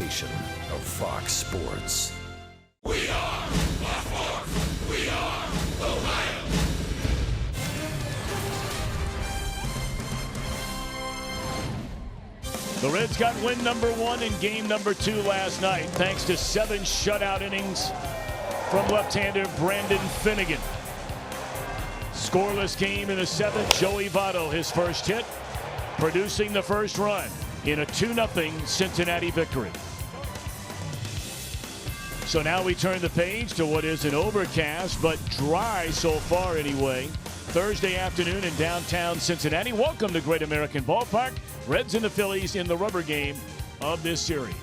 station of Fox Sports. We are Fox. We are Ohio. The Reds got win number 1 in game number 2 last night, thanks to 7 shutout innings from left-hander Brandon Finnegan. Scoreless game in the 7th. Joey Votto, his first hit, producing the first run in a 2-0 Cincinnati victory. So now we turn the page to what is an overcast but dry so far anyway. Thursday afternoon in downtown Cincinnati. Welcome to Great American Ballpark. Reds and the Phillies in the rubber game of this series.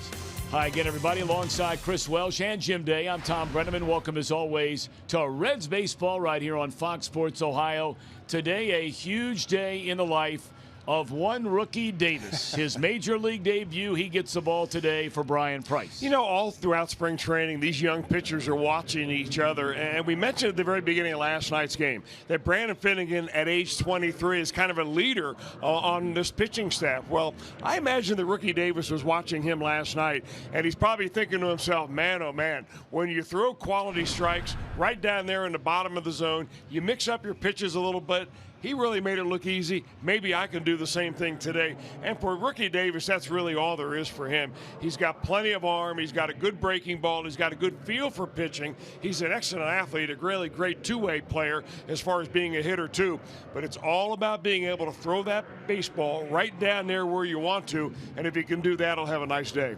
Hi again, everybody. Alongside Chris Welsh and Jim Day, I'm Tom Brenneman. Welcome, as always, to Reds baseball right here on Fox Sports Ohio. Today, a huge day in the life of one Rookie Davis. His major league debut, he gets the ball today for Brian Price. You know, all throughout spring training, these young pitchers are watching each other. And we mentioned at the very beginning of last night's game that Brandon Finnegan at age 23 is kind of a leader on this pitching staff. Well, I imagine that Rookie Davis was watching him last night, and he's probably thinking to himself, man, oh man, when you throw quality strikes right down there in the bottom of the zone, you mix up your pitches a little bit. He really made it look easy. Maybe I can do the same thing today. And for Rookie Davis, that's really all there is for him. He's got plenty of arm. He's got a good breaking ball. He's got a good feel for pitching. He's an excellent athlete, a really great two-way player as far as being a hitter too. But it's all about being able to throw that baseball right down there where you want to. And if he can do that, he'll have a nice day.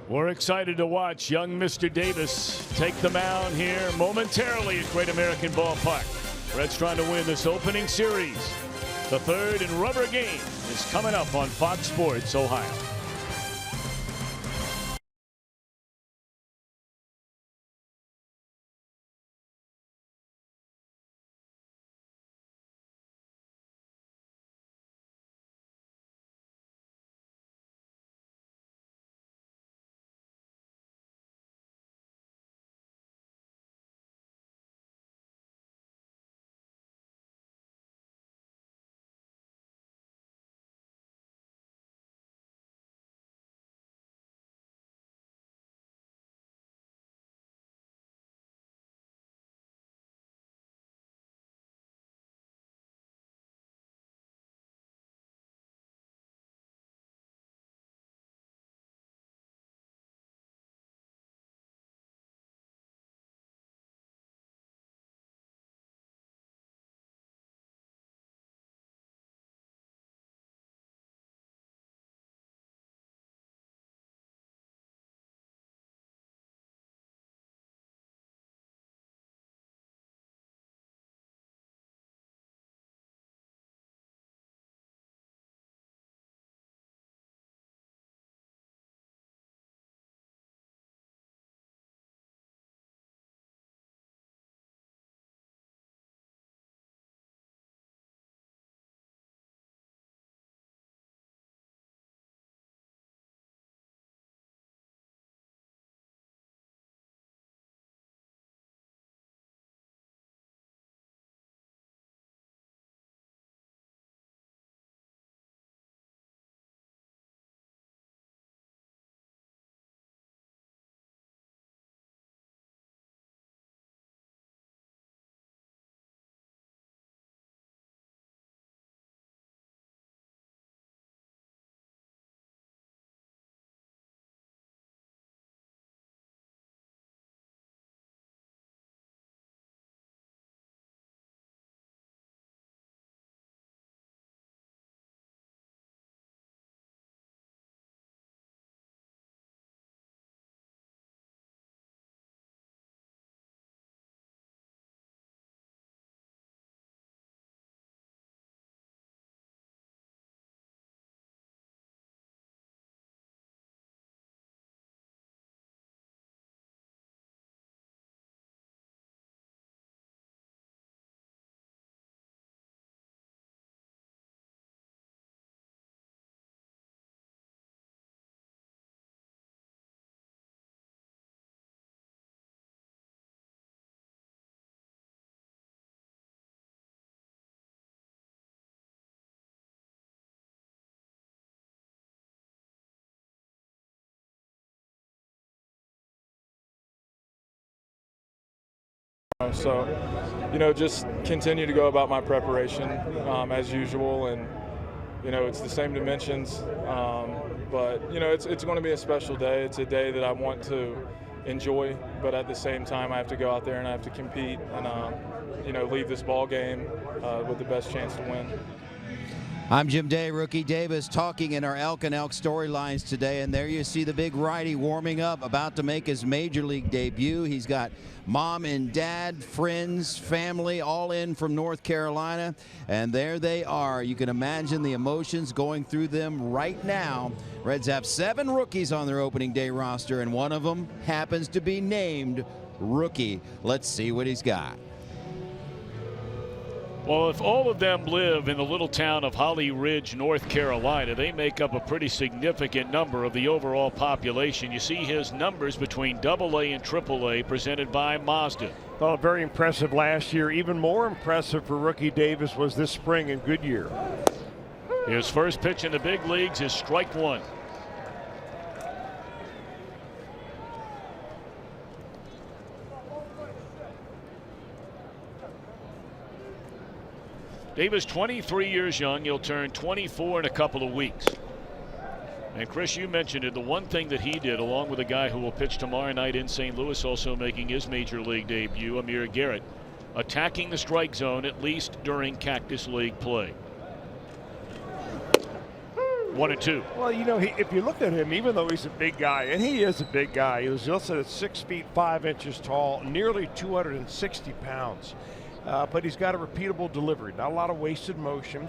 We're excited to watch young Mr. Davis take the mound here momentarily at Great American Ballpark. Reds trying to win this opening series. The third and rubber game is coming up on Fox Sports Ohio. So, just continue to go about my preparation as usual, and it's the same dimensions, but it's going to be a special day. It's a day that I want to enjoy, but at the same time I have to go out there and I have to compete and leave this ball game with the best chance to win. I'm Jim Day. Rookie Davis talking in our Elk and Elk storylines today, and there you see the big righty warming up, about to make his major league debut. He's got mom and dad, friends, family all in from North Carolina, and there they are. You can imagine the emotions going through them right now. Reds have 7 rookies on their opening day roster, and one of them happens to be named rookie. Let's see what he's got. Well, if all of them live in the little town of Holly Ridge, North Carolina, they make up a pretty significant number of the overall population. You see his numbers between AA and AAA presented by Mazda. Well, very impressive last year. Even more impressive for rookie Davis was this spring in Goodyear. His first pitch in the big leagues is strike one. Davis, 23 years young. He'll turn 24 in a couple of weeks. And Chris, you mentioned it. The one thing that he did, along with a guy who will pitch tomorrow night in St. Louis, also making his major league debut, Amir Garrett, attacking the strike zone at least during Cactus League play. 1-2. Well, if you look at him, even though he's a big guy, and he is a big guy, he was listed at 6 feet 5 inches tall, nearly 260 pounds. But he's got a repeatable delivery, not a lot of wasted motion.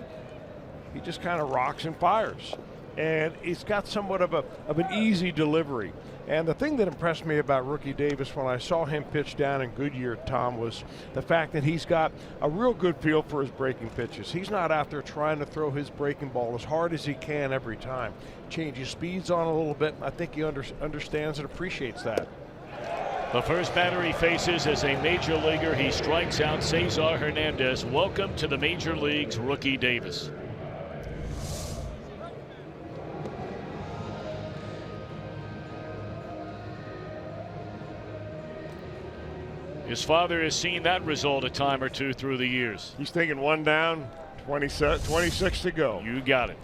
He just kind of rocks and fires. And he's got somewhat of an easy delivery. And the thing that impressed me about rookie Davis when I saw him pitch down in Goodyear, Tom, was the fact that he's got a real good feel for his breaking pitches. He's not out there trying to throw his breaking ball as hard as he can every time. Changes speeds on a little bit. I think he understands and appreciates that. The first batter he faces as a major leaguer, he strikes out Cesar Hernandez. Welcome to the major leagues, rookie Davis. His father has seen that result a time or two through the years. He's thinking one down, 26 to go. You got it.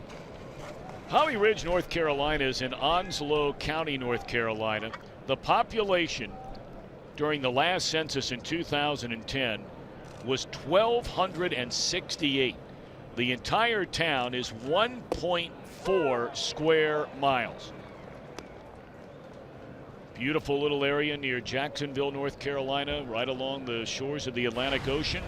Holly Ridge, North Carolina is in Onslow County, North Carolina. The population during the last census in 2010 was 1,268. The entire town is 1.4 square miles. Beautiful little area near Jacksonville, North Carolina, right along the shores of the Atlantic Ocean.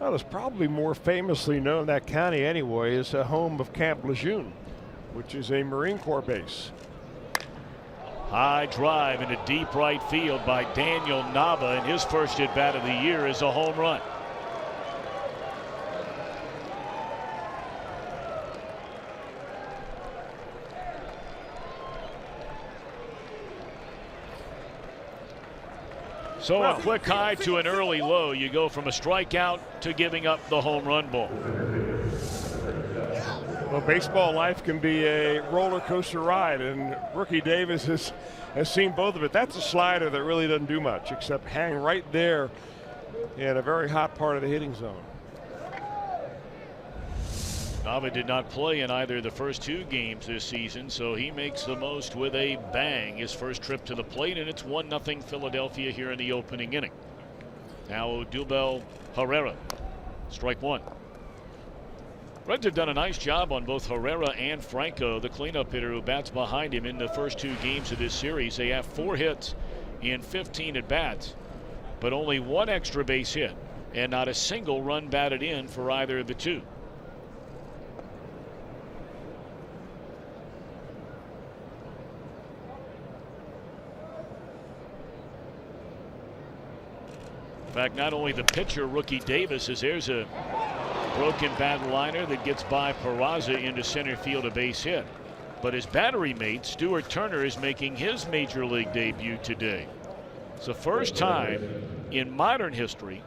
Well, it's probably more famously known, that county anyway, as a home of Camp Lejeune, which is a Marine Corps base. High drive into deep right field by Daniel Nava, and his first at bat of the year is a home run. So a quick high to an early low. You go from a strikeout to giving up the home run ball. Well, baseball life can be a roller coaster ride, and rookie Davis has seen both of it. That's a slider that really doesn't do much except hang right there in a very hot part of the hitting zone. Nava did not play in either of the first 2 games this season, so he makes the most with a bang. His first trip to the plate, and it's 1-0 Philadelphia here in the opening inning. Now Odubel Herrera, strike one. Reds have done a nice job on both Herrera and Franco, the cleanup hitter who bats behind him in the first 2 games of this series. They have 4 hits in 15 at bats, but only 1 extra base hit, and not a single run batted in for either of the 2. In fact, not only the pitcher, rookie Davis, as there's a broken bat liner that gets by Peraza into center field, a base hit. But his battery mate, Stuart Turner, is making his major league debut today. It's the first time in modern history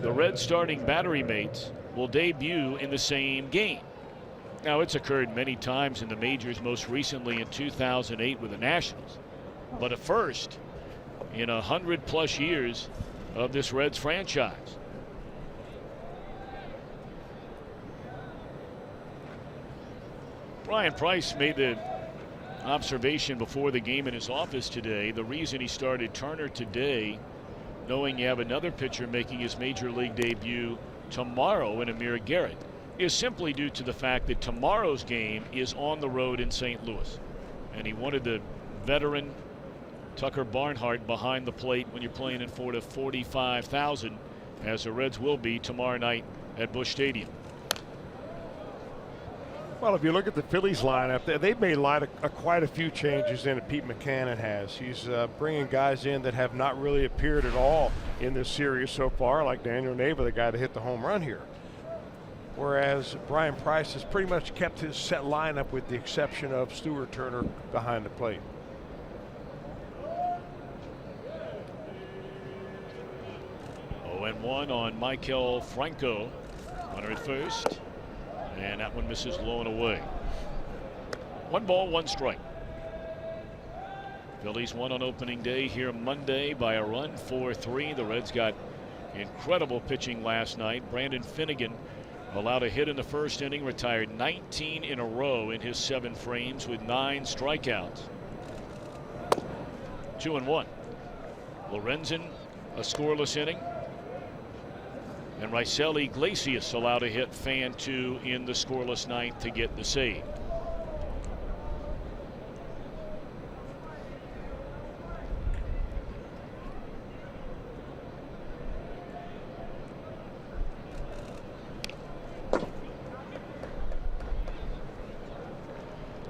the Reds starting battery mates will debut in the same game. Now, it's occurred many times in the majors, most recently in 2008 with the Nationals. But a first in 100+ years of this Reds franchise. Brian Price made the observation before the game in his office today. The reason he started Turner today, knowing you have another pitcher making his major league debut tomorrow in Amir Garrett, is simply due to the fact that tomorrow's game is on the road in St. Louis. And he wanted the veteran Tucker Barnhart behind the plate when you're playing in front of 45,000, as the Reds will be tomorrow night at Busch Stadium. Well, if you look at the Phillies lineup, they've made quite a few changes in it. Pete Mackanin has. He's bringing guys in that have not really appeared at all in this series so far, like Daniel Neva, the guy that hit the home run here. Whereas Brian Price has pretty much kept his set lineup with the exception of Stuart Turner behind the plate. And 1 on Michael Franco. Runner at first. And that one misses low and away. 1 ball, 1 strike. Phillies won on opening day here Monday by a run, 4-3. The Reds got incredible pitching last night. Brandon Finnegan allowed a hit in the first inning, retired 19 in a row in his 7 frames with 9 strikeouts. 2-1. Lorenzen, a scoreless inning. And Raisel Iglesias allowed a hit, fan 2 in the scoreless ninth to get the save.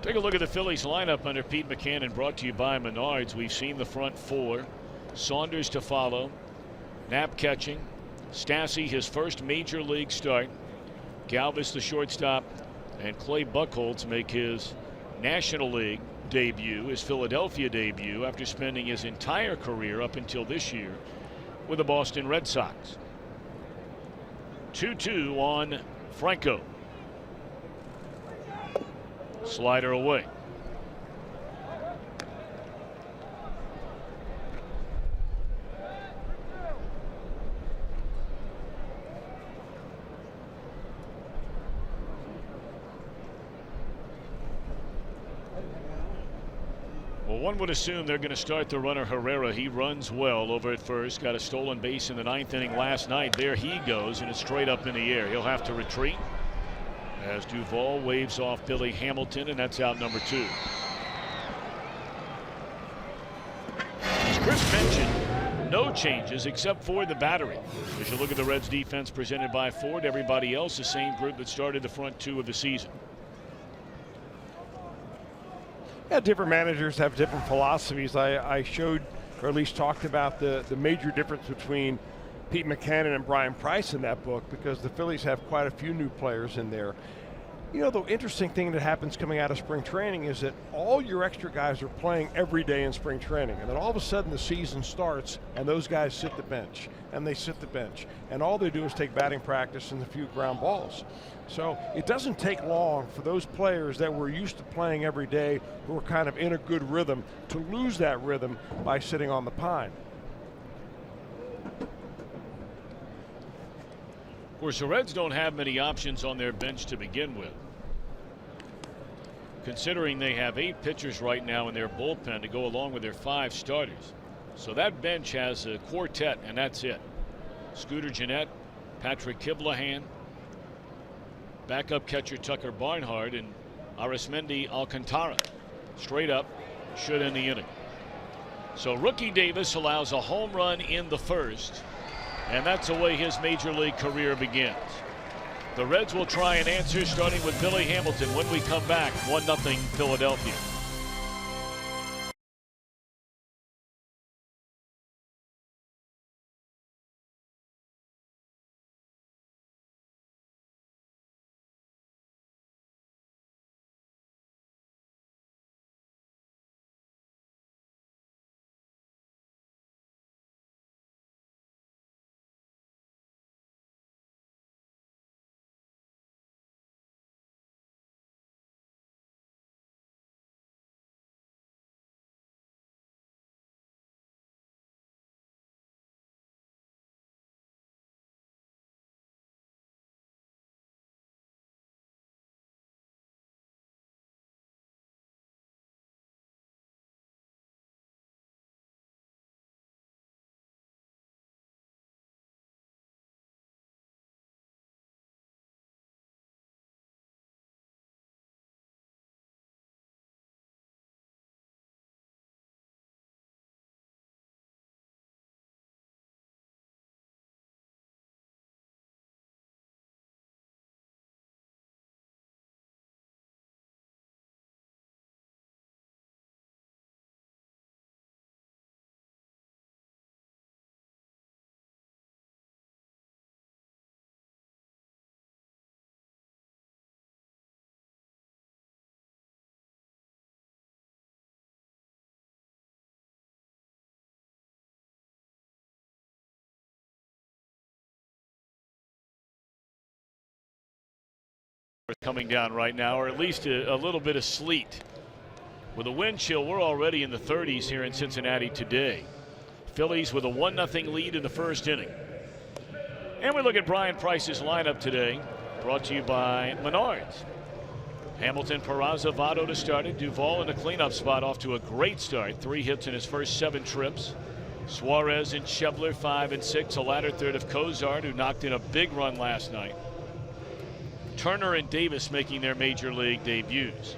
Take a look at the Phillies lineup under Pete Mackanin, brought to you by Menards. We've seen the front 4. Saunders to follow. Knapp catching. Stassi, his first major league start. Galvis, the shortstop, and Clay Buchholz make his National League debut, his Philadelphia debut, after spending his entire career up until this year with the Boston Red Sox. 2-2 on Franco. Slider away. Well, one would assume they're going to start the runner Herrera. He runs well over at first. Got a stolen base in the 9th inning last night. There he goes, and it's straight up in the air. He'll have to retreat as Duvall waves off Billy Hamilton, and that's out number 2. As Chris mentioned, no changes except for the battery. As you look at the Reds defense presented by Ford, everybody else the same group that started the front 2 of the season. Yeah, different managers have different philosophies. I showed, or at least talked about the major difference between Pete Mackanin and Brian Price in that book, because the Phillies have quite a few new players in there. You know, the interesting thing that happens coming out of spring training is that all your extra guys are playing every day in spring training, and then all of a sudden the season starts and those guys sit the bench, and they sit the bench, and all they do is take batting practice and a few ground balls. So it doesn't take long for those players that were used to playing every day, who are kind of in a good rhythm, to lose that rhythm by sitting on the pine. Of course, the Reds don't have many options on their bench to begin with, considering they have 8 pitchers right now in their bullpen to go along with their 5 starters. So that bench has a quartet, and that's it. Scooter Gennett, Patrick Kiblahan, backup catcher Tucker Barnhart, and Arismendi Alcantara. Straight up, should end the inning. So rookie Davis allows a home run in the first, and that's the way his major league career begins. The Reds will try and answer, starting with Billy Hamilton when we come back. 1-0 Philadelphia. coming down right now, or at least a little bit of sleet. With a wind chill, we're already in the 30s here in Cincinnati today. Phillies with a 1-0 lead in the first inning. And we look at Brian Price's lineup today, brought to you by Menards. Hamilton, Peraza, Votto to start it. Duvall in the cleanup spot, off to a great start. 3 hits in his first 7 trips. Suarez and Schebler 5 and 6. A latter third of Cozart, who knocked in a big run last night. Turner and Davis making their major league debuts.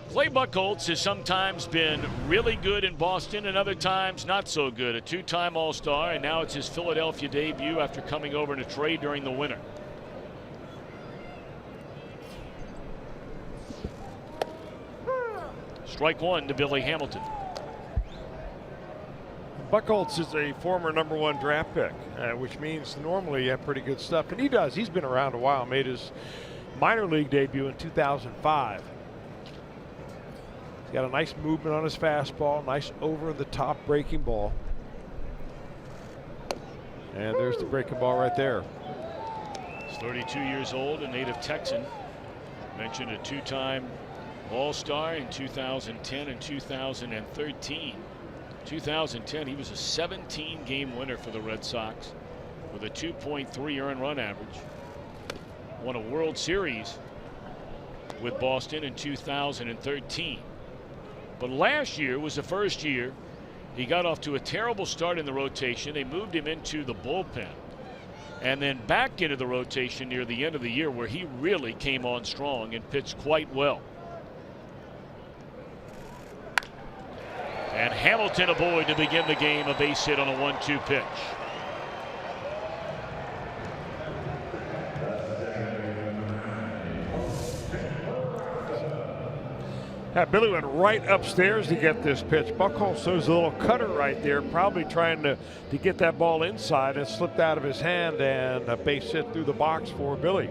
Clay Buchholz has sometimes been really good in Boston and other times not so good. A 2-time All-Star, and now it's his Philadelphia debut after coming over in a trade during the winter. Strike 1 to Billy Hamilton. Buchholz is a former #1 draft pick, which means normally you have pretty good stuff. And he does. He's been around a while. Made his minor league debut in 2005. He's got a nice movement on his fastball. Nice over-the-top breaking ball. And there's the breaking ball right there. He's 32 years old, a native Texan. Mentioned a 2-time All-Star in 2010 and 2013. 2010, he was a 17-game winner for the Red Sox with a 2.3 earned run average. Won a World Series with Boston in 2013. But last year was the first year he got off to a terrible start in the rotation. They moved him into the bullpen and then back into the rotation near the end of the year, where he really came on strong and pitched quite well. And Hamilton aboard to begin the game, a base hit on a 1-2 pitch. Yeah, Billy went right upstairs to get this pitch. Buchholz throws a little cutter right there, probably trying to get that ball inside, and slipped out of his hand, and a base hit through the box for Billy.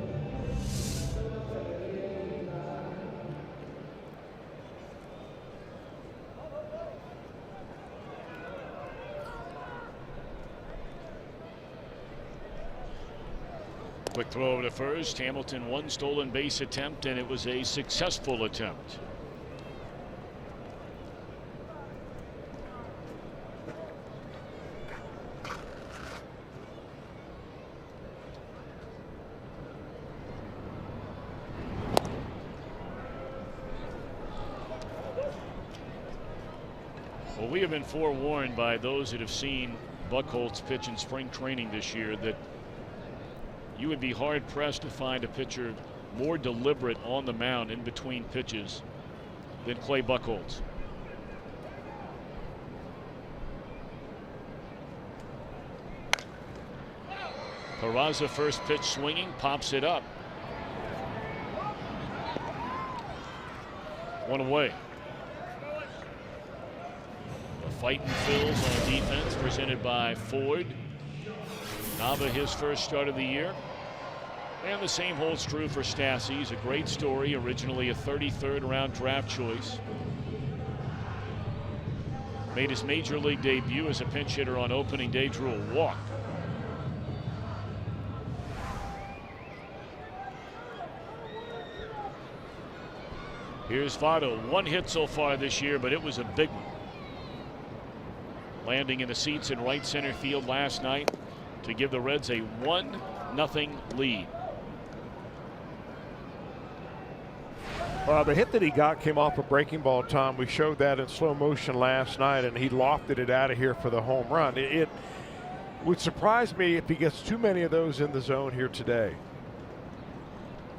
Quick throw over to first. Hamilton, 1 stolen base attempt, and it was a successful attempt. Well, we have been forewarned by those that have seen Buchholz pitch in spring training this year that you would be hard pressed to find a pitcher more deliberate on the mound in between pitches than Clay Buchholz. Peraza, first pitch swinging, pops it up. 1 away. A fighting Phils on defense, presented by Ford. Nava, his first start of the year. And the same holds true for Stassi. He's a great story, originally a 33rd round draft choice. Made his major league debut as a pinch hitter on opening day, drew a walk. Here's Votto, 1 hit so far this year, but it was a big one. Landing in the seats in right center field last night to give the Reds a 1-0 lead. The hit that he got came off a breaking ball, Tom. We showed that in slow motion last night, and he lofted it out of here for the home run. It would surprise me if he gets too many of those in the zone here today.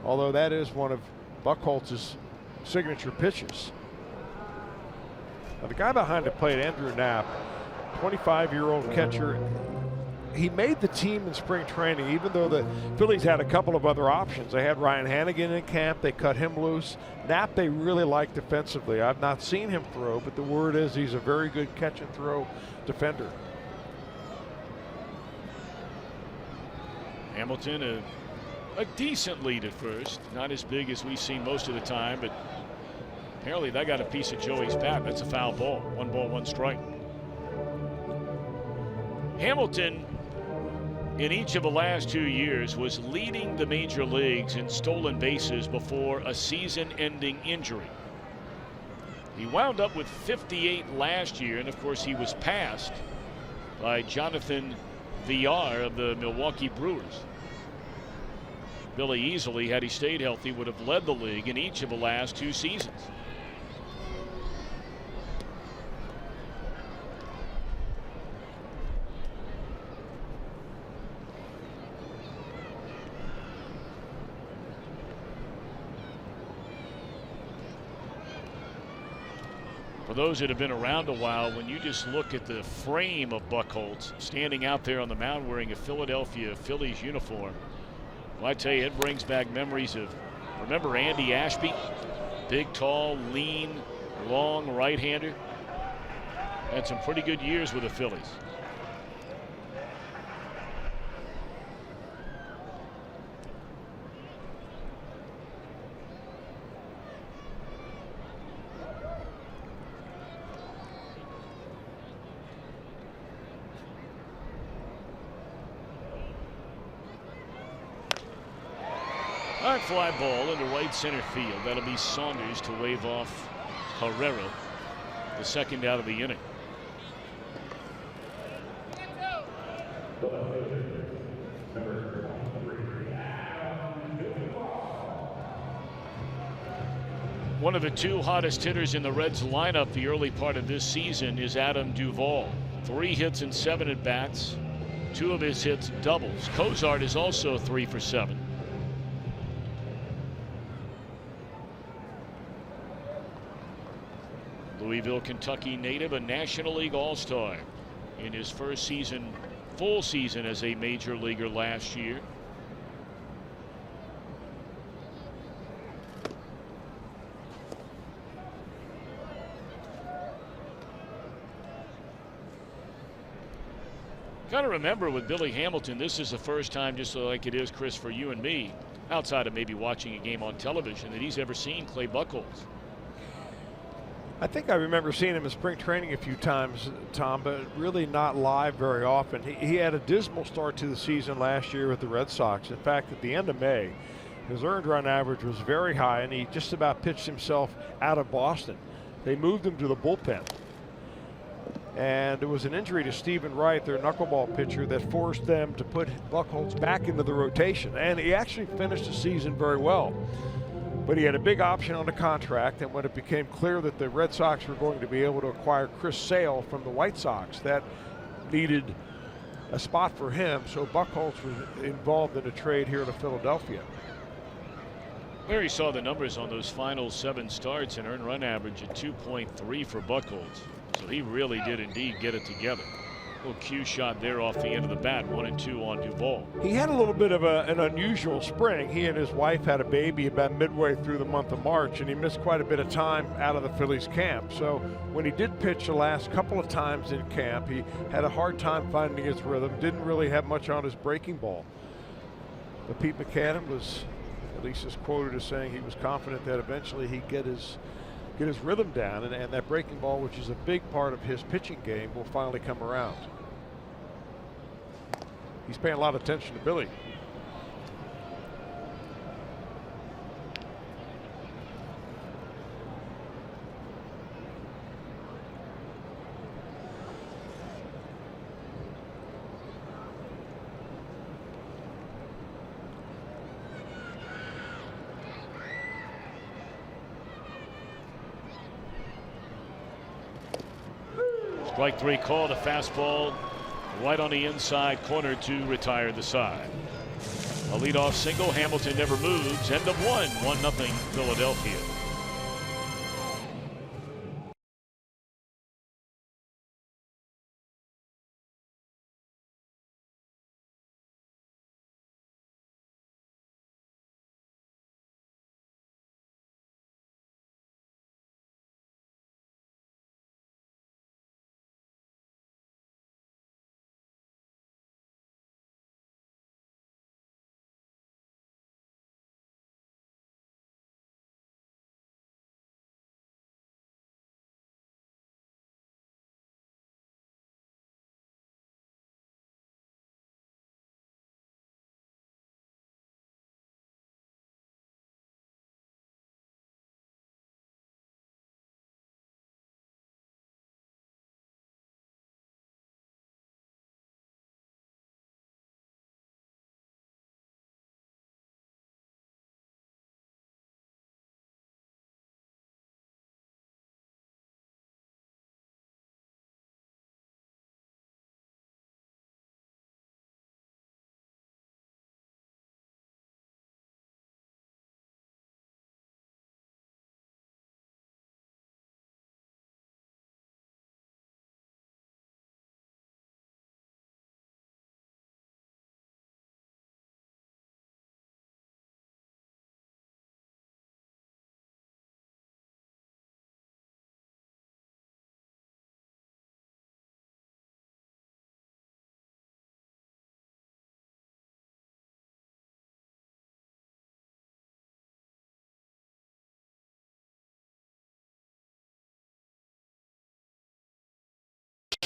Although that is one of Buchholz's signature pitches. Now, the guy behind the plate, Andrew Knapp, 25-year-old catcher. He made the team in spring training, even though the Phillies had a couple of other options. They had Ryan Hannigan in camp. They cut him loose. Knapp they really like defensively. I've not seen him throw, but the word is he's a very good catch and throw defender. Hamilton, a decent lead at first. Not as big as we've seen most of the time, but apparently that got a piece of Joey's bat. That's a foul ball. 1 ball, 1 strike. Hamilton in each of the last 2 years was leading the major leagues in stolen bases before a season-ending injury. He wound up with 58 last year, and of course he was passed by Jonathan Villar of the Milwaukee Brewers. Billy easily, had he stayed healthy, would have led the league in each of the last 2 seasons. For those that have been around a while, when you just look at the frame of Buchholz standing out there on the mound wearing a Philadelphia Phillies uniform, well, I tell you, it brings back memories of, remember Andy Ashby? Big, tall, lean, long right-hander. Had some pretty good years with the Phillies. High fly ball into right center field. That'll be Saunders to wave off Herrera, the second out of the inning. One of the 2 hottest hitters in the Reds lineup the early part of this season is Adam Duvall. 3 hits and 7 at bats. 2 of his hits doubles. Cozart is also 3 for 7. Louisville, Kentucky native, a National League All-Star in his first season, full season as a major leaguer last year. Got to remember with Billy Hamilton, this is the first time, just like it is, Chris, for you and me, outside of maybe watching a game on television, that he's ever seen Clay Buchholz. I think I remember seeing him in spring training a few times, Tom, but really not live very often. He had a dismal start to the season last year with the Red Sox. In fact, at the end of May, his earned run average was very high, and he just about pitched himself out of Boston. They moved him to the bullpen. And it was an injury to Stephen Wright, their knuckleball pitcher, that forced them to put Buchholz back into the rotation. And he actually finished the season very well. But he had a big option on the contract, and when it became clear that the Red Sox were going to be able to acquire Chris Sale from the White Sox, that needed a spot for him, so Buchholz was involved in a trade here to Philadelphia. Larry saw the numbers on those final 7 starts, and earned run average at 2.3 for Buchholz. So he really did indeed get it together. Little cue shot there off the end of the bat, 1 and 2 on Duvall. He had a little bit of an unusual spring. He and his wife had a baby about midway through the month of March, and he missed quite a bit of time out of the Phillies camp. So when he did pitch the last couple of times in camp, he had a hard time finding his rhythm, didn't really have much on his breaking ball. But Pete McCann was, at least is quoted as saying, he was confident that eventually he'd get his rhythm down, and that breaking ball, which is a big part of his pitching game, will finally come around. He's paying a lot of attention to Billy. Strike 3 called, a fastball right on the inside corner to retire the side. A leadoff single. Hamilton never moves. End of 1-0 Philadelphia.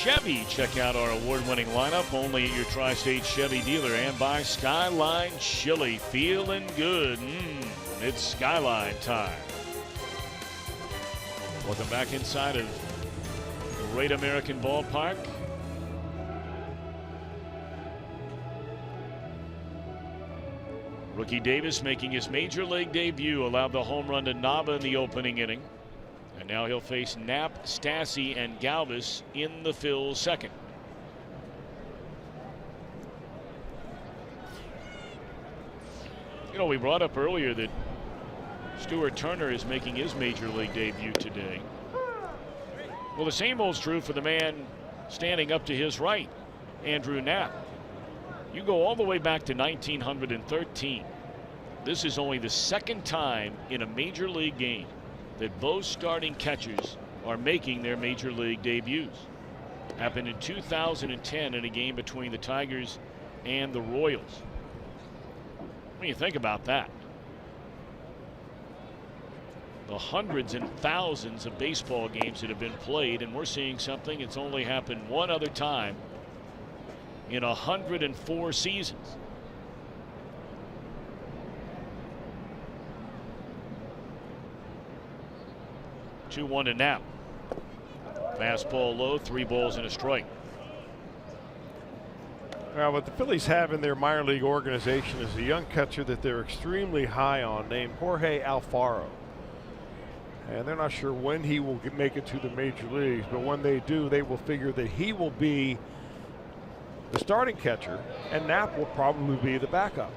Chevy. Check out our award-winning lineup only at your Tri-State Chevy dealer, and by Skyline Chili. Feeling good. It's Skyline time. Welcome back inside of Great American Ballpark. Rookie Davis making his major league debut, allowed the home run to Nava in the opening inning. And now he'll face Knapp, Stassi, and Galvis in the Phil's second. You know, we brought up earlier that Stuart Turner is making his major league debut today. Well, the same holds true for the man standing up to his right, Andrew Knapp. You go all the way back to 1913. This is only the second time in a major league game that both starting catchers are making their major league debuts. Happened in 2010 in a game between the Tigers and the Royals. What do you think about that? The hundreds and thousands of baseball games that have been played, and we're seeing something that's only happened one other time in 104 seasons. Two-one to Knapp. Fastball low, 3 balls and a strike. Well, what the Phillies have in their minor league organization is a young catcher that they're extremely high on named Jorge Alfaro. And they're not sure when he will make it to the major leagues, but when they do, they will figure that he will be the starting catcher and Knapp will probably be the backup.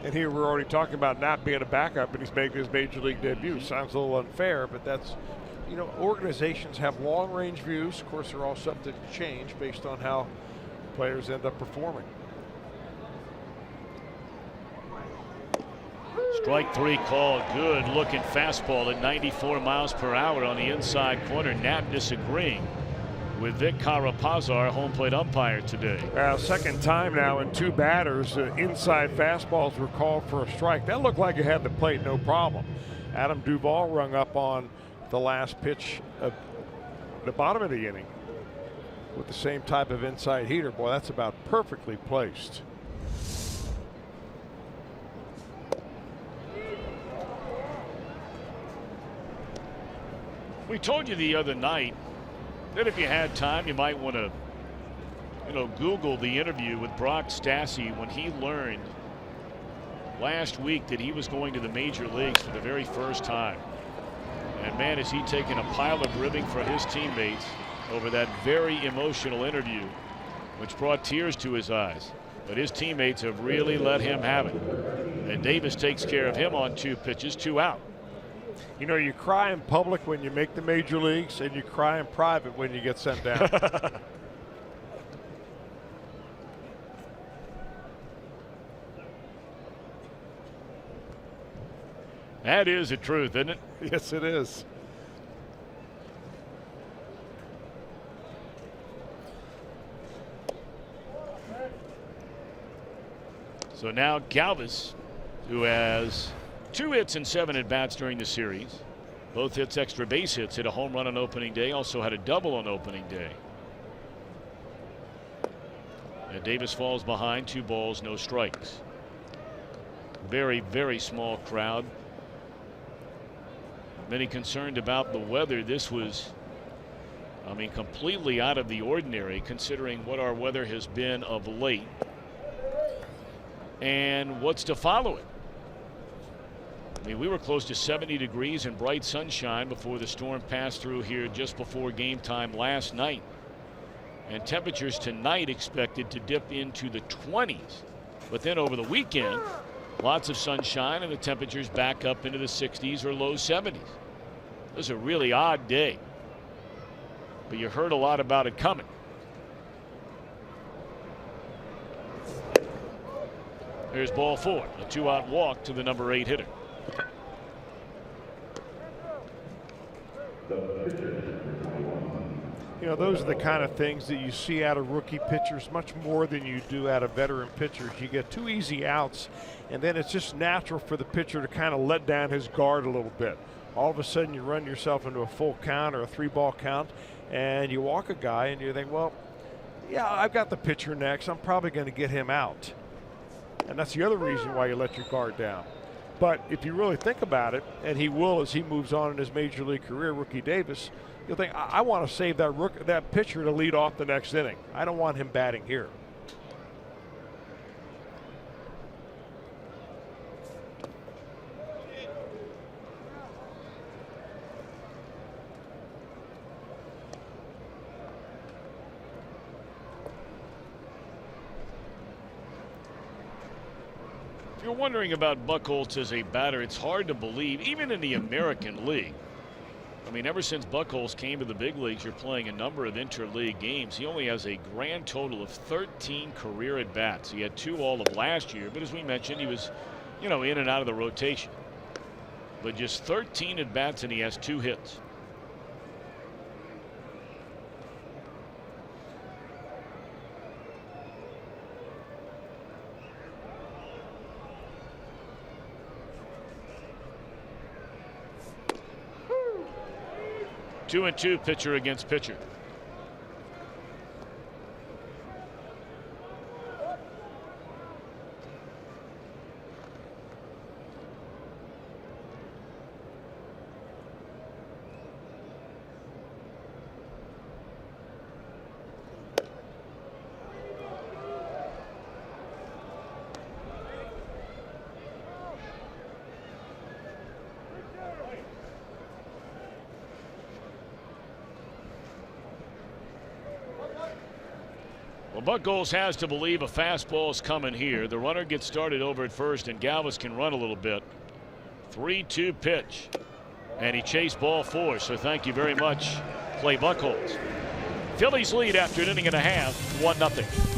And here we're already talking about Knapp being a backup and he's making his major league debut. Sounds a little unfair, but that's, you know, organizations have long range views. Of course, they're all subject to change based on how players end up performing. Strike 3 called. Good looking fastball at 94 miles per hour on the inside corner. Knapp disagreeing with Vic Carapazar, home plate umpire today. Second time now in 2 batters, inside fastballs were called for a strike. That looked like it had the plate, no problem. Adam Duvall rung up on the last pitch of the bottom of the inning with the same type of inside heater. Boy, that's about perfectly placed. We told you the other night that if you had time, you might want to, Google the interview with Brock Stassi when he learned last week that he was going to the major leagues for the very first time. And man, is he taking a pile of ribbing for his teammates over that very emotional interview, which brought tears to his eyes. But his teammates have really let him have it. And Davis takes care of him on 2 pitches, 2 out. You know, you cry in public when you make the major leagues, and you cry in private when you get sent down. That is the truth, isn't it? Yes, it is. So now Galvis, who has 2 hits and 7 at-bats during the series. Both hits extra base hits, hit a home run on opening day, also had a double on opening day. And Davis falls behind, 2 balls, no strikes. Very, very small crowd. Many concerned about the weather. This was, completely out of the ordinary considering what our weather has been of late and what's to follow it. We were close to 70 degrees and bright sunshine before the storm passed through here just before game time last night. And temperatures tonight expected to dip into the 20s. But then over the weekend, lots of sunshine and the temperatures back up into the 60s or low 70s. It was a really odd day. But you heard a lot about it coming. There's ball 4, a 2-out walk to the number 8 hitter. You know, those are the kind of things that you see out of rookie pitchers much more than you do out of veteran pitchers. You get 2 easy outs, and then it's just natural for the pitcher to kind of let down his guard a little bit. All of a sudden you run yourself into a full count or a 3-ball count, and you walk a guy and you think, well, yeah, I've got the pitcher next. I'm probably going to get him out. And that's the other reason why you let your guard down. But if you really think about it, and he will as he moves on in his major league career, Rookie Davis, you'll think, I want to save that pitcher to lead off the next inning. I don't want him batting here. If you're wondering about Buchholz as a batter, it's hard to believe, even in the American League. I mean, ever since Buchholz came to the big leagues, you're playing a number of interleague games. He only has a grand total of 13 career at-bats. He had 2 all of last year, but as we mentioned, he was, in and out of the rotation. But just 13 at-bats, and he has 2 hits. Two and two, pitcher against pitcher. Well, Buchholz has to believe a fastball is coming here. The runner gets started over at first, and Galvis can run a little bit. 3-2 pitch, and he chased ball 4. So thank you very much, Clay Buchholz. Phillies lead after an inning and a half, 1-0.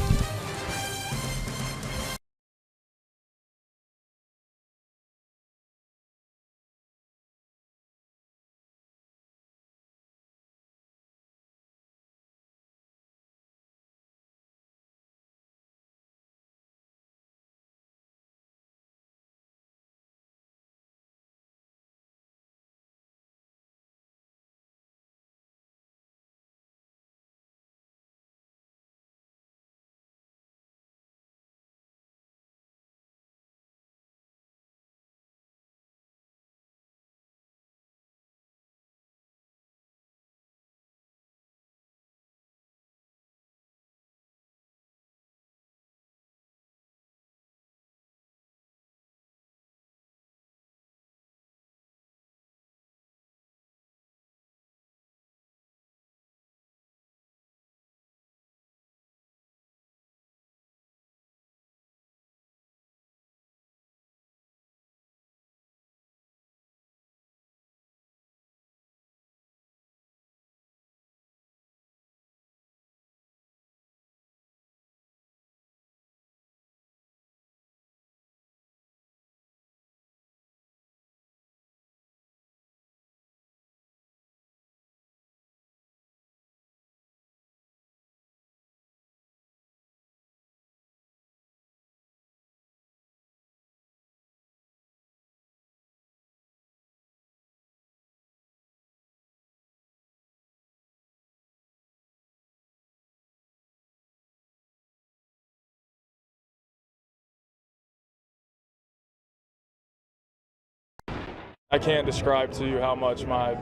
I can't describe to you how much my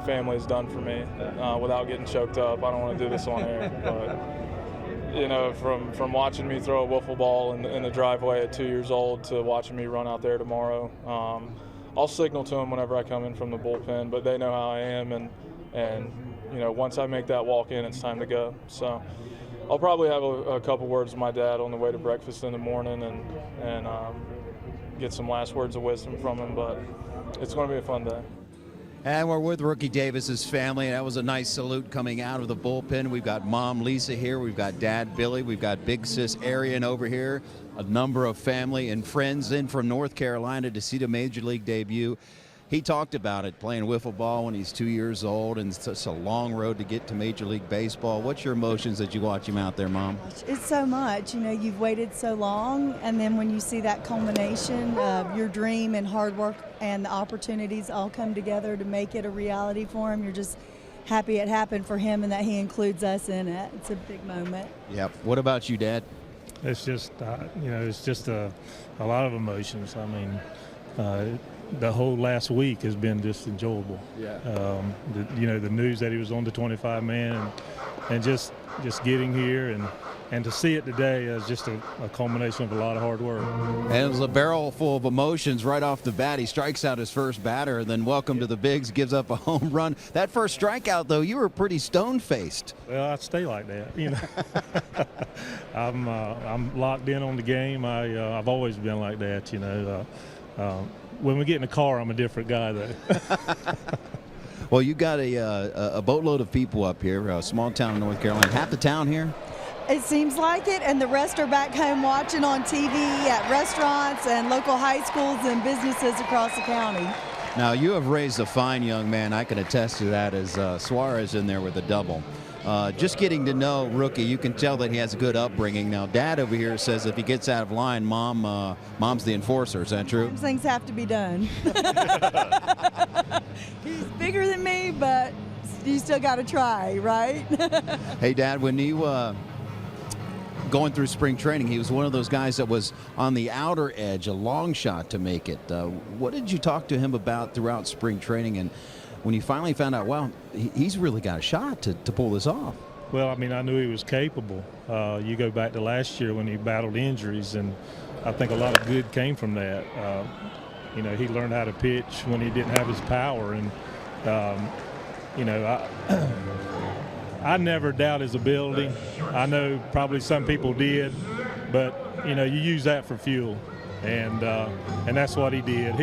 family has done for me without getting choked up. I don't want to do this on air, but from watching me throw a wiffle ball in the driveway at 2 years old to watching me run out there tomorrow, I'll signal to them whenever I come in from the bullpen, but they know how I am, and once I make that walk in, it's time to go. So I'll probably have a couple words with my dad on the way to breakfast in the morning and get some last words of wisdom from him, but it's going to be a fun day. And we're with Rookie Davis's family. That was a nice salute coming out of the bullpen. We've got Mom Lisa here. We've got Dad Billy. We've got Big Sis Arian over here. A number of family and friends in from North Carolina to see the Major League debut. He talked about it, playing wiffle ball when he's 2 years old, and it's a long road to get to Major League Baseball. What's your emotions as you watch him out there, Mom? It's so much. You've waited so long, and then when you see that culmination of your dream and hard work and the opportunities all come together to make it a reality for him, happy it happened for him and that he includes us in it. It's a big moment. Yep. What about you, Dad? It's just, it's just a lot of emotions. I mean, the whole last week has been just enjoyable. Yeah. The news that he was on the 25-man and just getting here and to see it today is just a culmination of a lot of hard work. And it was a barrel full of emotions right off the bat. He strikes out his first batter, and then welcome to the bigs, gives up a home run. That first strikeout, though, you were pretty stone-faced. Well, I stay like that, I'm locked in on the game. I've always been like that, When we get in the car, I'm a different guy, though. Well, you got a boatload of people up here, a small town in North Carolina. Half the town here? It seems like it, and the rest are back home watching on TV at restaurants and local high schools and businesses across the county. Now, you have raised a fine young man. I can attest to that as Suarez in there with a double. Just getting to know Rookie, you can tell that he has a good upbringing. Now, Dad over here says if he gets out of line, Mom's the enforcer. Is that true? Sometimes things have to be done. He's bigger than me, but you still got to try, right? Hey, Dad, when you going through spring training, he was one of those guys that was on the outer edge, a long shot to make it. What did you talk to him about throughout spring training? And when you finally found out, well, he's really got a shot to pull this off? Well, I mean, I knew he was capable. You go back to last year when he battled injuries, and I think a lot of good came from that. He learned how to pitch when he didn't have his power. And, I never doubt his ability. I know probably some people did, but, you use that for fuel. And that's what he did.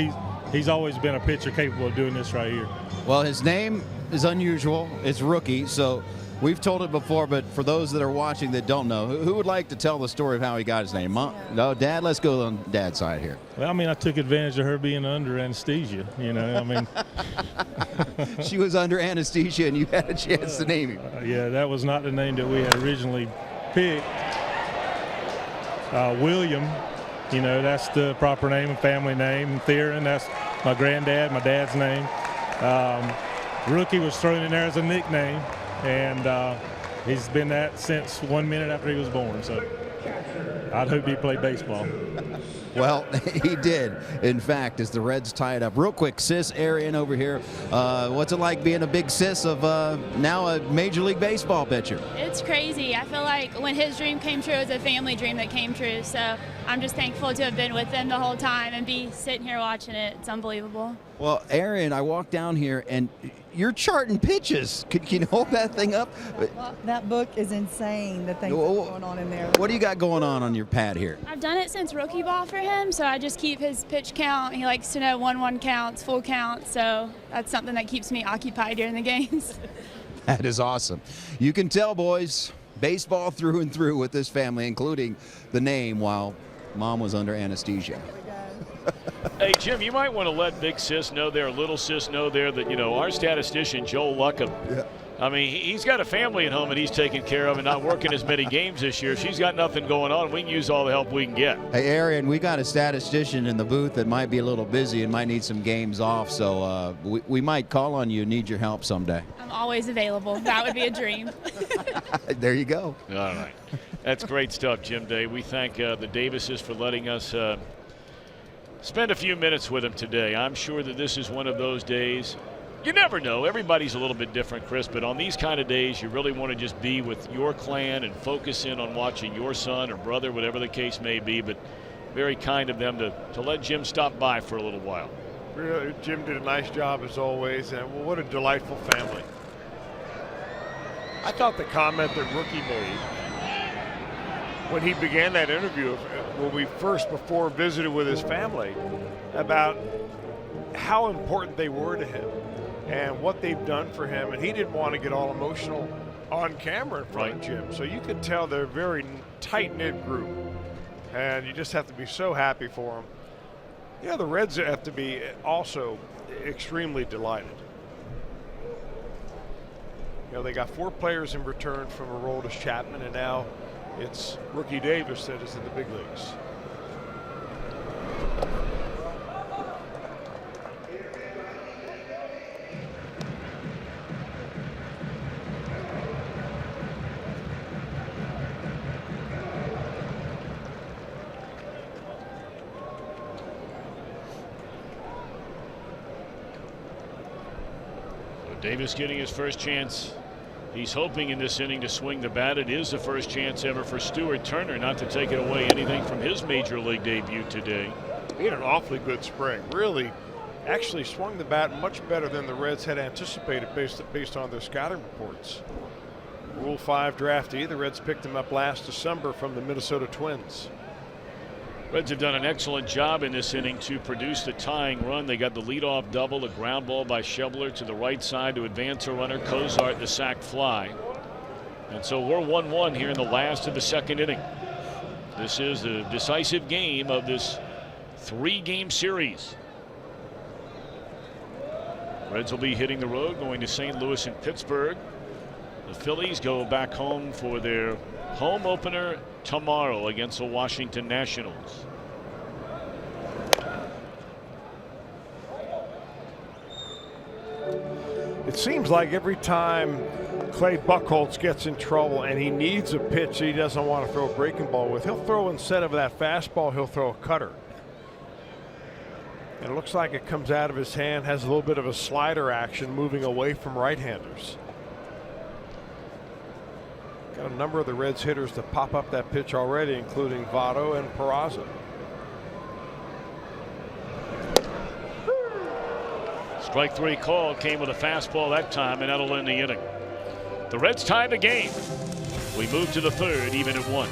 He's always been a pitcher capable of doing this right here. Well, his name is unusual. It's Rookie, so we've told it before, but for those that are watching that don't know, who would like to tell the story of how he got his name? Mom? No, Dad? Let's go on Dad's side here. Well, I mean, I took advantage of her being under anesthesia, She was under anesthesia, and you had a chance to name him. Yeah, that was not the name that we had originally picked. William, that's the proper name and family name. Theron, that's my granddad, my dad's name. Rookie was thrown in there as a nickname, and he's been that since 1 minute after he was born. So I'd hope he played baseball. Well, he did, in fact, as the Reds tie it up. Real quick, Sis Arian over here. What's it like being a big sis of now a Major League Baseball pitcher? It's crazy. I feel like when his dream came true, it was a family dream that came true. So I'm just thankful to have been with him the whole time and be sitting here watching it. It's unbelievable. Well, Arian, I walked down here, and you're charting pitches. Can you hold that thing up? Well, that book is insane, the things that are going on in there. What do you got going on your pad here? I've done it since rookie ball for him, so I just keep his pitch count. He likes to know 1-1 counts, full counts, so that's something that keeps me occupied during the games. That is awesome. You can tell, boys, baseball through and through with this family, including the name while Mom was under anesthesia. Hey, Jim, you might want to let Big Sis know there, Little Sis know there that, our statistician, Joel Luckham, I mean, he's got a family at home that he's taking care of and not working as many games this year. She's got nothing going on. We can use all the help we can get. Hey, Arian, we got a statistician in the booth that might be a little busy and might need some games off, so we might call on you and need your help someday. I'm always available. That would be a dream. There you go. All right. That's great stuff, Jim Day. We thank the Davises for letting us spend a few minutes with him today. I'm sure that this is one of those days. You never know. Everybody's a little bit different, Chris, but on these kind of days, you really want to just be with your clan and focus in on watching your son or brother, whatever the case may be. But very kind of them to let Jim stop by for a little while. Really, Jim did a nice job as always, and what a delightful family. I thought the comment that Rookie made when he began that interview, when we before visited with his family, about how important they were to him and what they've done for him, and he didn't want to get all emotional on camera in front of Jim. So you could tell they're a very tight-knit group, and you just have to be so happy for them. The Reds have to be also extremely delighted. They got 4 players in return from Aroldis Chapman, and now it's Rookie Davis that is in the big leagues. Davis getting his first chance. He's hoping in this inning to swing the bat. It is the first chance ever for Stuart Turner not to take it away anything from his major league debut today. He had an awfully good spring. Really, actually swung the bat much better than the Reds had anticipated based on their scouting reports. Rule 5 draftee, the Reds picked him up last December from the Minnesota Twins. Reds have done an excellent job in this inning to produce the tying run. They got the leadoff double, a ground ball by Schebler to the right side to advance a runner. Cozart the sac fly. And so we're 1-1 here in the last of the second inning. This is the decisive game of this 3-game series. Reds will be hitting the road, going to St. Louis and Pittsburgh. The Phillies go back home for their home opener tomorrow against the Washington Nationals. It seems like every time Clay Buchholz gets in trouble and he needs a pitch he doesn't want to throw a breaking ball with, he'll throw, instead of that fastball, he'll throw a cutter. And it looks like it comes out of his hand, has a little bit of a slider action, moving away from right-handers. Got a number of the Reds hitters to pop up that pitch already, including Votto and Peraza. Strike 3 call came with a fastball that time, and that'll end the inning. The Reds tie the game. We move to the third, even at 1.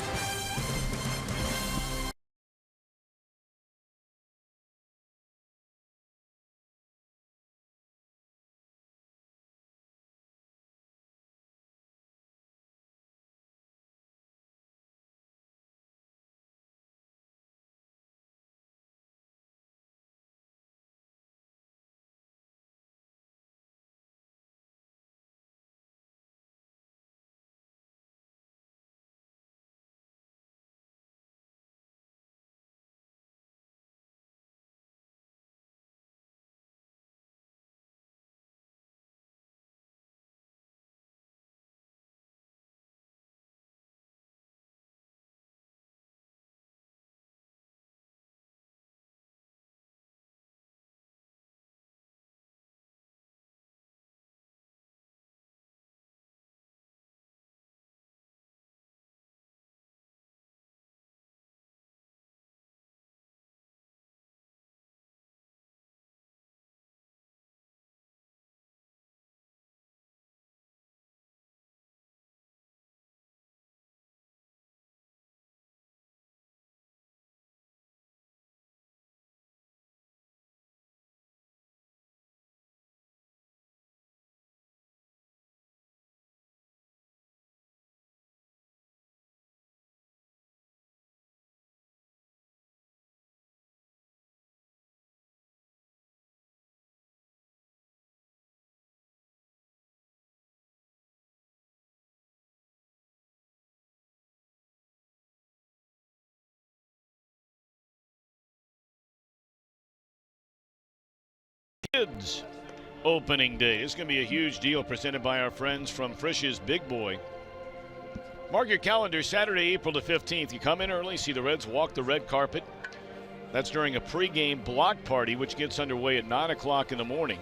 Kids opening day. It's going to be a huge deal presented by our friends from Frisch's Big Boy. Mark your calendar, Saturday, April the 15th. You come in early, see the Reds walk the red carpet. That's during a pregame block party, which gets underway at 9 o'clock in the morning.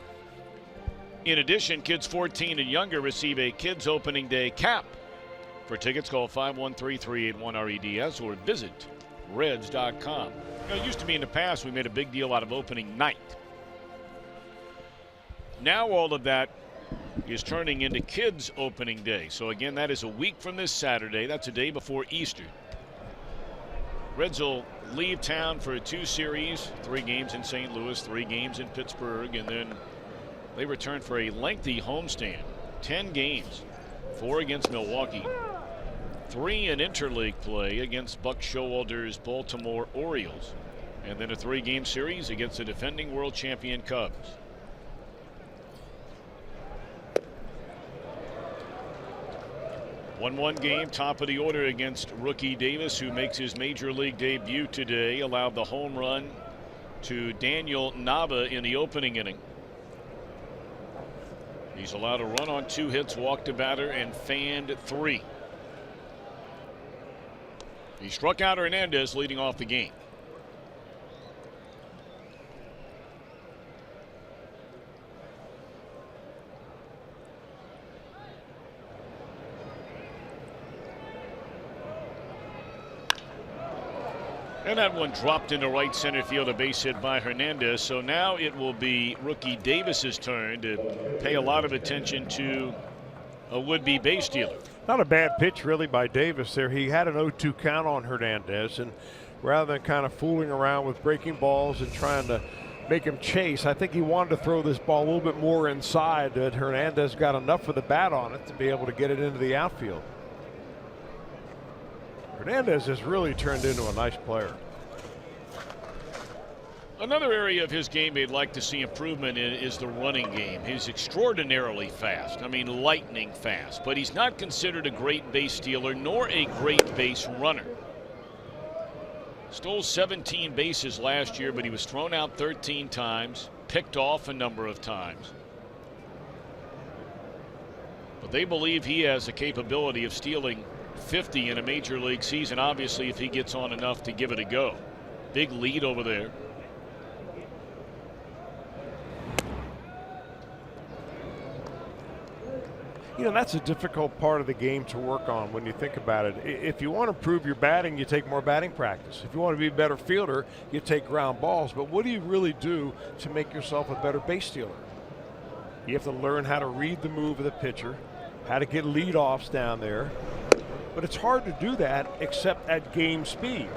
In addition, kids 14 and younger receive a kids opening day cap. For tickets, call 513-381-REDS or visit Reds.com. You know, it used to be in the past we made a big deal out of opening night. Now all of that is turning into kids opening day. So again, that is a week from this Saturday. That's a day before Easter. Reds will leave town for 2 series, 3 games in St. Louis, 3 games in Pittsburgh, and then they return for a lengthy homestand. 10 games, 4 against Milwaukee, 3 in interleague play against Buck Showalter's Baltimore Orioles, and then a 3-game series against the defending world champion Cubs. 1-1 game, top of the order against rookie Davis, who makes his major league debut today. Allowed the home run to Daniel Nava in the opening inning. He's allowed a run on 2 hits, walked a batter, and fanned 3. He struck out Hernandez leading off the game. And that one dropped into right center field, a base hit by Hernandez. So now it will be rookie Davis's turn to pay a lot of attention to a would-be base stealer. Not a bad pitch really by Davis there. He had an 0-2 count on Hernandez, and rather than kind of fooling around with breaking balls and trying to make him chase, I think he wanted to throw this ball a little bit more inside, that Hernandez got enough of the bat on it to be able to get it into the outfield. Hernandez has really turned into a nice player. Another area of his game they'd like to see improvement in is the running game. He's extraordinarily fast. I mean, lightning fast. But he's not considered a great base stealer nor a great base runner. Stole 17 bases last year, but he was thrown out 13 times, picked off a number of times. But they believe he has the capability of stealing 50 in a major league season, obviously, if he gets on enough to give it a go. Big lead over there. You know, that's a difficult part of the game to work on when you think about it. If you want to improve your batting, you take more batting practice. If you want to be a better fielder, you take ground balls. But what do you really do to make yourself a better base stealer? You have to learn how to read the move of the pitcher, how to get leadoffs down there. But it's hard to do that except at game speed.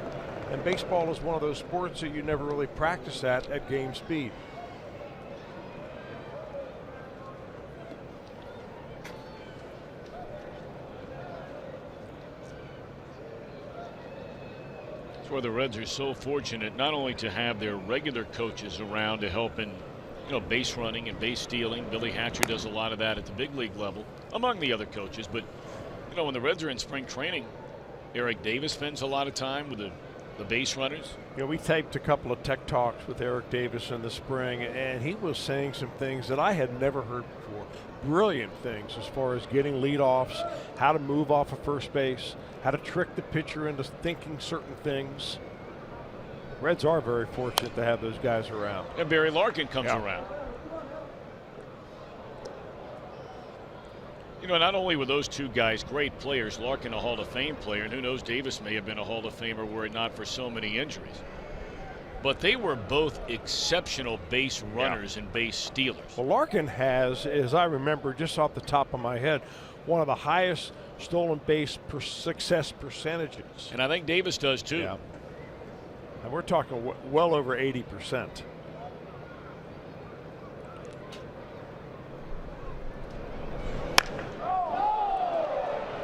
And baseball is one of those sports that you never really practice at game speed. That's where the Reds are so fortunate not only to have their regular coaches around to help in, base running and base stealing. Billy Hatcher does a lot of that at the big league level, among the other coaches. But, when the Reds are in spring training, Eric Davis spends a lot of time with the base runners. We taped a couple of tech talks with Eric Davis in the spring, and he was saying some things that I had never heard before. Brilliant things as far as getting leadoffs, how to move off of first base, how to trick the pitcher into thinking certain things. Reds are very fortunate to have those guys around. And Barry Larkin comes around. Not only were those two guys great players, Larkin a Hall of Fame player, and who knows, Davis may have been a Hall of Famer were it not for so many injuries. But they were both exceptional base runners and base stealers. Well, Larkin has, as I remember just off the top of my head, one of the highest stolen base success percentages. And I think Davis does too. Yeah. And we're talking well over 80%.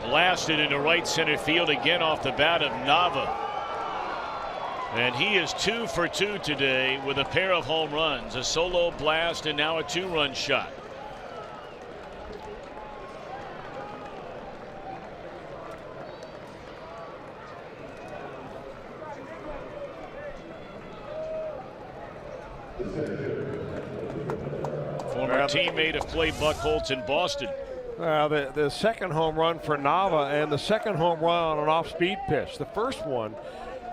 Blasted into right center field again off the bat of Nava. And he is 2 for 2 today with a pair of home runs, a solo blast and now a 2-run shot. Former teammate of Clay Buchholz in Boston. The second home run for Nava and the second home run on an off-speed pitch. The first one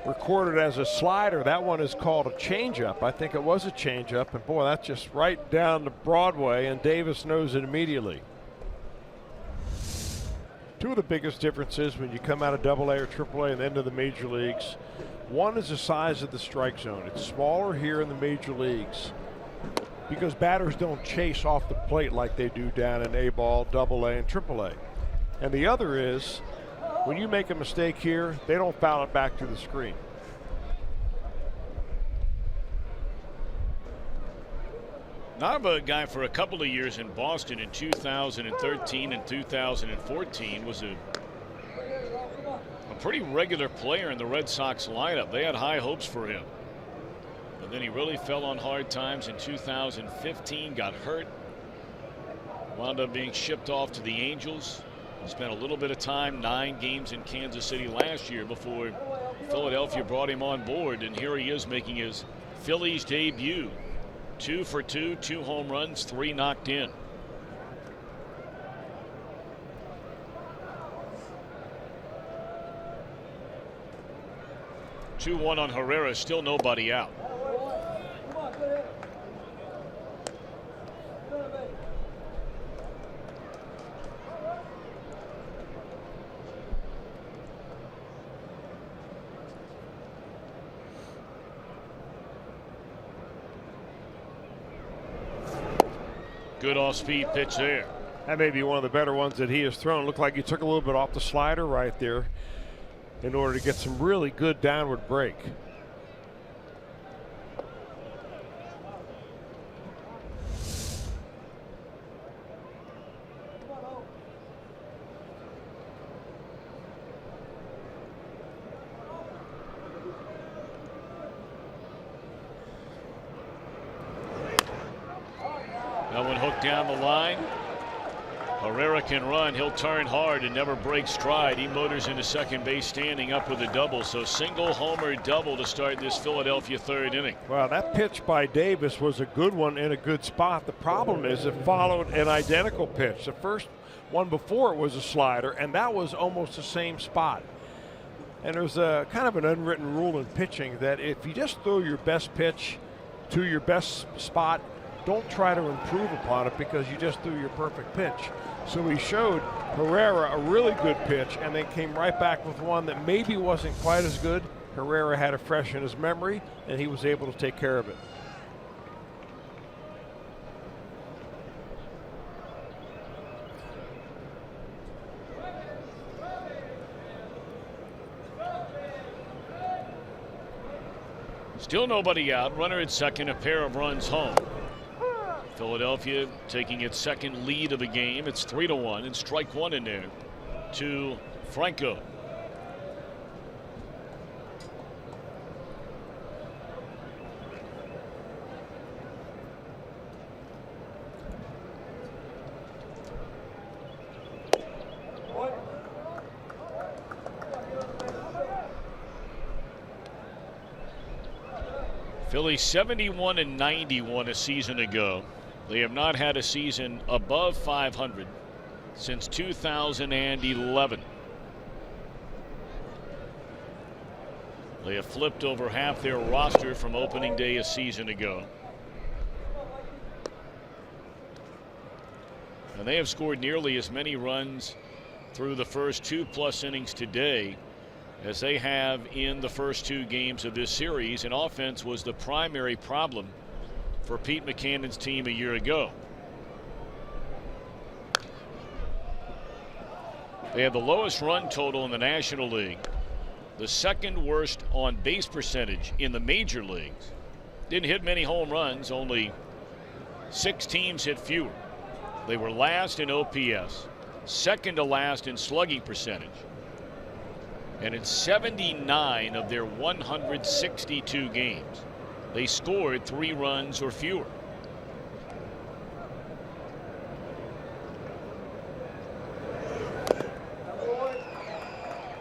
recorded as a slider. That one is called a changeup. I think it was a changeup, and boy, that's just right down to Broadway, and Davis knows it immediately. Two of the biggest differences when you come out of AA or AAA and then to the major leagues. One is the size of the strike zone. It's smaller here in the major leagues because batters don't chase off the plate like they do down in A-ball, AA, and AAA. And the other is, when you make a mistake here, they don't foul it back to the screen. Nava, a guy for a couple of years in Boston in 2013 and 2014, was a pretty regular player in the Red Sox lineup. They had high hopes for him. But then he really fell on hard times in 2015, got hurt, wound up being shipped off to the Angels. He spent a little bit of time, 9 games in Kansas City last year before Philadelphia brought him on board, and here he is making his Phillies debut. 2 for 2, 2 home runs, 3 knocked in. Two-1 on Herrera, still nobody out. Good off-speed pitch there. That may be one of the better ones that he has thrown. Looked like he took a little bit off the slider right there in order to get some really good downward break. That one hooked down the line. Herrera can run. He'll turn hard and never break stride. He motors into second base standing up with a double. So single, homer, double to start this Philadelphia third inning. Well, that pitch by Davis was a good one in a good spot. The problem is it followed an identical pitch. The first one before it was a slider, and that was almost the same spot. And there's a kind of an unwritten rule in pitching that if you just throw your best pitch to your best spot, don't try to improve upon it because you just threw your perfect pitch. So he showed Herrera a really good pitch and then came right back with one that maybe wasn't quite as good. Herrera had it fresh in his memory and he was able to take care of it. Still nobody out. Runner at second, a pair of runs home. Philadelphia taking its second lead of the game. It's 3-1 and strike one in there to Franco. Phillies 71-91 a season ago. They have not had a season above 500 since 2011. They have flipped over half their roster from opening day a season ago. And they have scored nearly as many runs through the first 2+ innings today as they have in the first 2 games of this series. And offense was the primary problem for Pete Maccannon's team a year ago. They have the lowest run total in the National League, the second worst on base percentage in the major leagues. Didn't hit many home runs, only 6 teams hit fewer. They were last in OPS, second to last in slugging percentage, and in 79 of their 162 games they scored 3 runs or fewer.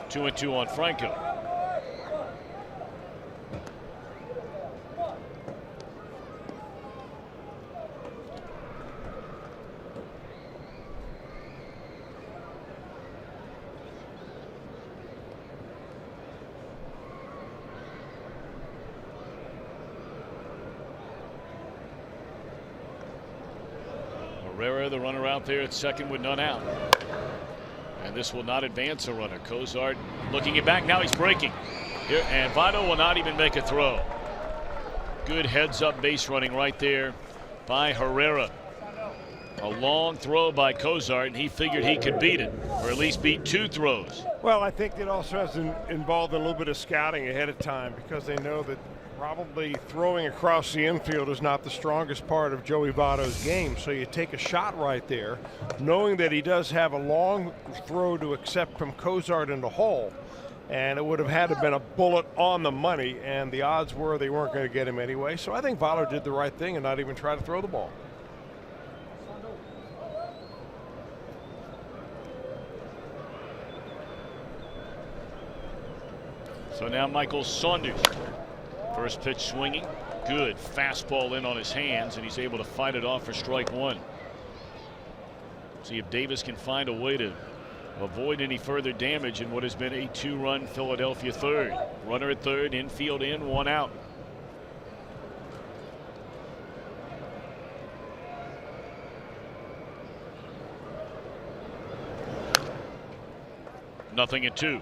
Two and two on Franco. Herrera, the runner out there at second with none out. And this will not advance a runner. Cozart looking it back. Now he's breaking. Here, and Votto will not even make a throw. Good heads up base running right there by Herrera. A long throw by Cozart, and he figured he could beat it, or at least beat 2 throws. Well, I think it also has involved a little bit of scouting ahead of time because they know that probably throwing across the infield is not the strongest part of Joey Votto's game. So you take a shot right there, knowing that he does have a long throw to accept from Cozart in the hole. And it would have had to have been a bullet on the money, and the odds were they weren't going to get him anyway. So I think Votto did the right thing and not even try to throw the ball. So now Michael Saunders. First pitch swinging. Good fastball in on his hands, and he's able to fight it off for strike one. See if Davis can find a way to avoid any further damage in what has been a 2-run Philadelphia third. Runner at third, infield in, 1 out. Nothing at 2.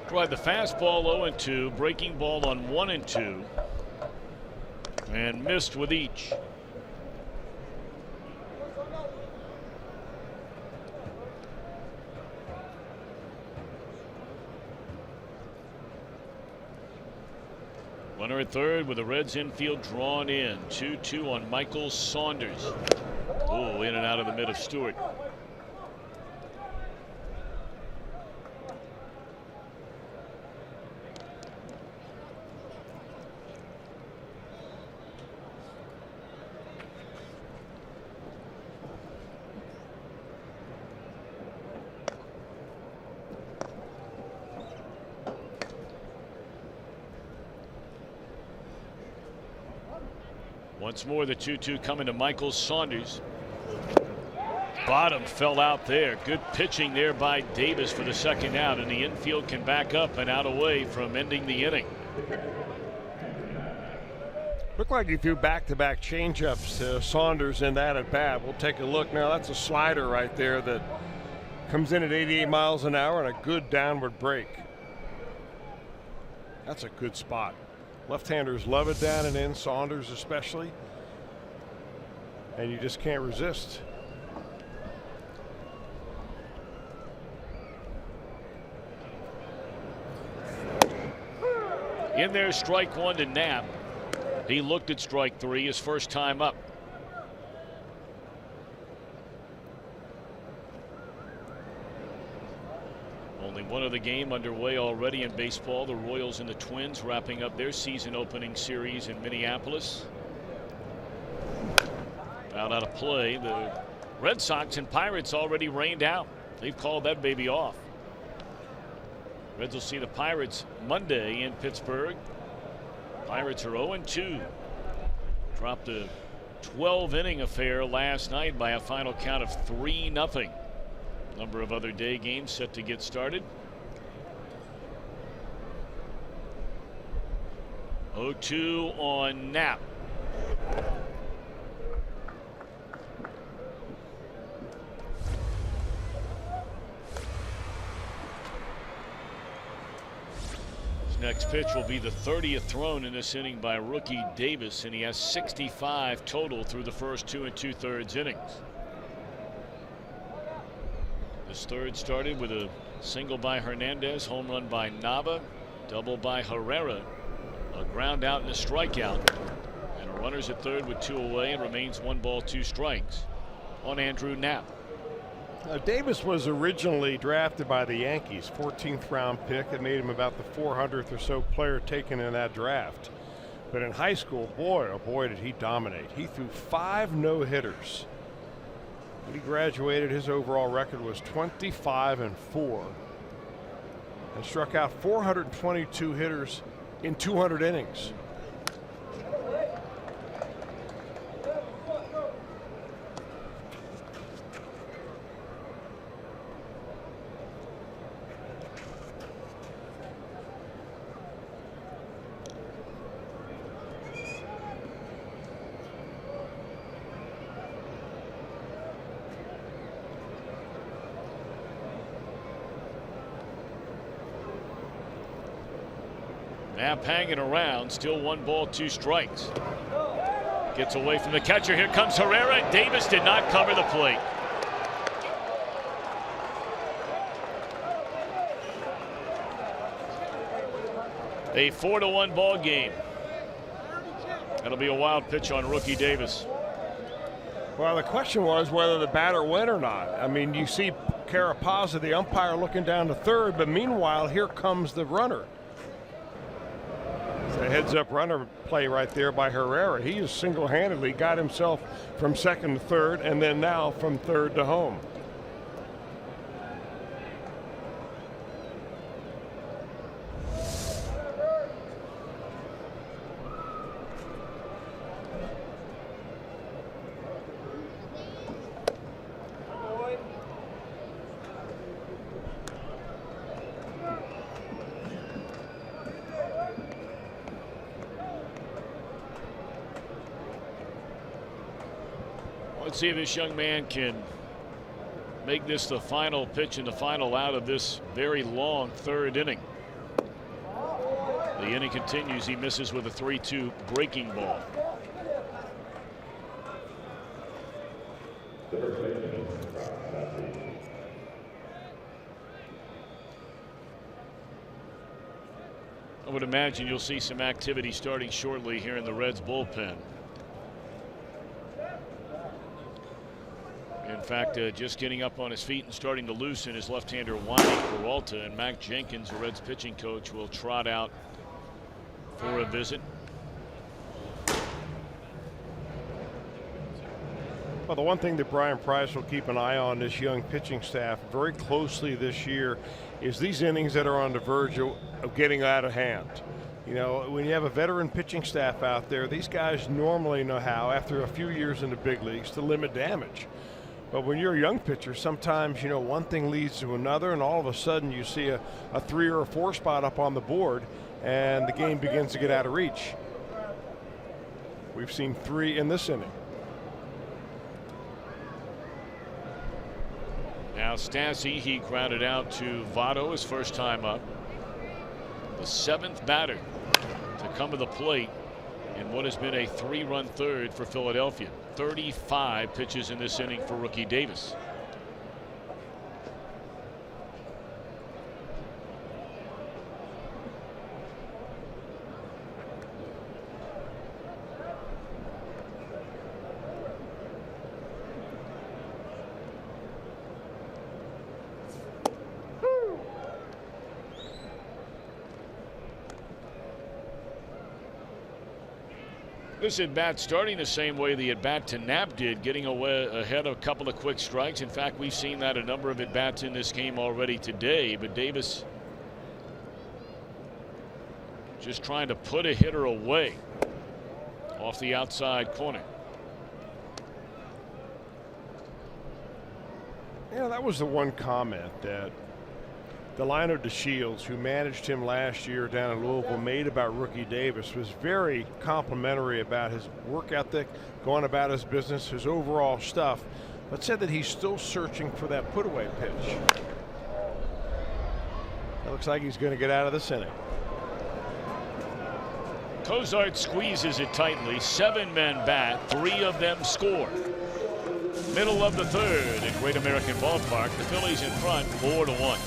Tried the fastball 0-2, breaking ball on 1-2, and missed with each. Runner at third with the Reds infield drawn in. 2-2 on Michael Saunders. Oh, in and out of the mid of Stewart. Once more, the 2-2 coming to Michael Saunders. Bottom fell out there. Good pitching there by Davis for the second out, and the infield can back up and out away from ending the inning. Looked like he threw back-to-back changeups to Saunders in that at bat. We'll take a look now. That's a slider right there that comes in at 88 miles an hour and a good downward break. That's a good spot. Left-handers love it down and in, Saunders especially. And you just can't resist. In there, strike one to Knapp. He looked at strike three his first time up. Only one of the game underway already in baseball. The Royals and the Twins wrapping up their season opening series in Minneapolis. Out of play. The Red Sox and Pirates already rained out. They've called that baby off. Reds will see the Pirates Monday in Pittsburgh. Pirates are 0-2. Dropped a 12-inning affair last night by a final count of 3-0. Number of other day games set to get started. 0-2 on Knapp. His next pitch will be the 30th thrown in this inning by rookie Davis, and he has 65 total through the first 2 2/3 innings. This third started with a single by Hernandez, home run by Nava, double by Herrera, a ground out and a strikeout, and a runner's at third with 2 away, and remains 1 ball 2 strikes on Andrew Knapp. Davis was originally drafted by the Yankees, 14th round pick. It made him about the 400th or so player taken in that draft. But in high school, boy, oh boy, did he dominate. He threw 5 no-hitters. When he graduated, his overall record was 25-4 and struck out 422 hitters in 200 innings. Knapp hanging around, still 1 ball 2 strikes. Gets away from the catcher. Here comes Herrera. Davis did not cover the plate. A 4-1 ball game. That'll be a wild pitch on rookie Davis. Well, the question was whether the batter went or not. I mean, you see Carapazza, the umpire, looking down to third, but meanwhile, here comes the runner. The heads-up runner play right there by Herrera. He has single-handedly got himself from second to third, and then now from third to home. Let's see if this young man can make this the final pitch and the final out of this very long third inning. The inning continues. He misses with a 3-2 breaking ball. I would imagine you'll see some activity starting shortly here in the Reds bullpen. In fact, just getting up on his feet and starting to loosen his left-hander Wandy Peralta, and Mac Jenkins, the Reds pitching coach, will trot out for a visit. Well, the one thing that Brian Price will keep an eye on this young pitching staff very closely this year is these innings that are on the verge of getting out of hand. You know, when you have a veteran pitching staff out there, these guys normally know how, after a few years in the big leagues, to limit damage. But when you're a young pitcher, sometimes, you know, one thing leads to another, and all of a sudden you see a 3 or a 4 spot up on the board, and the game begins to get out of reach. We've seen 3 in this inning. Now Stassi, he grounded out to Votto his first time up. The 7th batter to come to the plate in what has been a 3-run third for Philadelphia. 35 pitches in this inning for rookie Davis. This at bat starting the same way the at bat to Knapp did, getting away ahead of a couple of quick strikes. In fact, we've seen that a number of at bats in this game already today. But Davis just trying to put a hitter away off the outside corner. Yeah, that was the one comment that Delino DeShields, who managed him last year down in Louisville, made about rookie Davis. Was very complimentary about his work ethic, going about his business, his overall stuff, but said that he's still searching for that put-away pitch. It looks like he's going to get out of this inning. Cozart squeezes it tightly. 7 men bat, 3 of them score. Middle of the 3rd at Great American Ballpark. The Phillies in front, 4-1.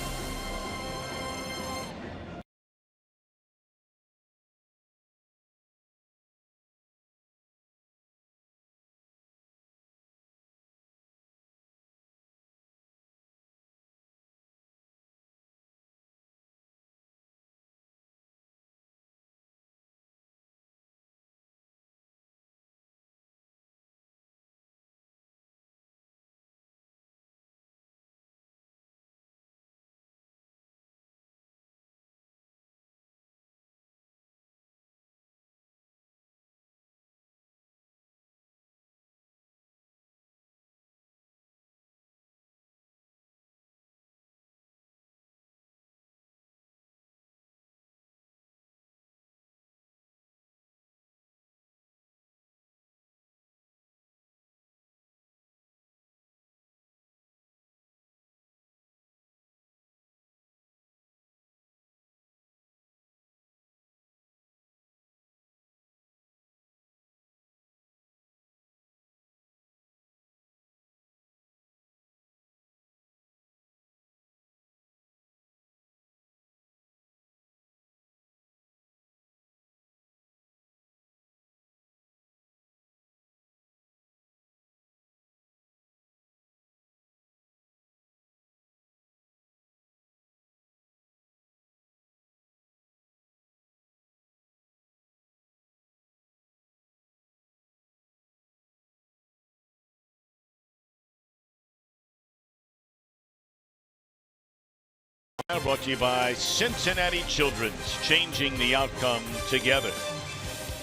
Brought to you by Cincinnati Children's, changing the outcome together.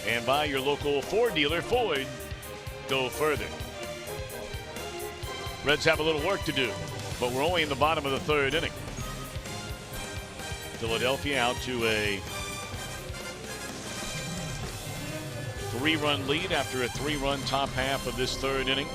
And by your local Ford dealer, Ford, go further. Reds have a little work to do, but we're only in the bottom of the 3rd inning. Philadelphia out to a 3-run lead after a 3-run top half of this 3rd inning.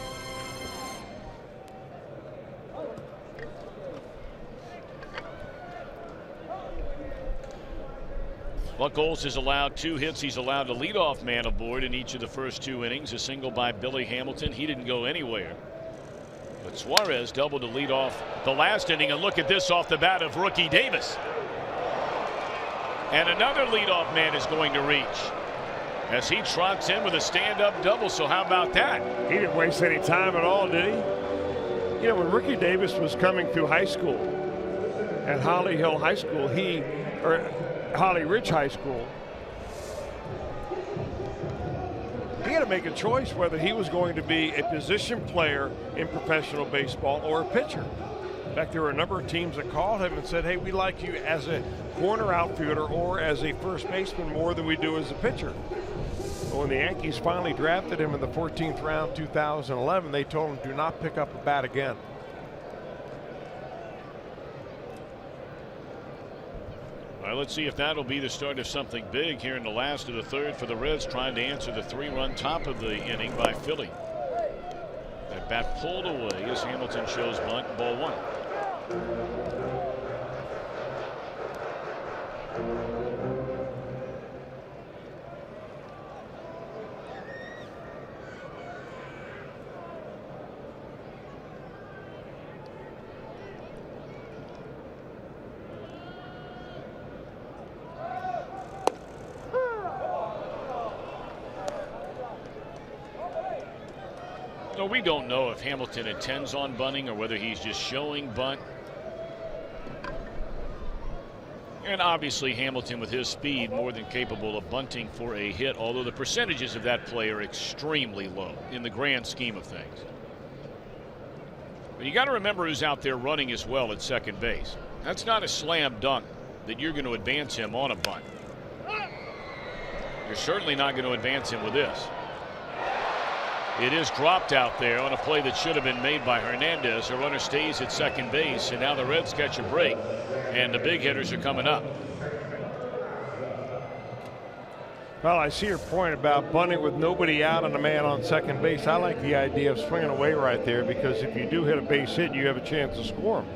Buchholz has allowed 2 hits. He's allowed a leadoff man aboard in each of the first 2 innings. A single by Billy Hamilton. He didn't go anywhere. But Suarez doubled to lead off the last inning. And look at this off the bat of rookie Davis. And another leadoff man is going to reach as he trots in with a stand-up double. So how about that? He didn't waste any time at all, did he? You know, when Ricky Davis was coming through high school at Holly Hill High School, Holly Ridge High School, he had to make a choice whether he was going to be a position player in professional baseball or a pitcher. In fact, there were a number of teams that called him and said, hey, we like you as a corner outfielder or as a first baseman more than we do as a pitcher. But when the Yankees finally drafted him in the 14th round 2011, they told him, do not pick up a bat again. All right, let's see if that'll be the start of something big here in the last of the third for the Reds, trying to answer the 3-run top of the inning by Philly. That bat pulled away as Hamilton shows bunt, ball 1. We don't know if Hamilton intends on bunting or whether he's just showing bunt. And obviously Hamilton, with his speed, more than capable of bunting for a hit, although the percentages of that play are extremely low in the grand scheme of things. But you got to remember who's out there running as well at second base. That's not a slam dunk that you're going to advance him on a bunt. You're certainly not going to advance him with this. It is dropped out there on a play that should have been made by Hernandez. The runner stays at second base, and now the Reds catch a break, and the big hitters are coming up. Well, I see your point about bunting with nobody out and a man on second base. I like the idea of swinging away right there, because if you do hit a base hit, you have a chance to score them.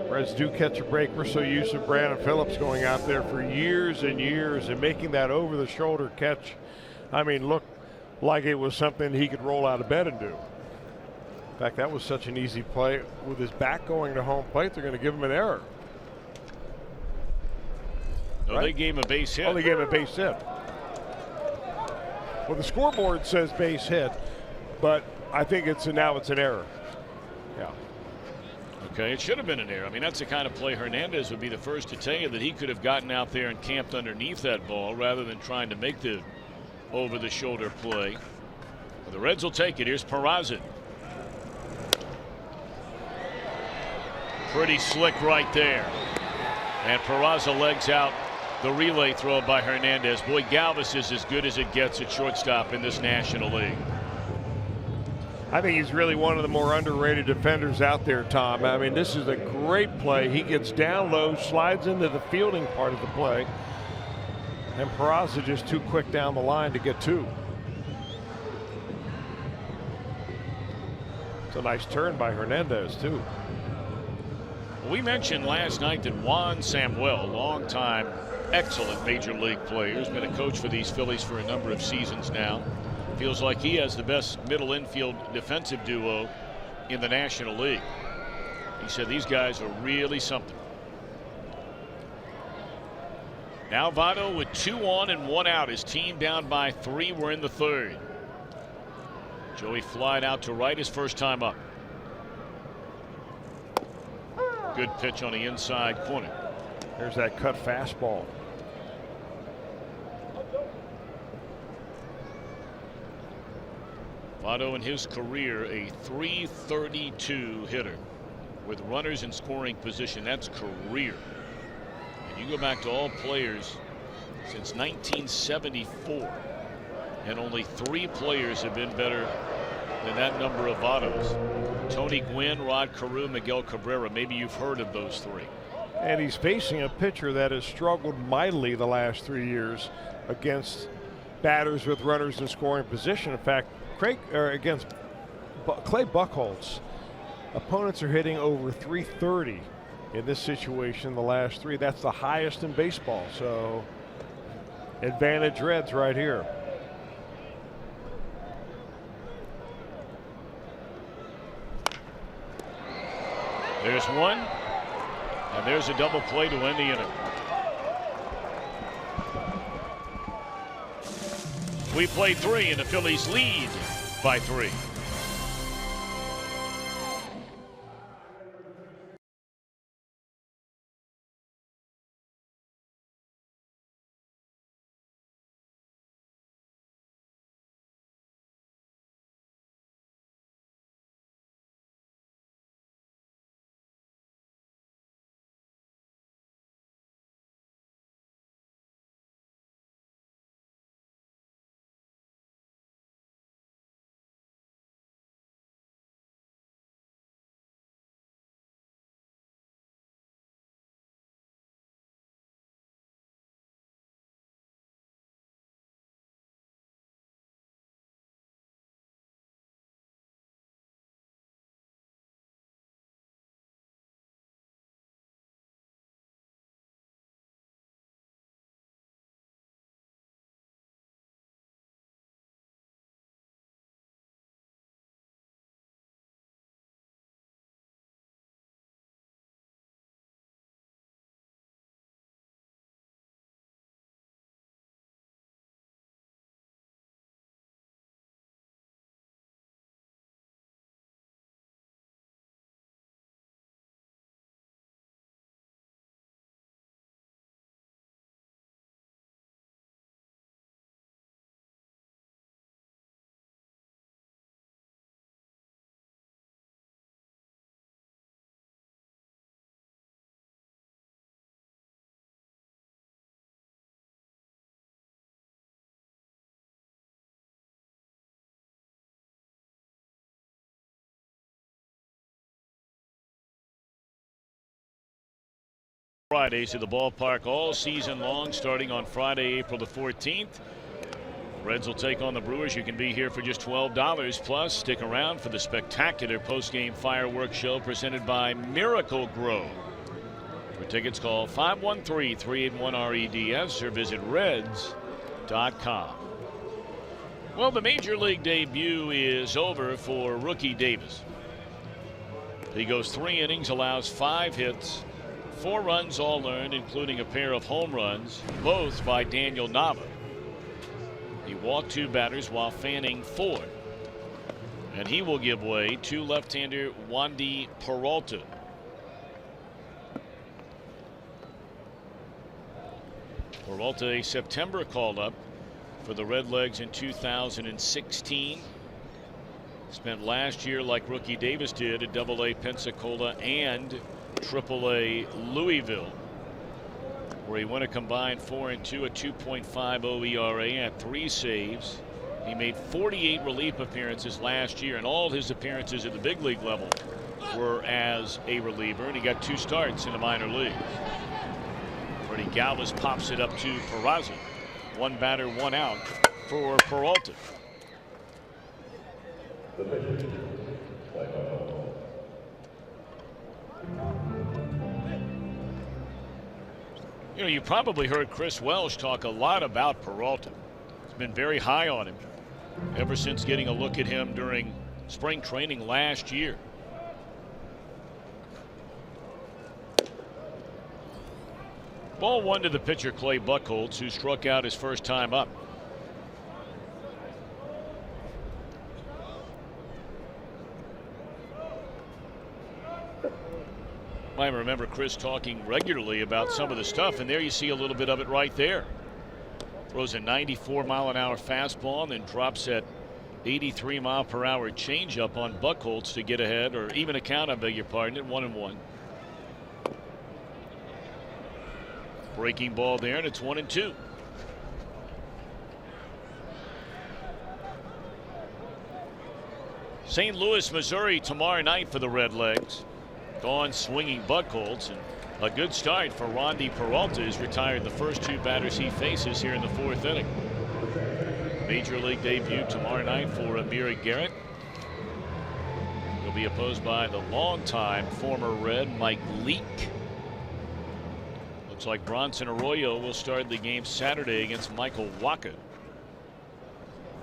Reds do catch a break. We're so used to Brandon Phillips going out there for years and years and making that over-the-shoulder catch. I mean, look like it was something he could roll out of bed and do. In fact, that was such an easy play. With his back going to home plate, they're going to give him an error. No, right? They gave him a base hit. Oh, they gave him a base hit. Well, the scoreboard says base hit, but I think now it's an error. Yeah. Okay, it should have been an error. I mean, that's the kind of play Hernandez would be the first to tell you, that he could have gotten out there and camped underneath that ball rather than trying to make the over-the-shoulder play. Well, the Reds will take it. Here's Peraza. Pretty slick right there. And Peraza legs out the relay throw by Hernandez. Boy, Galvis is as good as it gets at shortstop in this National League. I think he's really one of the more underrated defenders out there, Tom. I mean, this is a great play. He gets down low, slides into the fielding part of the play, and Peraza just too quick down the line to get 2. It's a nice turn by Hernandez, too. We mentioned last night that Juan Samuel, longtime excellent major league player, has been a coach for these Phillies for a number of seasons now. Feels like he has the best middle infield defensive duo in the National League. He said these guys are really something. Now Votto with 2 on and 1 out. His team down by 3. We're in the third. Joey flied out to right his first time up. Good pitch on the inside corner. There's that cut fastball. Votto in his career a .332 hitter with runners in scoring position. That's career. And you go back to all players since 1974, and only 3 players have been better than that number of Vottos. Tony Gwynn, Rod Carew, Miguel Cabrera. Maybe you've heard of those 3. And he's facing a pitcher that has struggled mightily the last 3 years against batters with runners in scoring position. In fact, against Clay Buchholz, opponents are hitting over .330 in this situation, the last 3. That's the highest in baseball. So advantage Reds right here. There's one, and there's a double play to end the inning. We played 3, and the Phillies lead by 3. Fridays to the ballpark all season long, starting on Friday, April the 14th. Reds will take on the Brewers. You can be here for just $12. Plus, stick around for the spectacular post-game fireworks show presented by Miracle Grow. For tickets, call 513-381-REDS or visit Reds.com. Well, the Major League debut is over for rookie Davis. He goes 3 innings, allows 5 hits, 4 runs all earned, including a pair of home runs, both by Daniel Nava. He walked 2 batters while fanning 4. And he will give way to left-hander Wandy Peralta. Peralta, a September call-up for the Redlegs in 2016. Spent last year, like rookie Davis did, at AA Pensacola and AAA Louisville, where he went a combined 4-2, a 2.50 ERA at 3 saves. He made 48 relief appearances last year, and all his appearances at the big league level were as a reliever, and he got 2 starts in the minor leagues. Freddie Galvis pops it up to Peraza. 1 batter, 1 out for Peralta. You know, you probably heard Chris Welsh talk a lot about Peralta. He's been very high on him ever since getting a look at him during spring training last year. Ball 1 to the pitcher, Clay Buchholz, who struck out his first time up. I remember Chris talking regularly about some of the stuff, and there you see a little bit of it right there. Throws a 94-mile-an-hour fastball and then drops that 83-mile-per-hour changeup on Buchholz to get ahead, or even a count, I beg your pardon, at 1-1. Breaking ball there, and it's 1-2. St. Louis, Missouri tomorrow night for the Redlegs. Gone swinging Buchholz, and a good start for Wandy Peralta. Has retired the first 2 batters he faces here in the 4th inning. Major League debut tomorrow night for Amiri Garrett. He'll be opposed by the longtime former Red Mike Leake. Looks like Bronson Arroyo will start the game Saturday against Michael Wacha.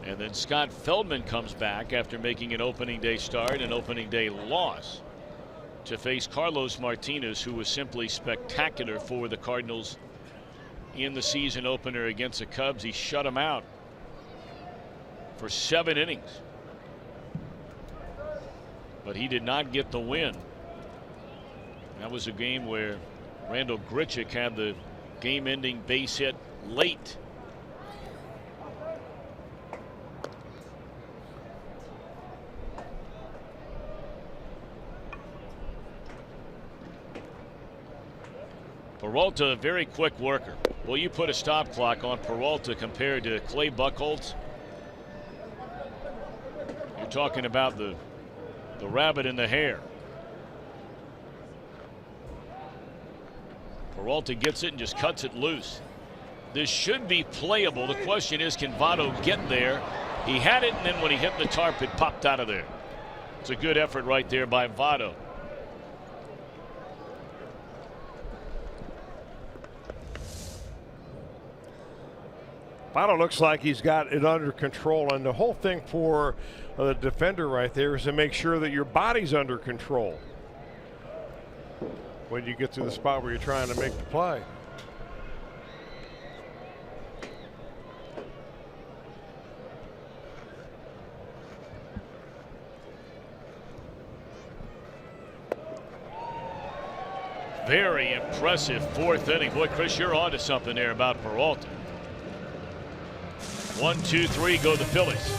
And then Scott Feldman comes back after making an opening day start and opening day loss to face Carlos Martinez, who was simply spectacular for the Cardinals in the season opener against the Cubs. He shut him out for 7 innings. But he did not get the win. That was a game where Randall Grichuk had the game-ending base hit late. Peralta, a very quick worker. Well, you put a stop clock on Peralta compared to Clay Buchholz. You're talking about the rabbit in the hare. Peralta gets it and just cuts it loose. This should be playable. The question is, can Votto get there? He had it, and then when he hit the tarp, it popped out of there. It's a good effort right there by Votto. Votto looks like he's got it under control, and the whole thing for the defender right there is to make sure that your body's under control when you get to the spot where you're trying to make the play. Very impressive 4th inning. Boy, Chris, you're on to something there about Peralta. 1, 2, 3 go the Phillies.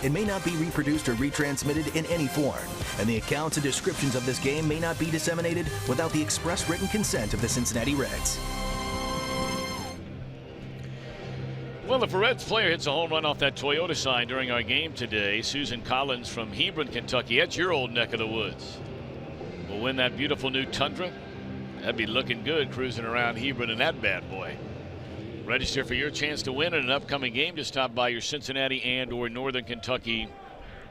It may not be reproduced or retransmitted in any form, and the accounts and descriptions of this game may not be disseminated without the express written consent of the Cincinnati Reds. Well, if a Reds player hits a home run off that Toyota sign during our game today, Susan Collins from Hebron, Kentucky, that's your old neck of the woods, will win that beautiful new Tundra. That'd be looking good cruising around Hebron in that bad boy. Register for your chance to win in an upcoming game. Just stop by your Cincinnati and or Northern Kentucky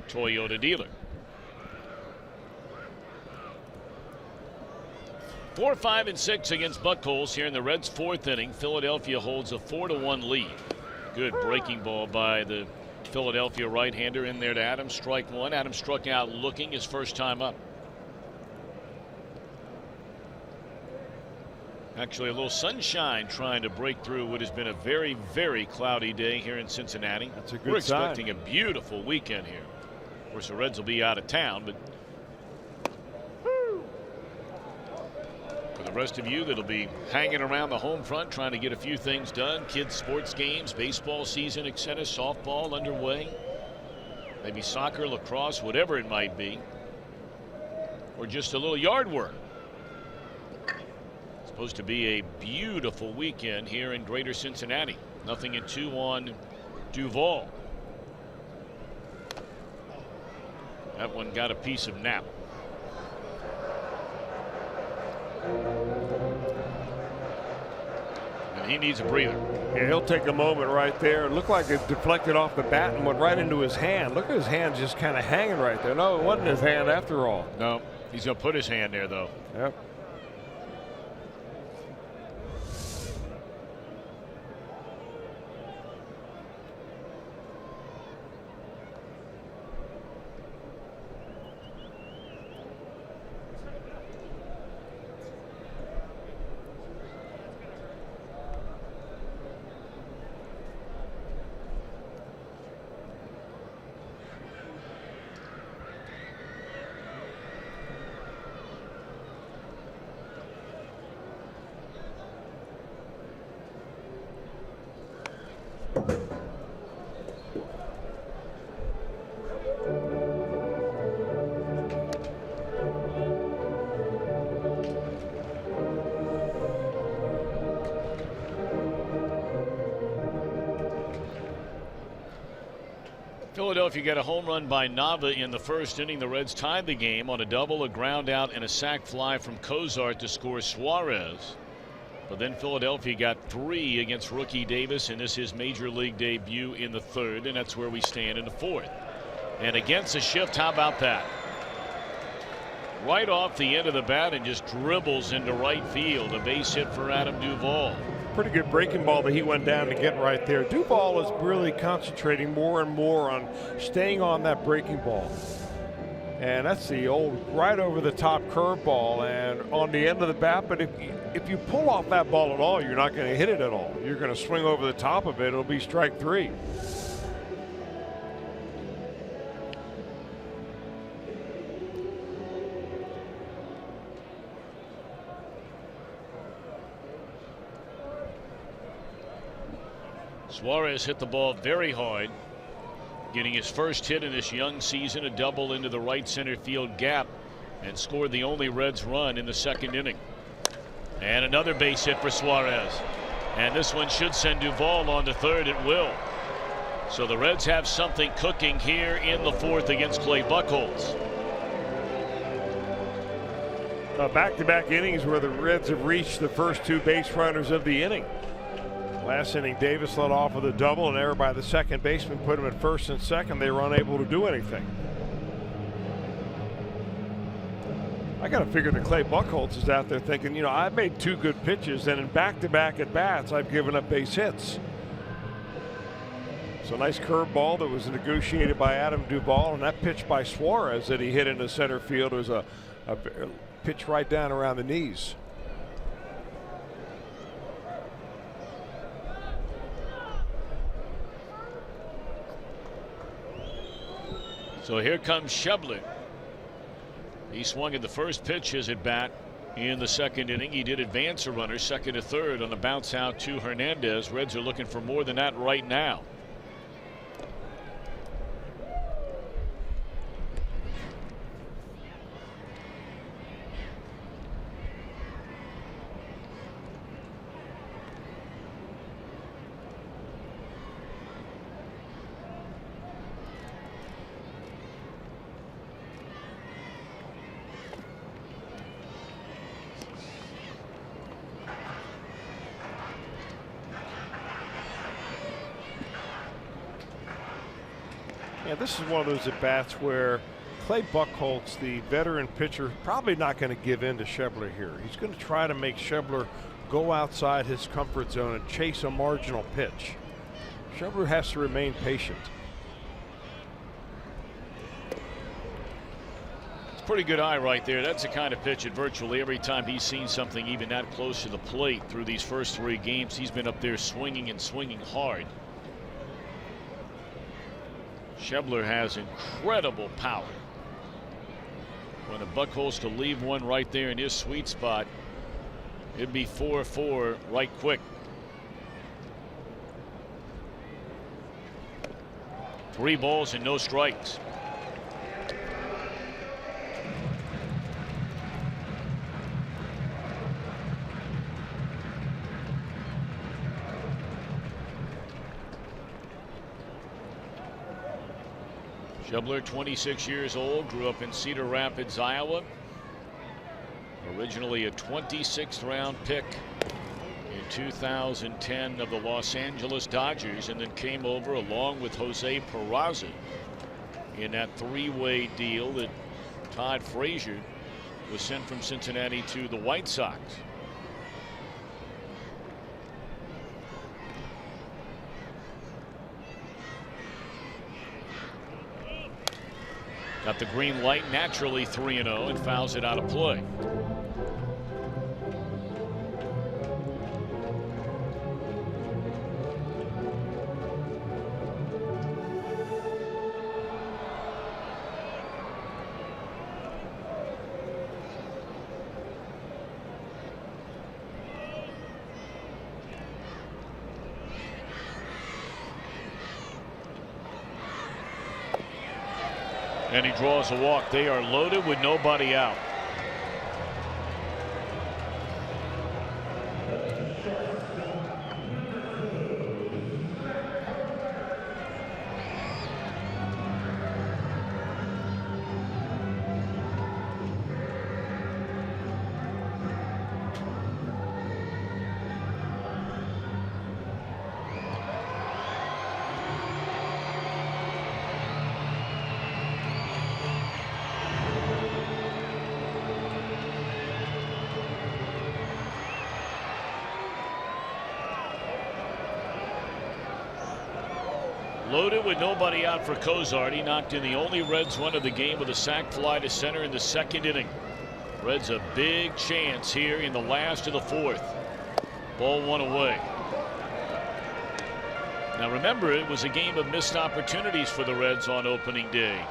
Toyota dealer. 4, 5, and 6 against Buchholz here in the Reds' 4th inning. Philadelphia holds a 4-1 lead. Good breaking ball by the Philadelphia right-hander in there to Adams. Strike one. Adams struck out looking his first time up. Actually, a little sunshine trying to break through what has been a very, very cloudy day here in Cincinnati. That's a good We're sign. expecting a beautiful weekend here. Of course, the Reds will be out of town, but for the rest of you that'll be hanging around the home front trying to get a few things done, kids sports games, baseball season, etc., softball underway, maybe soccer, lacrosse, whatever it might be, or just a little yard work. Supposed to be a beautiful weekend here in Greater Cincinnati. 0-2 on Duvall. That one got a piece of nap. And he needs a breather. Yeah, he'll take a moment right there. It looked like it deflected off the bat and went right into his hand. Look at his hand just kind of hanging right there. No, it wasn't his hand after all. No, he's going to put his hand there, though. Yep. Philadelphia got a home run by Nava in the first inning. The Reds tied the game on a double, a ground out, and a sac fly from Cozart to score Suarez. But then Philadelphia got 3 against rookie Davis, and this is his major league debut in the third, and that's where we stand in the fourth. And against the shift, how about that? Right off the end of the bat and just dribbles into right field. A base hit for Adam Duvall. Pretty good breaking ball that he went down to get right there. Duvall is really concentrating more and more on staying on that breaking ball. And that's the old right over the top curveball and on the end of the bat. But if you pull off that ball at all, you're not going to hit it at all. You're going to swing over the top of it. It'll be strike 3. Suarez hit the ball very hard, getting his first hit in this young season, a double into the right center field gap, and scored the only Reds run in the second inning. And another base hit for Suarez, and this one should send Duvall on to third. It will. So the Reds have something cooking here in the fourth against Clay Buchholz. Back-to-back innings where the Reds have reached the first 2 base runners of the inning. Last inning, Davis led off with a double, and error by the second baseman put him at first and second. They were unable to do anything. I got to figure that Clay Buchholz is out there thinking, you know, I've made 2 good pitches, and in back-to-back at-bats, I've given up base hits. So nice curveball that was negotiated by Adam Duvall, and that pitch by Suarez that he hit into center field was a pitch right down around the knees. So here comes Schebler. He swung at the first pitch his at bat in the second inning. He did advance a runner second to third on the bounce out to Hernandez. Reds are looking for more than that right now. Yeah, this is one of those at-bats where Clay Buchholz, the veteran pitcher, probably not going to give in to Schebler here. He's going to try to make Schebler go outside his comfort zone and chase a marginal pitch. Schebler has to remain patient. It's a pretty good eye right there. That's the kind of pitch that virtually every time he's seen something even that close to the plate through these first 3 games, he's been up there swinging and swinging hard. Schebler has incredible power. When a Buchholz to leave one right there in his sweet spot, it'd be 4-4 right quick. 3 balls and no strikes. Schebler, 26 years old, grew up in Cedar Rapids, Iowa. Originally a 26th round pick in 2010 of the Los Angeles Dodgers, and then came over along with Jose Peraza in that three-way deal that Todd Frazier was sent from Cincinnati to the White Sox. Got the green light, naturally 3-0, and fouls it out of play. And he draws a walk. They are loaded with nobody out. Loaded with nobody out for Cozart. He knocked in the only Reds run of the game with a sac fly to center in the second inning. Reds a big chance here in the last of the fourth. Ball one away. Now remember, it was a game of missed opportunities for the Reds on opening day.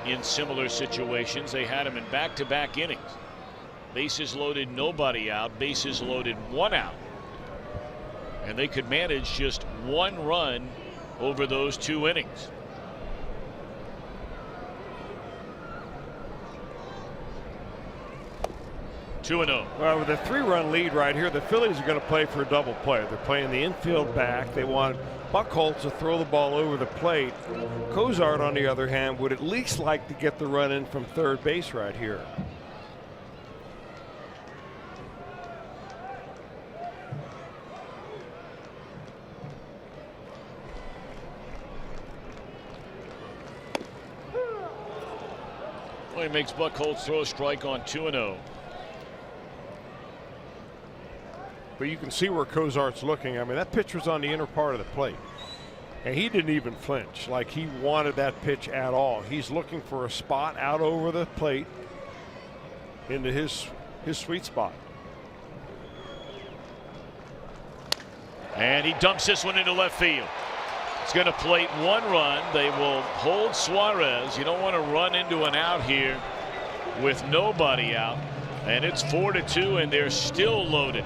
In similar situations, they had them in back-to-back innings. Bases loaded, nobody out. Bases loaded, one out. And they could manage just one run over those two innings. Two and 0. Well, with a 3-run lead right here, the Phillies are going to play for a double play. They're playing the infield back. They want Buchholz to throw the ball over the plate. Cozart, on the other hand, would at least like to get the run in from third base right here. Well, he makes Buchholz throw a strike on 2-0. But you can see where Cozart's looking. I mean, that pitch was on the inner part of the plate. And he didn't even flinch like he wanted that pitch at all. He's looking for a spot out over the plate into his sweet spot. And he dumps this one into left field. It's going to plate one run. They will hold Suarez. You don't want to run into an out here with nobody out. And it's 4-2, and they're still loaded.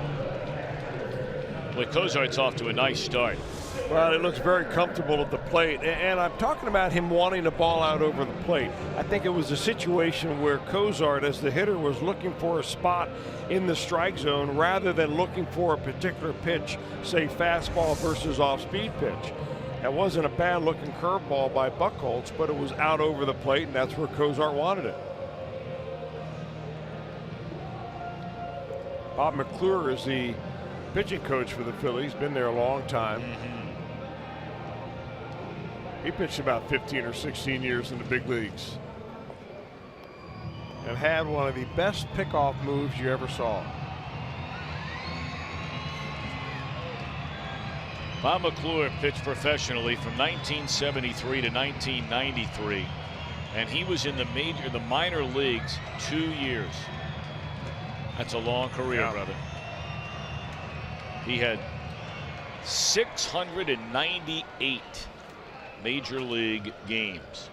But Cozart's off to a nice start. Well, it looks very comfortable at the plate. And I'm talking about him wanting the ball out over the plate. I think it was a situation where Cozart, as the hitter, was looking for a spot in the strike zone rather than looking for a particular pitch, say fastball versus off-speed pitch. That wasn't a bad-looking curveball by Buchholz, but it was out over the plate, and that's where Cozart wanted it. Bob McClure is the pitching coach for the Phillies. Been there a long time. He pitched about 15 or 16 years in the big leagues and had one of the best pickoff moves you ever saw. Bob McClure pitched professionally from 1973 to 1993, and he was in the minor leagues 2 years. That's a long career, brother. He had 698 major league games.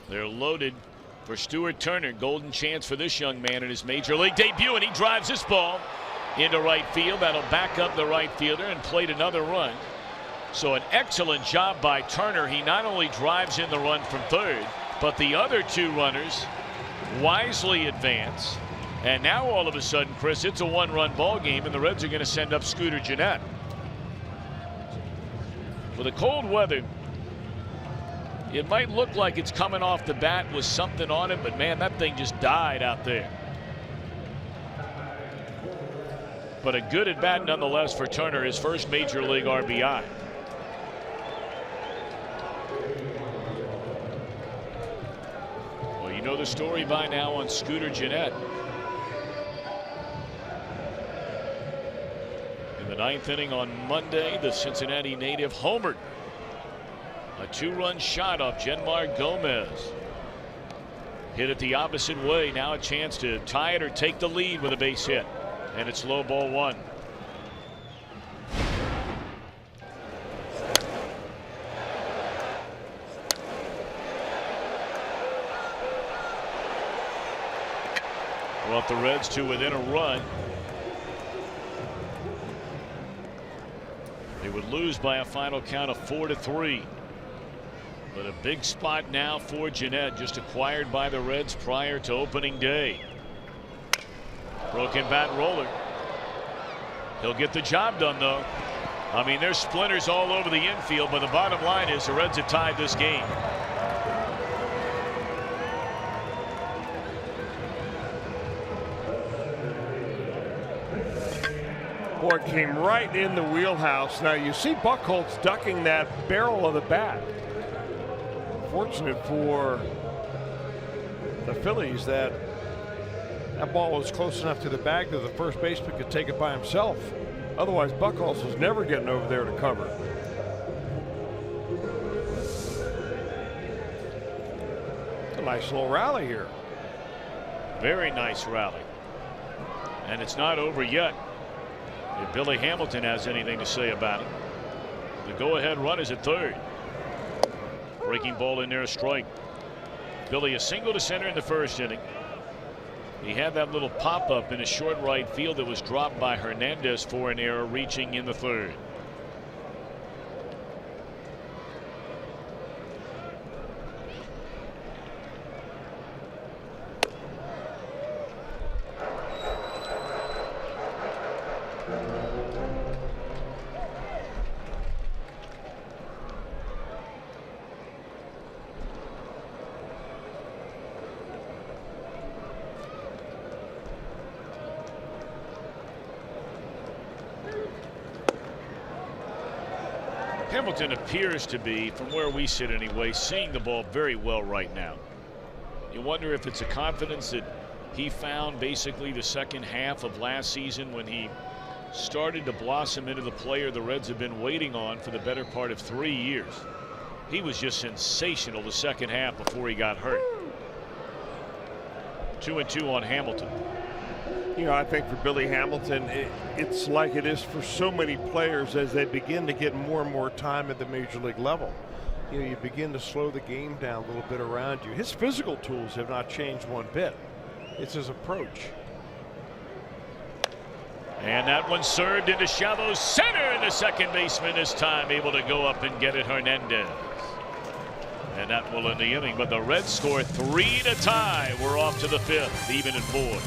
They're loaded for Stuart Turner. Golden chance for this young man in his major league debut, and he drives this ball into right field. That'll back up the right fielder and plate another run. So an excellent job by Turner. He not only drives in the run from third, but the other two runners wisely advance. And now all of a sudden, Chris, it's a one-run ball game, and the Reds are going to send up Scooter Gennett. For the cold weather, it might look like it's coming off the bat with something on it, but man, that thing just died out there. But a good at bat nonetheless for Turner, his first major league RBI. Well, you know the story by now on Scooter Gennett. In the 9th inning on Monday, the Cincinnati native homered. A 2-run shot off Genmar Gomez. Hit it the opposite way. Now a chance to tie it or take the lead with a base hit. And it's low ball 1. Brought the Reds to within a run. They would lose by a final count of 4-3. But a big spot now for Gennett, just acquired by the Reds prior to opening day. Broken bat roller. He'll get the job done, though. I mean, there's splinters all over the infield, but the bottom line is the Reds have tied this game. Boy, it came right in the wheelhouse. Now you see Buchholz ducking that barrel of the bat. Fortunate for the Phillies that ball was close enough to the bag that the first baseman could take it by himself. Otherwise, Buchholz was never getting over there to cover. It's a nice little rally here. Very nice rally. And it's not over yet. If Billy Hamilton has anything to say about it. The go-ahead run is at third. Breaking ball in there, a strike. Billy a single to center in the first inning. He had that little pop-up in his short right field that was dropped by Hernandez for an error, reaching in the third. Hamilton appears to be, from where we sit anyway, seeing the ball very well right now. You wonder if it's a confidence that he found basically the second half of last season when he started to blossom into the player the Reds have been waiting on for the better part of 3 years. He was just sensational the second half before he got hurt. 2-2 on Hamilton. You know, I think for Billy Hamilton, it's like it is for so many players as they begin to get more and more time at the major league level. You know, you begin to slow the game down a little bit around you. His physical tools have not changed one bit. It's his approach. And that one served into shallow center, and the second baseman this time able to go up and get it, Hernandez. And that will end the inning, but the Reds score 3 to tie. We're off to the 5th, even at 4.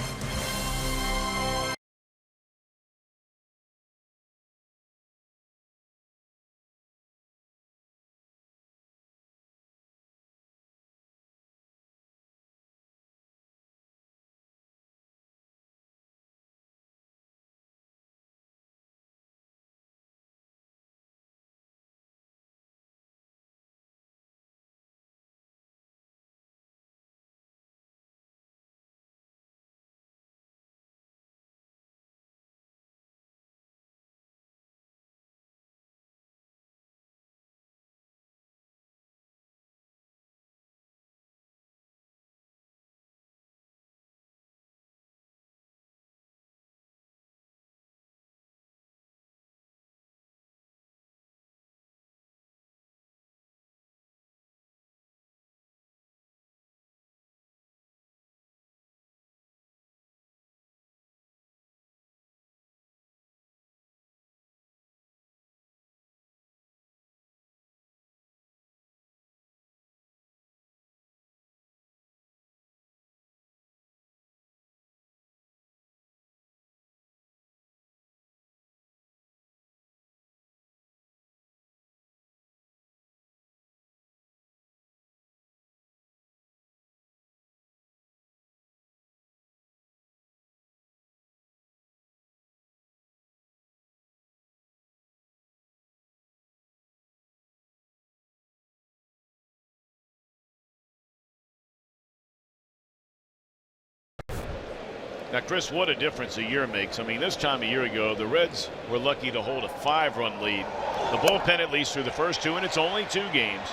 Now, Chris, what a difference a year makes. I mean, this time a year ago, the Reds were lucky to hold a 5-run lead. The bullpen, at least through the first 2, and it's only 2 games,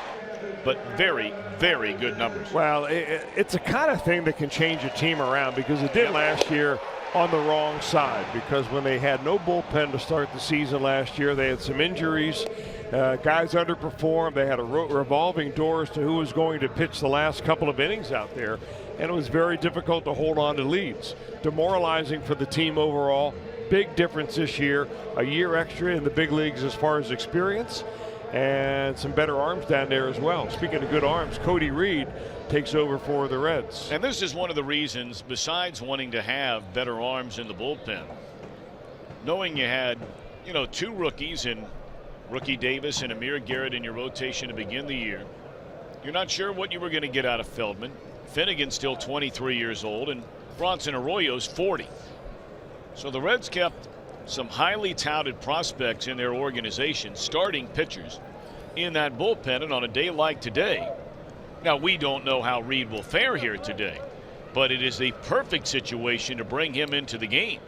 but very, very good numbers. Well, it's a kind of thing that can change a team around, because it did last year on the wrong side, because when they had no bullpen to start the season last year, they had some injuries. Guys underperformed. They had a revolving door as to who was going to pitch the last couple of innings out there, and it was very difficult to hold on to leads. Demoralizing for the team overall. Big difference this year. A year extra in the big leagues as far as experience, and some better arms down there as well. Speaking of good arms, Cody Reed takes over for the Reds. And this is one of the reasons, besides wanting to have better arms in the bullpen, knowing you had, 2 rookies in Rookie Davis and Amir Garrett in your rotation to begin the year. You're not sure what you were going to get out of Feldman. Finnegan's still 23 years old, and Bronson Arroyo's 40. So the Reds kept some highly touted prospects in their organization, starting pitchers, in that bullpen. And on a day like today, now we don't know how Reed will fare here today, but it is a perfect situation to bring him into the game.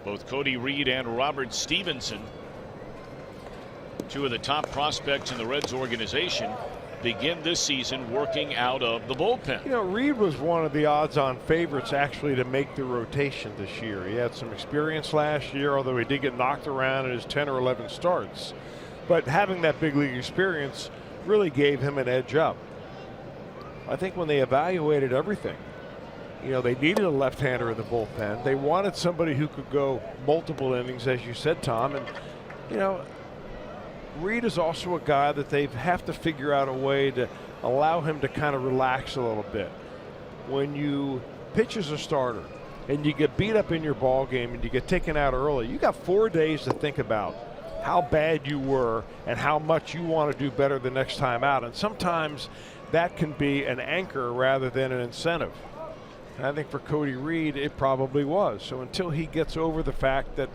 Both Cody Reed and Robert Stevenson, 2 of the top prospects in the Reds organization, begin this season working out of the bullpen. Reed was one of the odds-on favorites actually to make the rotation this year. He had some experience last year, although he did get knocked around in his 10 or 11 starts. But having that big league experience really gave him an edge up. I think when they evaluated everything, they needed a left-hander in the bullpen. They wanted somebody who could go multiple innings, as you said, Tom. And, Reed is also a guy that they have to figure out a way to allow him to kind of relax a little bit. When you pitch as a starter and you get beat up in your ball game and you get taken out early, you got 4 days to think about how bad you were and how much you want to do better the next time out. And sometimes that can be an anchor rather than an incentive. And I think for Cody Reed, it probably was. So until he gets over the fact that,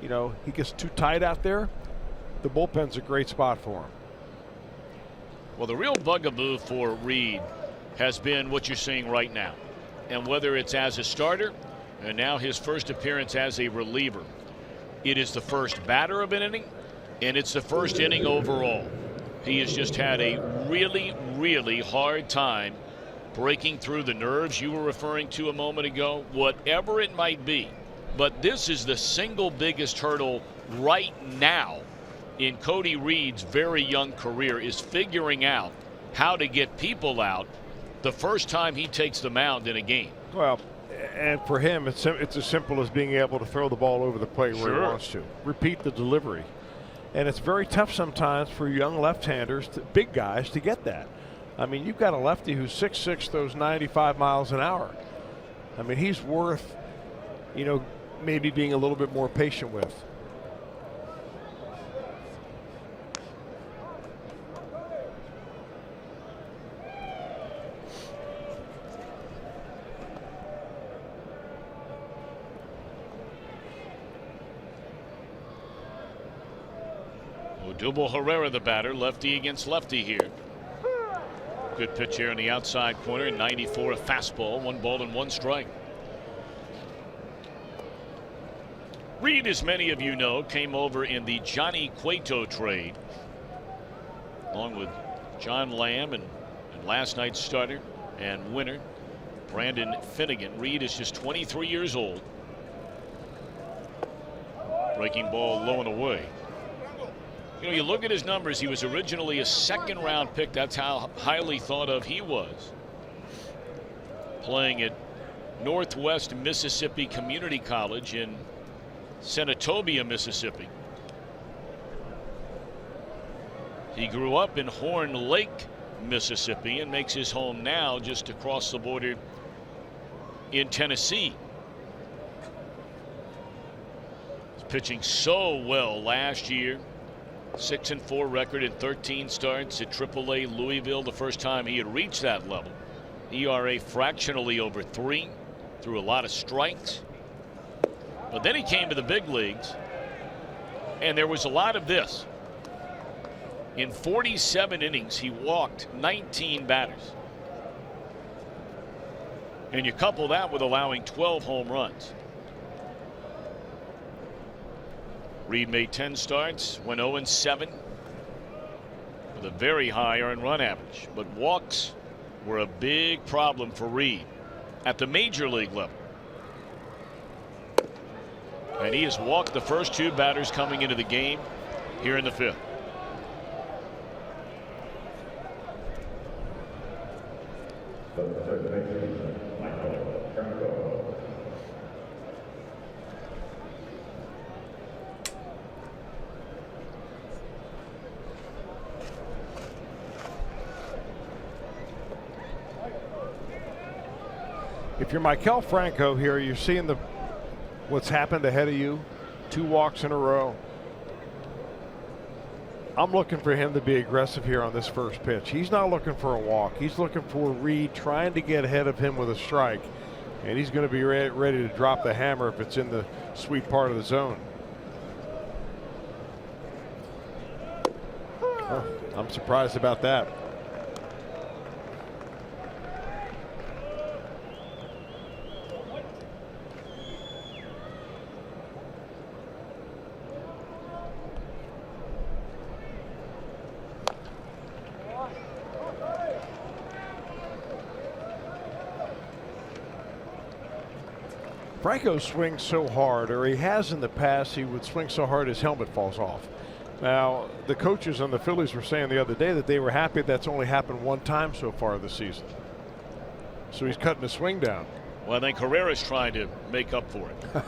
he gets too tight out there, the bullpen's a great spot for him. Well, the real bugaboo for Reed has been what you're seeing right now. And whether it's as a starter and now his first appearance as a reliever, it is the first batter of an inning, and it's the first inning overall. He has just had a really, really hard time breaking through the nerves you were referring to a moment ago, whatever it might be. But this is the single biggest hurdle right now in Cody Reed's very young career, is figuring out how to get people out the first time he takes the mound in a game. Well, and for him, it's as simple as being able to throw the ball over the plate where he wants to. Repeat the delivery. And it's very tough sometimes for young left-handers, big guys, to get that. I mean, you've got a lefty who's 6'6", throws 95 miles an hour. I mean, he's worth, maybe being a little bit more patient with. Odubel Herrera, the batter, lefty against lefty here. Good pitch here in the outside corner, 94, a fastball, 1 ball and 1 strike. Reed, as many of you know, came over in the Johnny Cueto trade, along with John Lamb and last night's starter and winner Brandon Finnegan. Reed is just 23 years old. Breaking ball low and away. You look at his numbers. He was originally a 2nd-round pick. That's how highly thought of he was. Playing at Northwest Mississippi Community College in Senatobia, Mississippi. He grew up in Horn Lake, Mississippi, and makes his home now just across the border in Tennessee. He's pitching so well last year. 6-4 record in 13 starts at AAA Louisville, the first time he had reached that level. ERA fractionally over 3, threw a lot of strikes. But then he came to the big leagues, and there was a lot of this. In 47 innings, he walked 19 batters. And you couple that with allowing 12 home runs. Reed made 10 starts, went 0-7 with a very high earned run average. But walks were a big problem for Reed at the major league level. And he has walked the first 2 batters coming into the game here in the 5th. If you're Maikel Franco here, you're seeing what's happened ahead of you. 2 walks in a row. I'm looking for him to be aggressive here on this first pitch. He's not looking for a walk. He's looking for Reed trying to get ahead of him with a strike. And he's going to be ready to drop the hammer if it's in the sweet part of the zone. Oh, I'm surprised about that. Franco swings so hard, or he has in the past, he would swing so hard his helmet falls off. Now, the coaches on the Phillies were saying the other day that they were happy that's only happened 1 time so far this season. So he's cutting the swing down. Well, I think Herrera's trying to make up for it.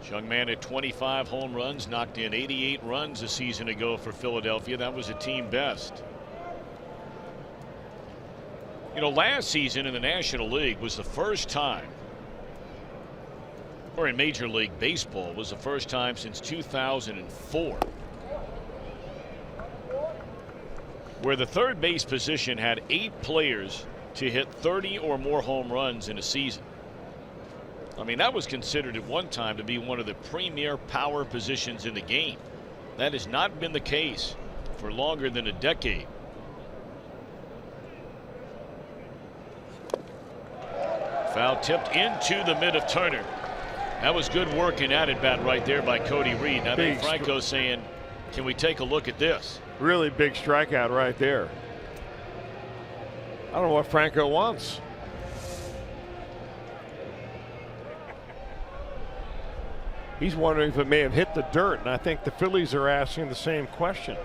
Young man at 25 home runs, knocked in 88 runs a season ago for Philadelphia. That was a team best. You know, last season in the National League was the first time, or in Major League Baseball was the first time since 2004, where the third base position had 8 players to hit 30 or more home runs in a season. I mean, that was considered at one time to be one of the premier power positions in the game. That has not been the case for longer than a decade. Foul tipped into the mid of Turner. That was good work and at bat right there by Cody Reed. Now, then Franco saying, can we take a look at this? Really big strikeout right there. I don't know what Franco wants. He's wondering if it may have hit the dirt, and I think the Phillies are asking the same question.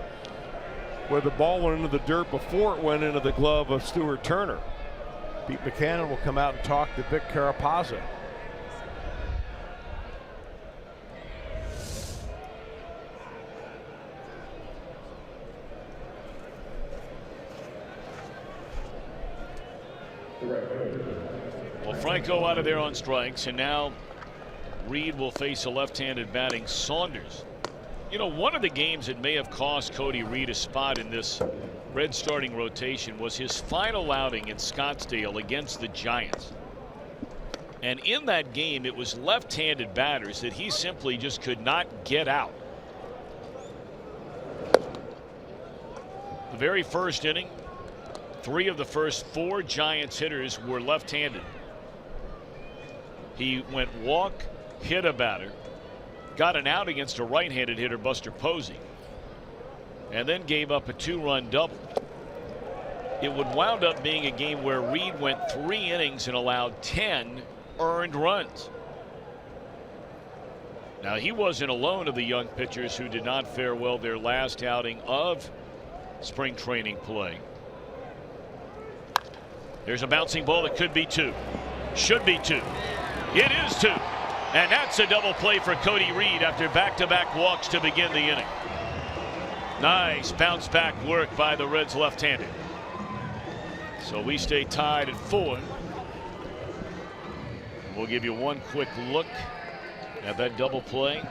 Where the ball went into the dirt before it went into the glove of Stuart Turner. Pete Buchanan will come out and talk to Vic Carapazza. Well, Franco out of there on strikes, and now Reed will face a left-handed batting Saunders. You know, one of the games that may have cost Cody Reed a spot in this Red starting rotation was his final outing in Scottsdale against the Giants. And in that game, it was left-handed batters that he simply just could not get out. The very first inning, 3 of the first 4 Giants hitters were left-handed. He went walk, hit a batter, got an out against a right-handed hitter, Buster Posey, and then gave up a 2-run double. It would wound up being a game where Reed went 3 innings and allowed 10 earned runs. Now, he wasn't alone of the young pitchers who did not fare well their last outing of spring training play. There's a bouncing ball that could be 2. Should be 2. It is 2. And that's a double play for Cody Reed after back-to-back walks to begin the inning. Nice bounce back work by the Reds left-handed. So we stay tied at 4. We'll give you one quick look at that double play.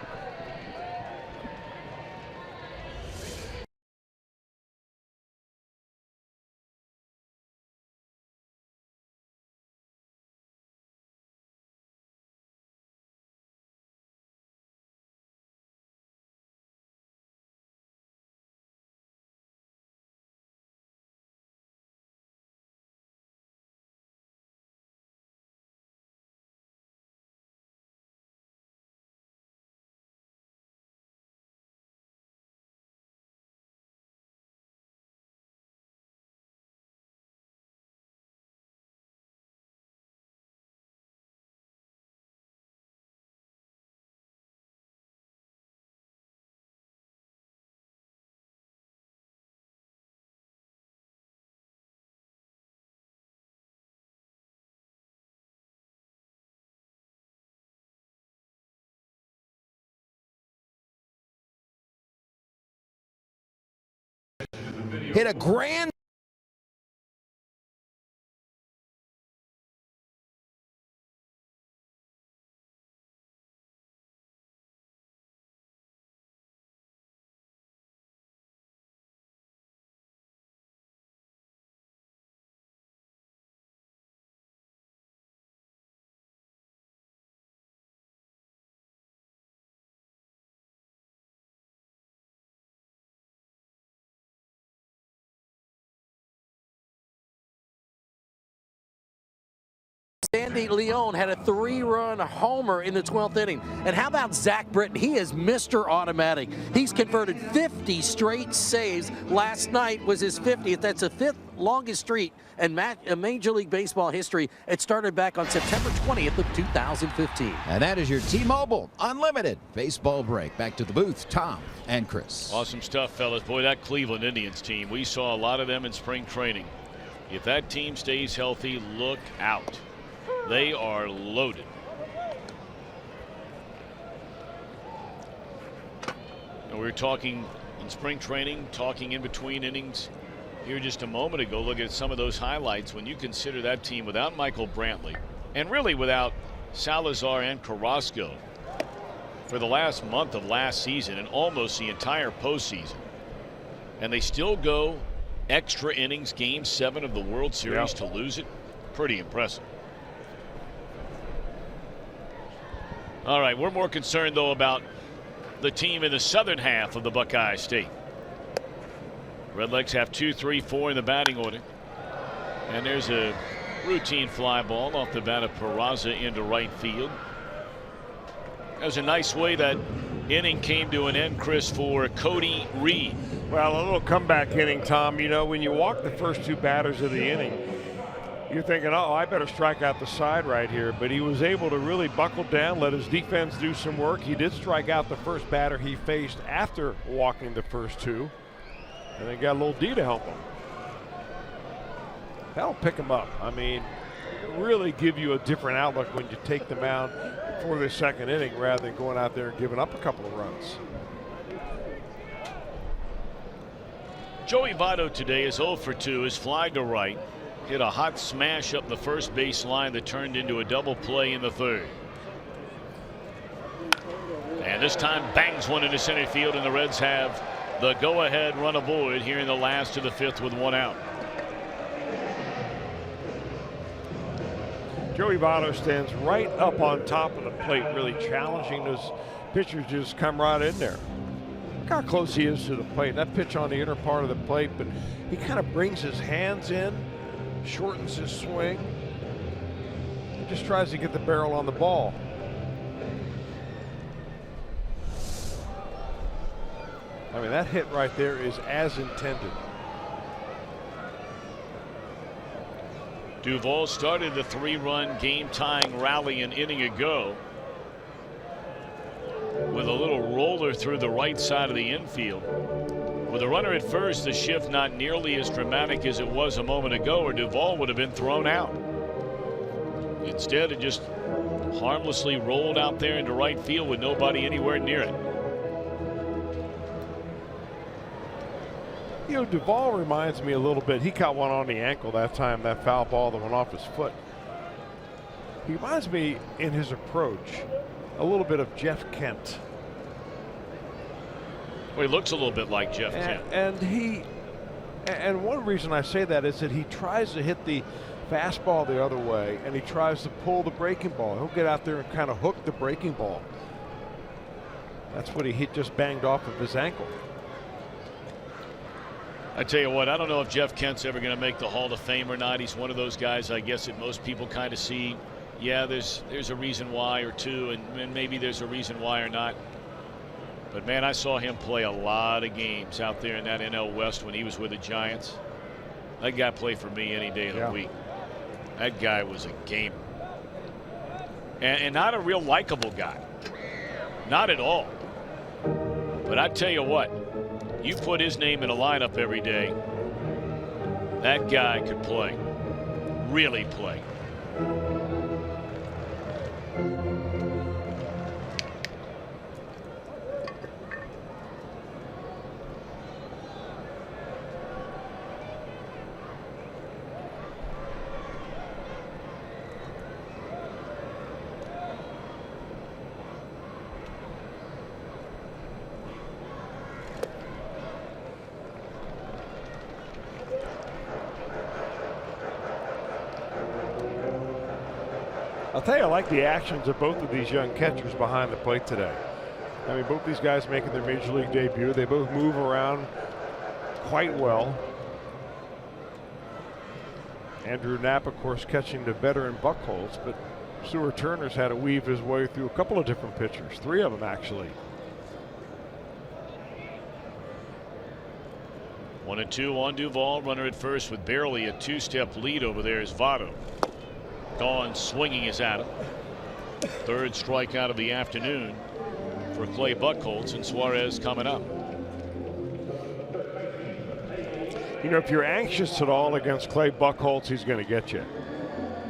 hit a grand Sandy Leon had a 3-run homer in the 12th inning. And how about Zach Britton? He is Mr. Automatic. He's converted 50 straight saves. Last night was his 50th. That's the 5th longest streak in Major League Baseball history. It started back on September 20th of 2015. And that is your T-Mobile Unlimited baseball break. Back to the booth, Tom and Chris. Awesome stuff, fellas. Boy, that Cleveland Indians team, we saw a lot of them in spring training. If that team stays healthy, look out. They are loaded. And we were talking in spring training, talking in between innings here just a moment ago. Look at some of those highlights. When you consider that team without Michael Brantley and really without Salazar and Carrasco for the last month of last season and almost the entire postseason, and they still go extra innings, game 7 of the World Series to lose it. Pretty impressive. All right, we're more concerned, though, about the team in the southern half of the Buckeye State. Redlegs have 2, 3, 4 in the batting order. And there's a routine fly ball off the bat of Peraza into right field. That was a nice way that inning came to an end, Chris, for Cody Reed. Well, a little comeback inning, Tom. You know, when you walk the first 2 batters of the inning, you're thinking, oh, I better strike out the side right here. But he was able to really buckle down, let his defense do some work. He did strike out the first batter he faced after walking the first 2. And then got a little D to help him. That'll pick him up. I mean, really give you a different outlook when you take the mound for the second inning rather than going out there and giving up a couple of runs. Joey Votto today is 0 for 2, is fly to right. Hit a hot smash up the first base line that turned into a double play in the third. And this time bangs one into center field, and the Reds have the go-ahead run aboard here in the last of the 5th with 1 out. Joey Votto stands right up on top of the plate, really challenging those pitchers to just come right in there. Look how close he is to the plate. That pitch on the inner part of the plate, but he kind of brings his hands in, shortens his swing. He just tries to get the barrel on the ball. I mean, that hit right there is as intended. Duvall started the 3-run game-tying rally an inning ago with a little roller through the right side of the infield. With a runner at first, the shift not nearly as dramatic as it was a moment ago, or Duvall would have been thrown out. Instead, it just harmlessly rolled out there into right field with nobody anywhere near it. You know, Duvall reminds me a little bit. He caught one on the ankle that time, that foul ball that went off his foot. He reminds me in his approach a little bit of Jeff Kent. Well, he looks a little bit like Jeff Kent. And one reason I say that is that he tries to hit the fastball the other way, and he tries to pull the breaking ball. He'll get out there and kind of hook the breaking ball. That's what he hit, just banged off of his ankle. I tell you what, I don't know if Jeff Kent's ever going to make the Hall of Fame or not. He's one of those guys, I guess, that most people kind of see. Yeah, there's a reason why or two, and maybe there's a reason why or not. But man, I saw him play a lot of games out there in that NL West when he was with the Giants. That guy played for me any day of the week. That guy was a gamer. And not a real likable guy. Not at all. But I tell you what, you put his name in a lineup every day, that guy could play. Really play. I'll tell you, I like the actions of both of these young catchers behind the plate today. I mean, both these guys making their major league debut. They both move around quite well. Andrew Knapp, of course, catching the veteran Buchholz, but Stuart Turner's had to weave his way through a couple of different pitchers, 3 of them actually. 1-2 on Duvall. Runner at first with barely a 2-step lead over there is Votto. Gone swinging is at him. 3rd strikeout of the afternoon for Clay Buchholz, and Suarez coming up. You know, if you're anxious at all against Clay Buchholz, he's going to get you.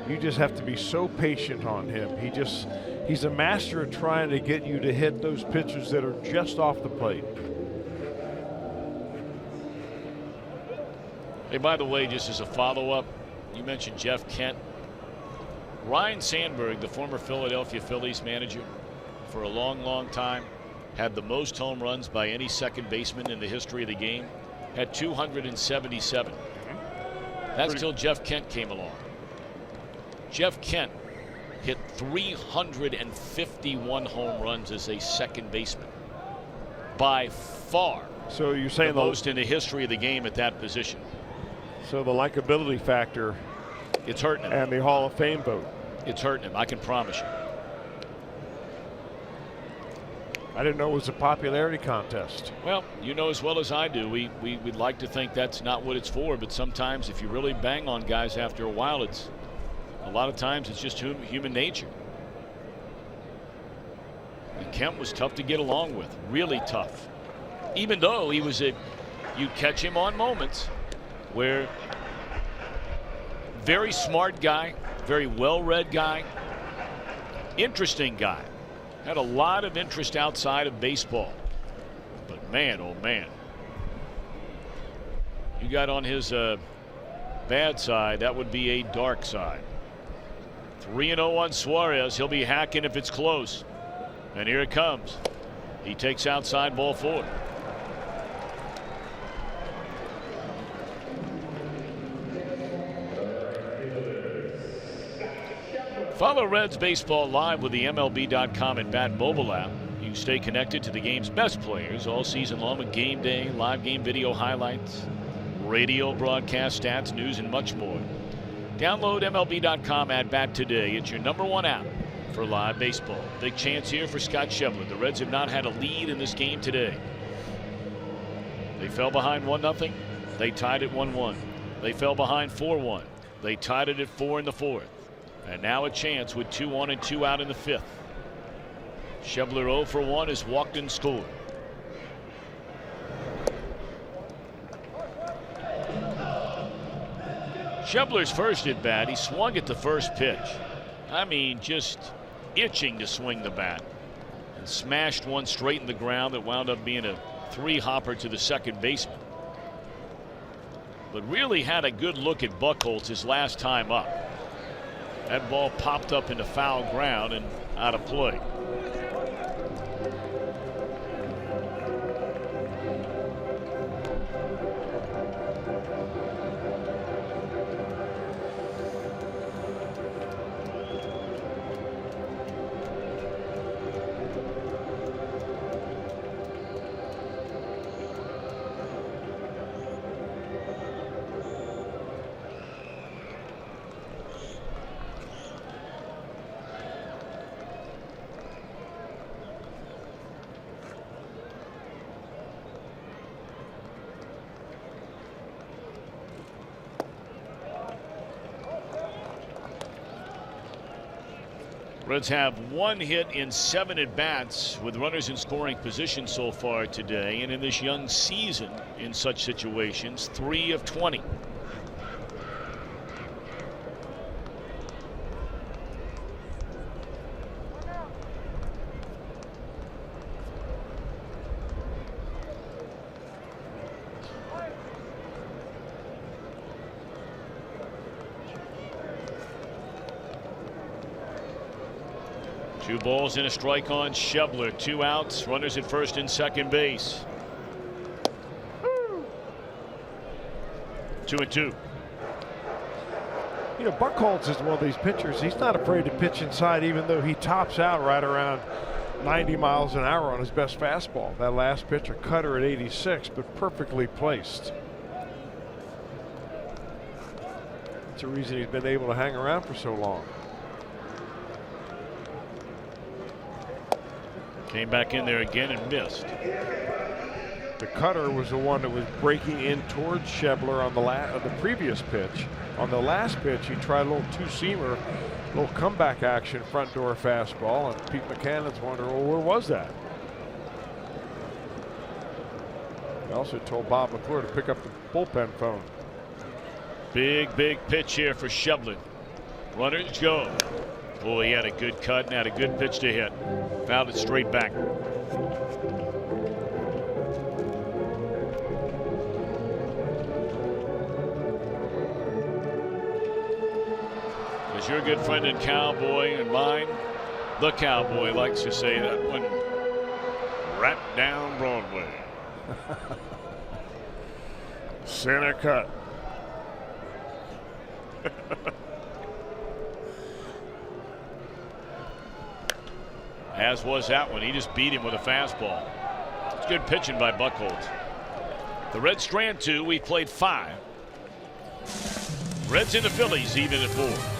You just have to be so patient on him. He's a master at trying to get you to hit those pitches that are just off the plate. Hey, by the way, just as a follow-up, you mentioned Jeff Kent. Ryan Sandberg, the former Philadelphia Phillies manager for a long, long time, had the most home runs by any second baseman in the history of the game, had 277. That's till Jeff Kent came along. Jeff Kent hit 351 home runs as a second baseman. By far. So you're saying the most in the history of the game at that position. So the likability factor, it's hurting him. And the Hall of Fame vote. It's hurting him, I can promise you. I didn't know it was a popularity contest. Well, you know as well as I do, we'd like to think that's not what it's for, but sometimes if you really bang on guys after a while, it's a lot of times it's just human nature. And Kemp was tough to get along with, really tough. Even though he was you catch him on moments where very smart guy, very well-read guy, interesting guy. Had a lot of interest outside of baseball. But man, oh man. You got on his bad side, that would be a dark side. 3-0 on Suarez. He'll be hacking if it's close. And here it comes. He takes outside, ball 4. Follow Reds baseball live with the MLB.com and Bat mobile app. You can stay connected to the game's best players all season long with game day, live game video highlights, radio broadcast stats, news, and much more. Download MLB.com at Bat today. It's your #1 app for live baseball. Big chance here for Scott Schebler. The Reds have not had a lead in this game today. They fell behind 1-0. They tied it 1-1. They fell behind 4-1. They tied it at 4 in the 4th. And now a chance with 2 on and 2 out in the 5th. Schebler 0 for 1 has walked and scored. Schebler's first at bat, he swung at the first pitch. I mean, just itching to swing the bat. And smashed one straight in the ground that wound up being a 3-hopper to the second baseman. But really had a good look at Buchholz his last time up. That ball popped up into foul ground and out of play. Reds have 1 hit in 7 at-bats with runners in scoring position so far today, and in this young season in such situations 3 of 20. Two balls and a strike on Schebler. 2 outs. Runners at first and second base. 2-2. You know, Buchholz is one of these pitchers. He's not afraid to pitch inside, even though he tops out right around 90 miles an hour on his best fastball. That last pitch, a cutter at 86, but perfectly placed. That's the reason he's been able to hang around for so long. Came back in there again and missed. The cutter was the one that was breaking in towards Schebler on the previous pitch. On the last pitch, he tried a little two-seamer, a little comeback action, front door fastball, and Pete McCannon's wondering, well, where was that? He also told Bob McClure to pick up the bullpen phone. Big pitch here for Schebler. Runners go. Oh, he had a good cut and had a good pitch to hit. Fouled it straight back. As your good friend and Cowboy and mine, the Cowboy, likes to say, that one right down Broadway. Center cut. As was that one. He just beat him with a fastball. It's good pitching by Buchholz. The Reds strand 2. We played 5. Reds and the Phillies even at 4.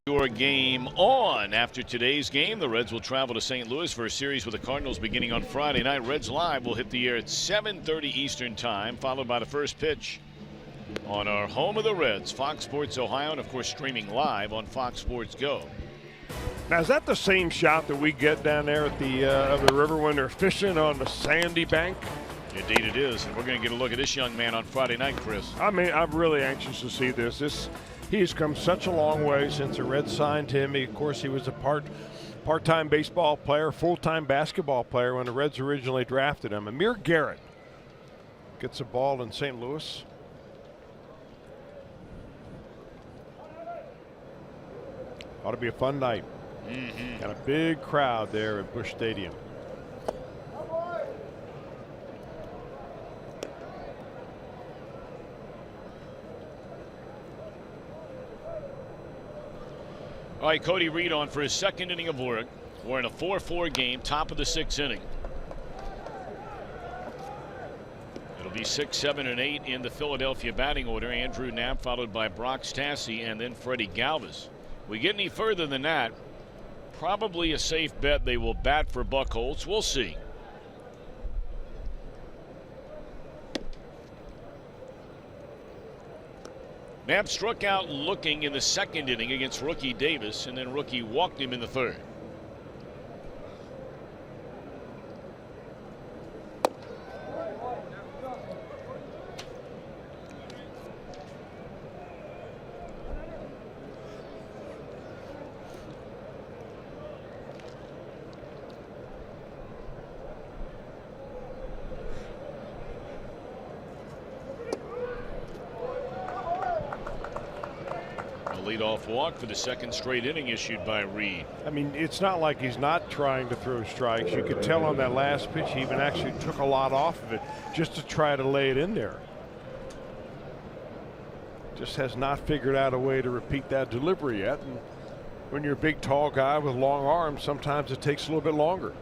Your game on. After today's game, the Reds will travel to St. Louis for a series with the Cardinals beginning on Friday night. Reds Live will hit the air at 7:30 Eastern Time, followed by the first pitch on our home of the Reds, Fox Sports Ohio, and of course streaming live on Fox Sports Go. Now, is that the same shot that we get down there at the river when they're fishing on the sandy bank? Indeed it is, and we're going to get a look at this young man on Friday night, Chris. I mean, I'm really anxious to see this. He's come such a long way since the Reds signed him. Of course, he was a part-time baseball player, full-time basketball player when the Reds originally drafted him. Amir Garrett gets a ball in St. Louis. Ought to be a fun night. Got a big crowd there at Busch Stadium. All right, Cody Reed on for his second inning of work. We're in a 4-4 game, top of the 6th inning. It'll be 6, 7, and 8 in the Philadelphia batting order. Andrew Knapp followed by Brock Stassi and then Freddie Galvis. We get any further than that, probably a safe bet they will bat for Buchholz. We'll see. Knapp struck out looking in the second inning against rookie Davis, and then rookie walked him in the third. leadoff walk for the second straight inning issued by Reed. I mean, it's not like he's not trying to throw strikes. You could tell on that last pitch he even actually took a lot off of it just to try to lay it in there. Just has not figured out a way to repeat that delivery yet. And when you're a big, tall guy with long arms, sometimes it takes a little bit longer.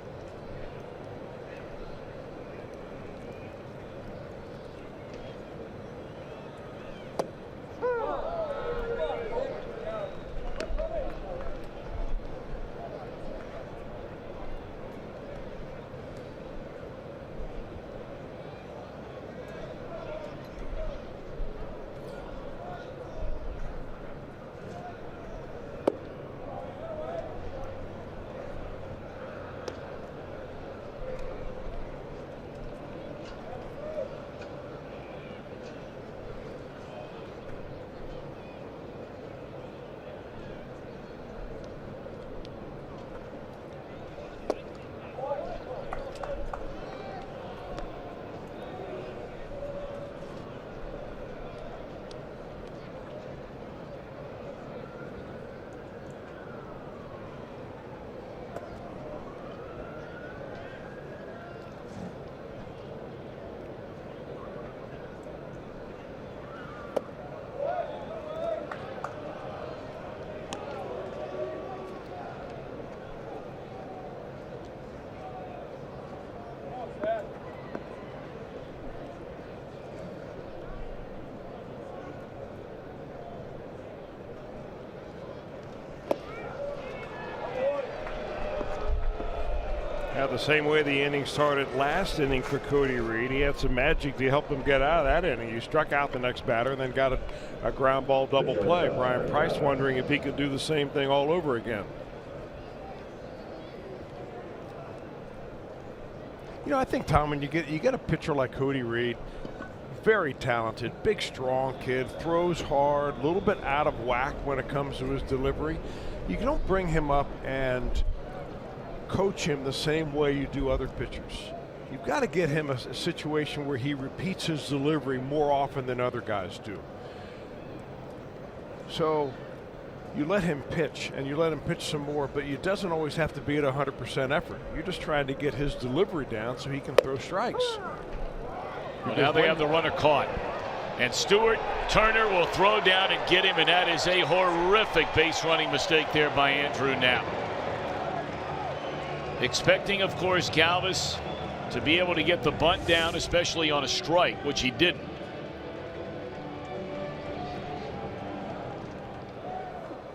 The same way the inning started last inning for Cody Reed. He had some magic to help him get out of that inning. He struck out the next batter and then got a ground ball double play. Brian Price wondering if he could do the same thing all over again. You know, I think, Tom, when you get a pitcher like Cody Reed, very talented, big, strong kid, throws hard, a little bit out of whack when it comes to his delivery. You don't bring him up and coach him the same way you do other pitchers. You've got to get him a situation where he repeats his delivery more often than other guys do. So you let him pitch and you let him pitch some more, but it doesn't always have to be at 100% effort. You're just trying to get his delivery down so he can throw strikes. Well, now they have the runner caught. And Stewart Turner will throw down and get him, and that is a horrific base running mistake there by Andrew Knapp. Expecting, of course, Galvis to be able to get the bunt down, especially on a strike, which he didn't.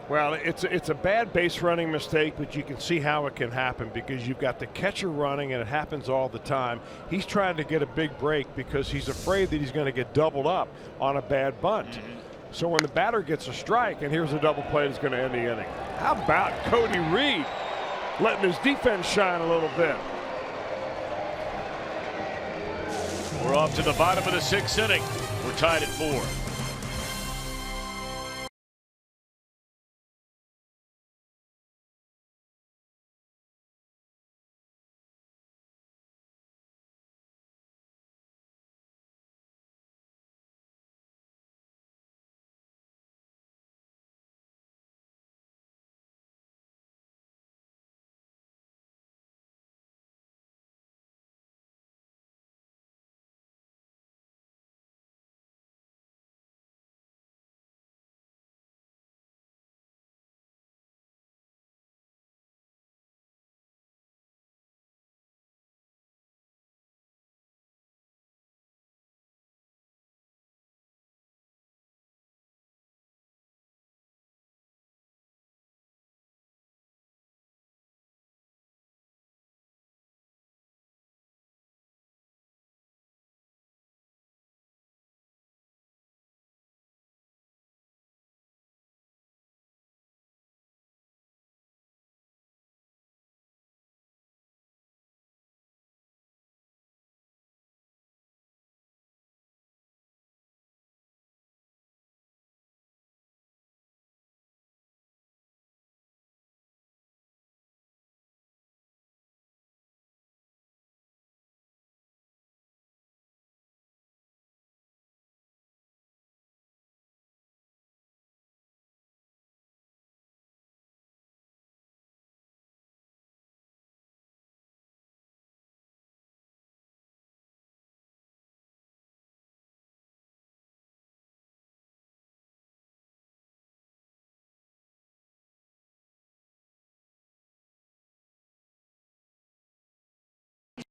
Well, it's a bad base running mistake, but you can see how it can happen because you've got the catcher running and it happens all the time. He's trying to get a big break because he's afraid that he's going to get doubled up on a bad bunt. So when the batter gets a strike and here's a double play that's going to end the inning. How about Cody Reed letting his defense shine a little bit? We're off to the bottom of the sixth inning. We're tied at 4.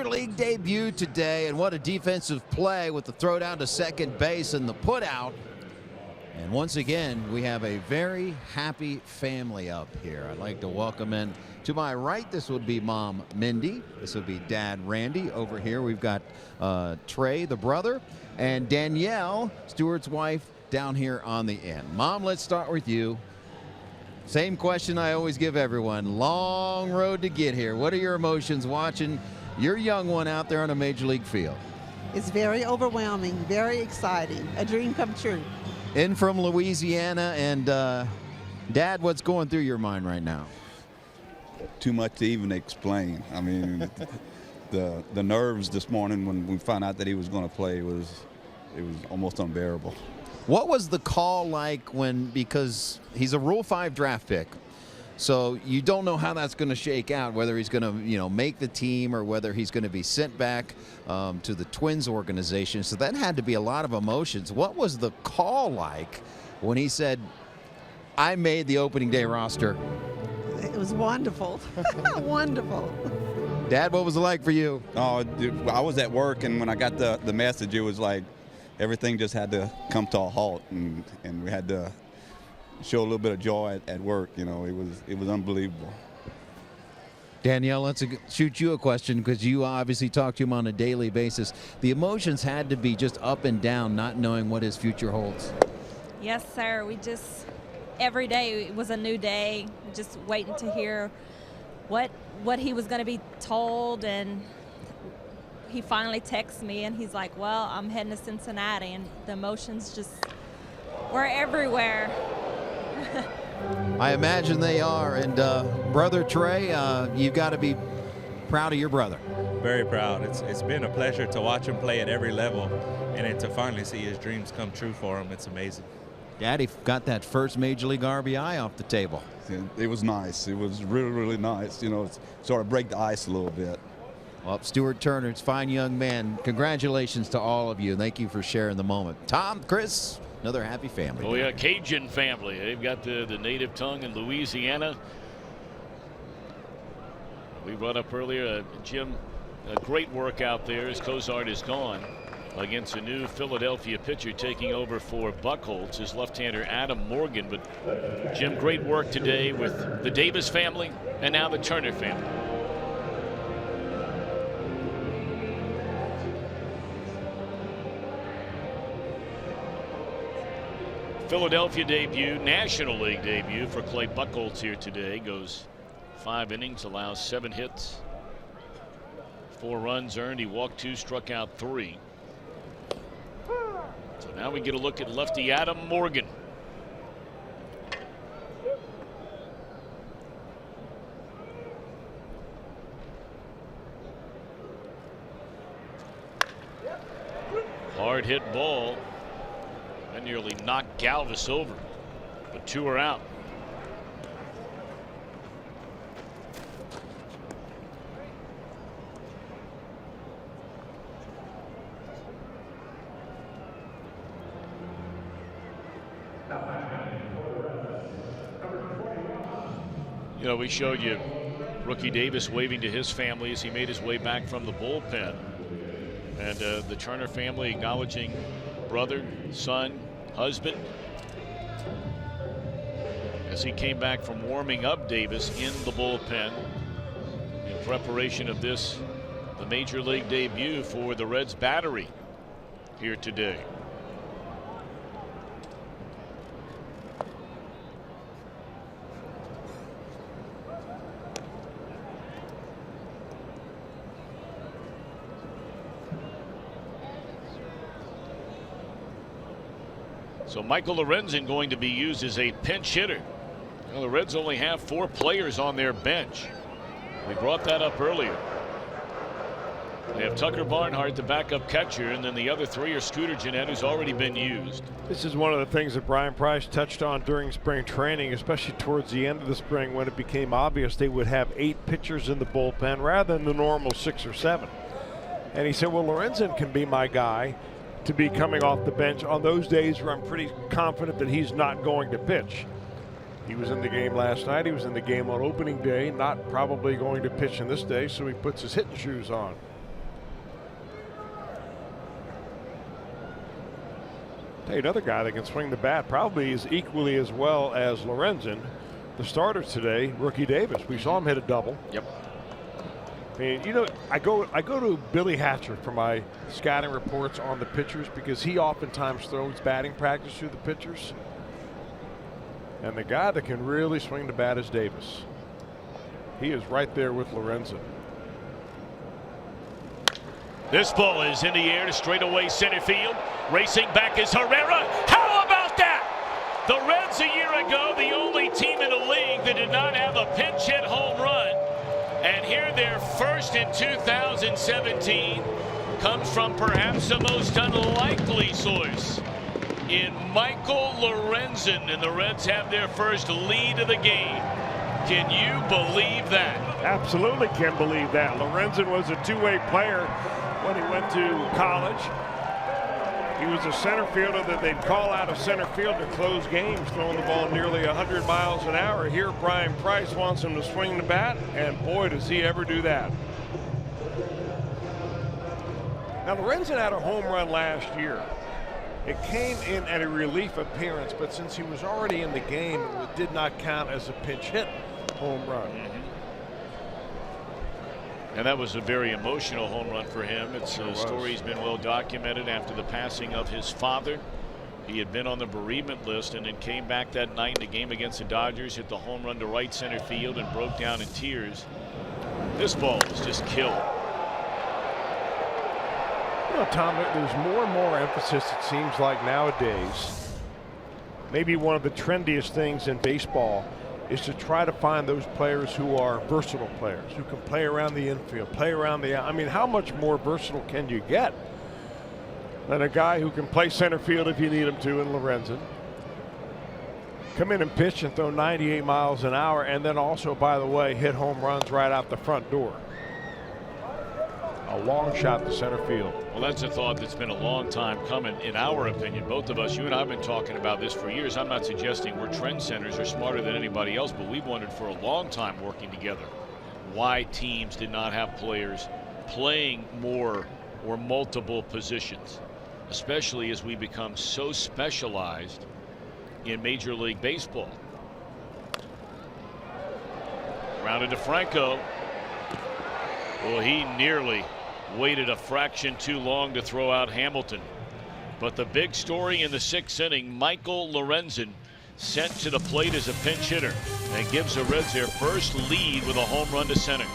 League debut today, and what a defensive play with the throw down to second base and the put out. And once again, we have a very happy family up here. I'd like to welcome in to my right. This would be Mom Mindy. This would be Dad Randy. Over here we've got Trey, the brother, and Danielle, Stewart's wife, down here on the end. Mom, let's start with you. Same question I always give everyone. Long road to get here. What are your emotions watching your young one out there on a major league field? It's very overwhelming, very exciting. A dream come true. In from Louisiana, and Dad, what's going through your mind right now? Too much to even explain. I mean, the nerves this morning when we found out that he was going to play was almost unbearable. What was the call like because he's a Rule 5 draft pick, so you don't know how that's going to shake out, whether he's going to make the team or whether he's going to be sent back to the Twins organization. So that had to be a lot of emotions. What was the call like when he said, "I made the opening day roster"? It was wonderful. Wonderful. Dad, what was it like for you? Oh, I was at work, and when I got the message, it was like everything just had to come to a halt, and we had to show a little bit of joy at work. It was unbelievable. Danielle, let's shoot you a question, because you obviously talk to him on a daily basis. The emotions had to be just up and down, not knowing what his future holds. Yes, sir. Every day was a new day, just waiting to hear what he was going to be told. And he finally texts me, and he's like, "Well, I'm heading to Cincinnati," and the emotions just were everywhere. I imagine they are. And Brother Trey, you've got to be proud of your brother. Very proud. It's been a pleasure to watch him play at every level, and then to finally see his dreams come true for him. It's amazing. Daddy got that first Major League RBI off the table. It was nice. It was really, really nice. Sort of break the ice a little bit. Well, Stuart Turner's fine young man. Congratulations to all of you. Thank you for sharing the moment. Tom, Chris, another happy family. Oh, yeah, Cajun family. They've got the native tongue in Louisiana. We brought up earlier, Jim, a great work out there as Cozart is gone against a new Philadelphia pitcher taking over for Buchholz, his left-hander Adam Morgan. But Jim, great work today with the Davis family and now the Turner family. Philadelphia debut, National League debut for Clay Buchholz here today. Goes 5 innings, allows 7 hits, 4 runs earned. He walked 2, struck out 3. So now we get a look at lefty Adam Morgan. Hard hit ball. That nearly knocked Galvis over, but 2 are out. We showed you Rookie Davis waving to his family as he made his way back from the bullpen, and the Turner family acknowledging brother, son, husband as he came back from warming up Davis in the bullpen in preparation of the Major League debut for the Reds battery here today. So Michael Lorenzen going to be used as a pinch hitter. Well, the Reds only have 4 players on their bench. We brought that up earlier. They have Tucker Barnhart, the backup catcher, and then the other 3 are Scooter Gennett, who's already been used. This is one of the things that Brian Price touched on during spring training, especially towards the end of the spring when it became obvious they would have 8 pitchers in the bullpen rather than the normal 6 or 7. And he said, well, Lorenzen can be my guy to be coming off the bench on those days where I'm pretty confident that he's not going to pitch. He was in the game last night. He was in the game on opening day, not probably going to pitch in this day, so he puts his hitting shoes on. Hey, another guy that can swing the bat probably is equally as well as Lorenzen, the starter today, rookie Davis. We saw him hit a double. Yep. I mean, you know, I go to Billy Hatcher for my scouting reports on the pitchers because he oftentimes throws batting practice through the pitchers. And the guy that can really swing the bat is Davis. He is right there with Lorenzen. This ball is in the air to straightaway center field. Racing back is Herrera. How about that? The Reds a year ago, the only team in the league that did not have a pinch hit home run. And here their first in 2017 comes from perhaps the most unlikely source in Michael Lorenzen. And the Reds have their first lead of the game. Can you believe that? Absolutely can believe that. Lorenzen was a two-way player when he went to college. He was a center fielder that they'd call out of center field to close games, throwing the ball nearly 100 miles an hour. Here, Brian Price wants him to swing the bat, and boy, does he ever do that. Now, Lorenzen had a home run last year. It came in at a relief appearance, but since he was already in the game, it did not count as a pinch hit home run. And that was a very emotional home run for him. It's a story he's been well documented after the passing of his father. He had been on the bereavement list and then came back that night in the game against the Dodgers, hit the home run to right center field and broke down in tears. This ball was just killed. You know, Tom, there's more and more emphasis, it seems like nowadays. Maybe one of the trendiest things in baseball is to try to find those players who are versatile players, who can play around the infield, play around the, I mean, how much more versatile can you get than a guy who can play center field if you need him to in Lorenzen? Come in and pitch and throw 98 miles an hour, and then also, by the way, hit home runs right out the front door. A long shot to center field. Well, that's a thought that's been a long time coming, in our opinion. Both of us, you and I have been talking about this for years. I'm not suggesting we're trendsetters or smarter than anybody else, but we've wondered for a long time working together why teams did not have players playing more or multiple positions, especially as we become so specialized in Major League Baseball. Grounded to Franco. Well, he nearly waited a fraction too long to throw out Hamilton. But the big story in the 6th inning, Michael Lorenzen sent to the plate as a pinch hitter and gives the Reds their first lead with a home run to center.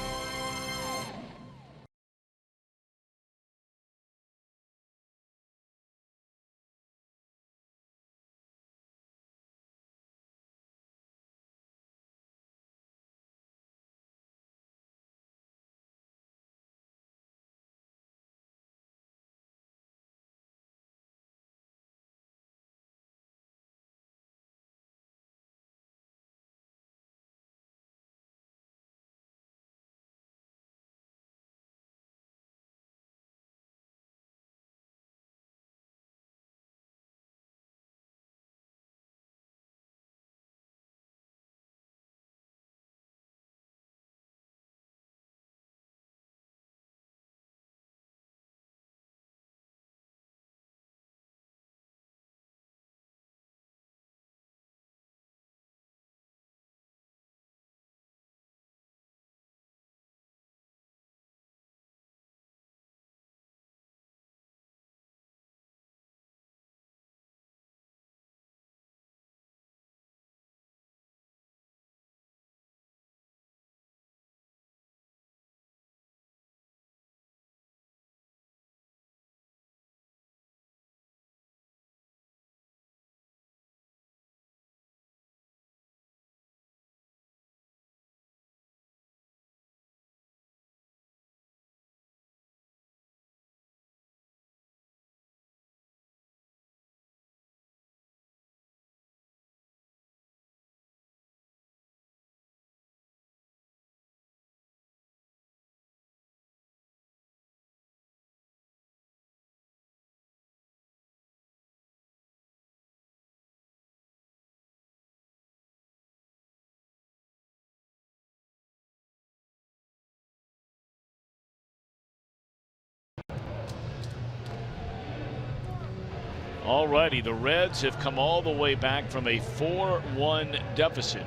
Alrighty, the Reds have come all the way back from a 4-1 deficit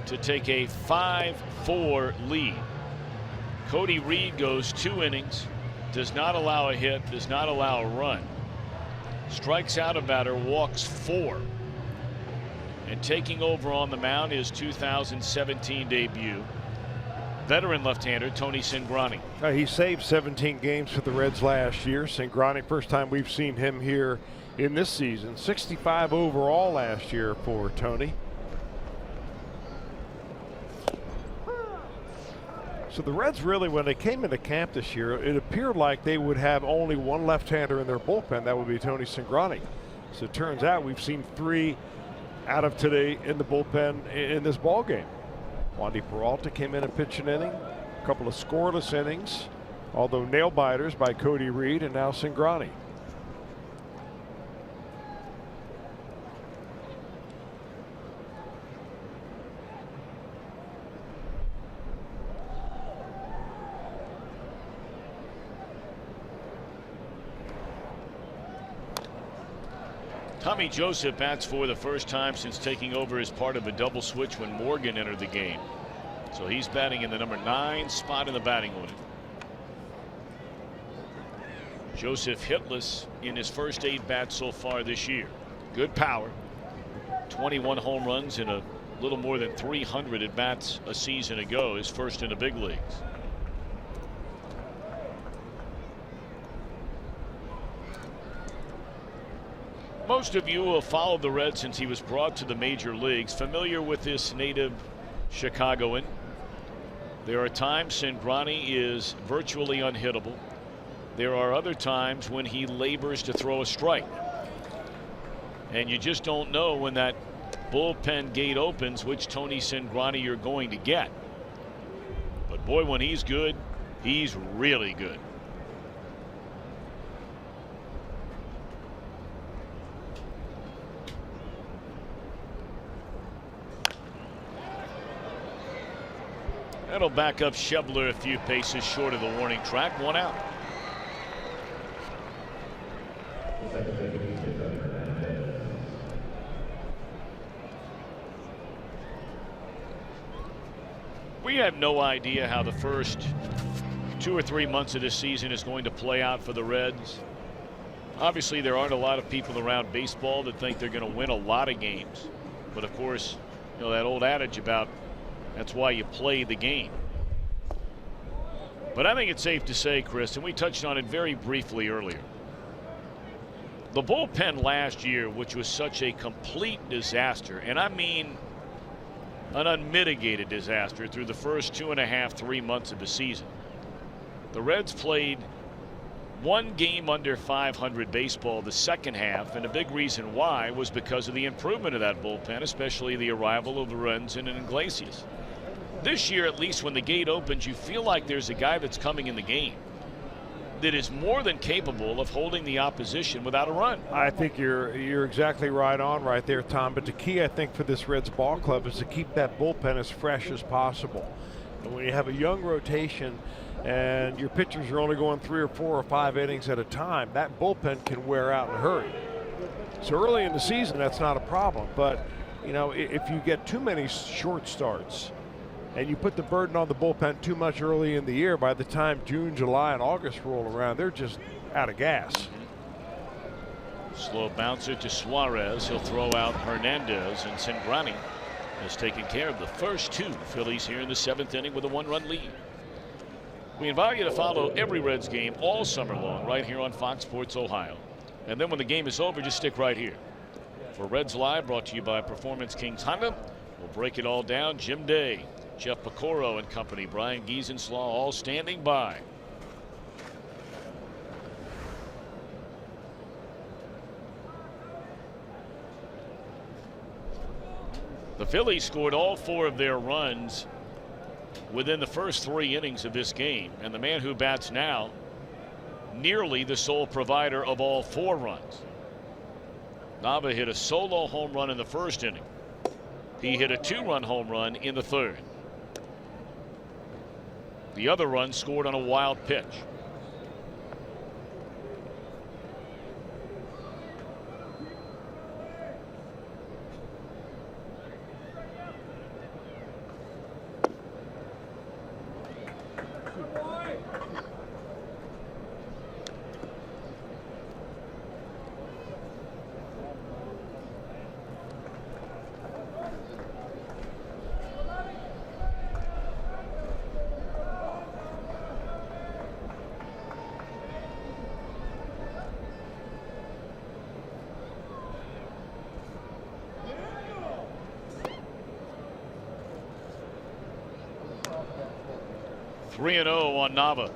to take a 5-4 lead. Cody Reed goes 2 innings, does not allow a hit, does not allow a run, strikes out a batter, walks 4. And taking over on the mound is 2017 debut, veteran left-hander Tony Cingrani. He saved 17 games for the Reds last year. Cingrani, first time we've seen him here in this season. 65 overall last year for Tony. So the Reds really, when they came into camp this year, it appeared like they would have only one left-hander in their bullpen. That would be Tony Cingrani. So it turns out we've seen 3 out of today in the bullpen in this ball game. Wandy Peralta came in and pitched an inning, a couple of scoreless innings, although nail biters by Cody Reed and now Cingrani. Tommy Joseph bats for the first time since taking over as part of a double switch when Morgan entered the game. So he's batting in the number 9 spot in the batting order. Joseph hitless in his first 8 bats so far this year. Good power. 21 home runs in a little more than 300 at bats a season ago. His first in the big leagues. Most of you who have followed the Reds since he was brought to the major leagues, familiar with this native Chicagoan. There are times Cingrani is virtually unhittable. There are other times when he labors to throw a strike. And you just don't know when that bullpen gate opens which Tony Cingrani you're going to get. But boy, when he's good, he's really good. That'll back up Schebler a few paces short of the warning track. 1 out. We have no idea how the first 2 or 3 months of this season is going to play out for the Reds. Obviously, there aren't a lot of people around baseball that think they're going to win a lot of games. But of course, you know that old adage about that's why you play the game. But I think it's safe to say, Chris, and we touched on it very briefly earlier, the bullpen last year, which was such a complete disaster, and I mean an unmitigated disaster through the first 2.5, 3 months of the season. The Reds played 1 game under 500 baseball the second half, and a big reason why was because of the improvement of that bullpen, especially the arrival of Lorenzen and Iglesias. This year, at least when the gate opens, you feel like there's a guy that's coming in the game that is more than capable of holding the opposition without a run. I think you're exactly right on right there, Tom. But the key, I think, for this Reds ball club is to keep that bullpen as fresh as possible. And when you have a young rotation and your pitchers are only going 3 or 4 or 5 innings at a time, that bullpen can wear out in a hurry. So early in the season, that's not a problem. But, you know, if you get too many short starts and you put the burden on the bullpen too much early in the year, by the time June, July, and August roll around, they're just out of gas. Slow bouncer to Suarez. He'll throw out Hernandez, and Cingrani has taken care of the first 2 Phillies here in the 7th inning with a 1-run lead. We invite you to follow every Reds game all summer long right here on Fox Sports Ohio. And then when the game is over, just stick right here. For Reds Live, brought to you by Performance Kings Honda, we'll break it all down. Jim Day, Jeff Pecoro and company, Brian Giesenslaw, all standing by. The Phillies scored all 4 of their runs within the first 3 innings of this game, and the man who bats now, nearly the sole provider of all 4 runs. Nava hit a solo home run in the first inning. He hit a 2-run home run in the 3rd. The other run scored on a wild pitch. 3-0 on Nava.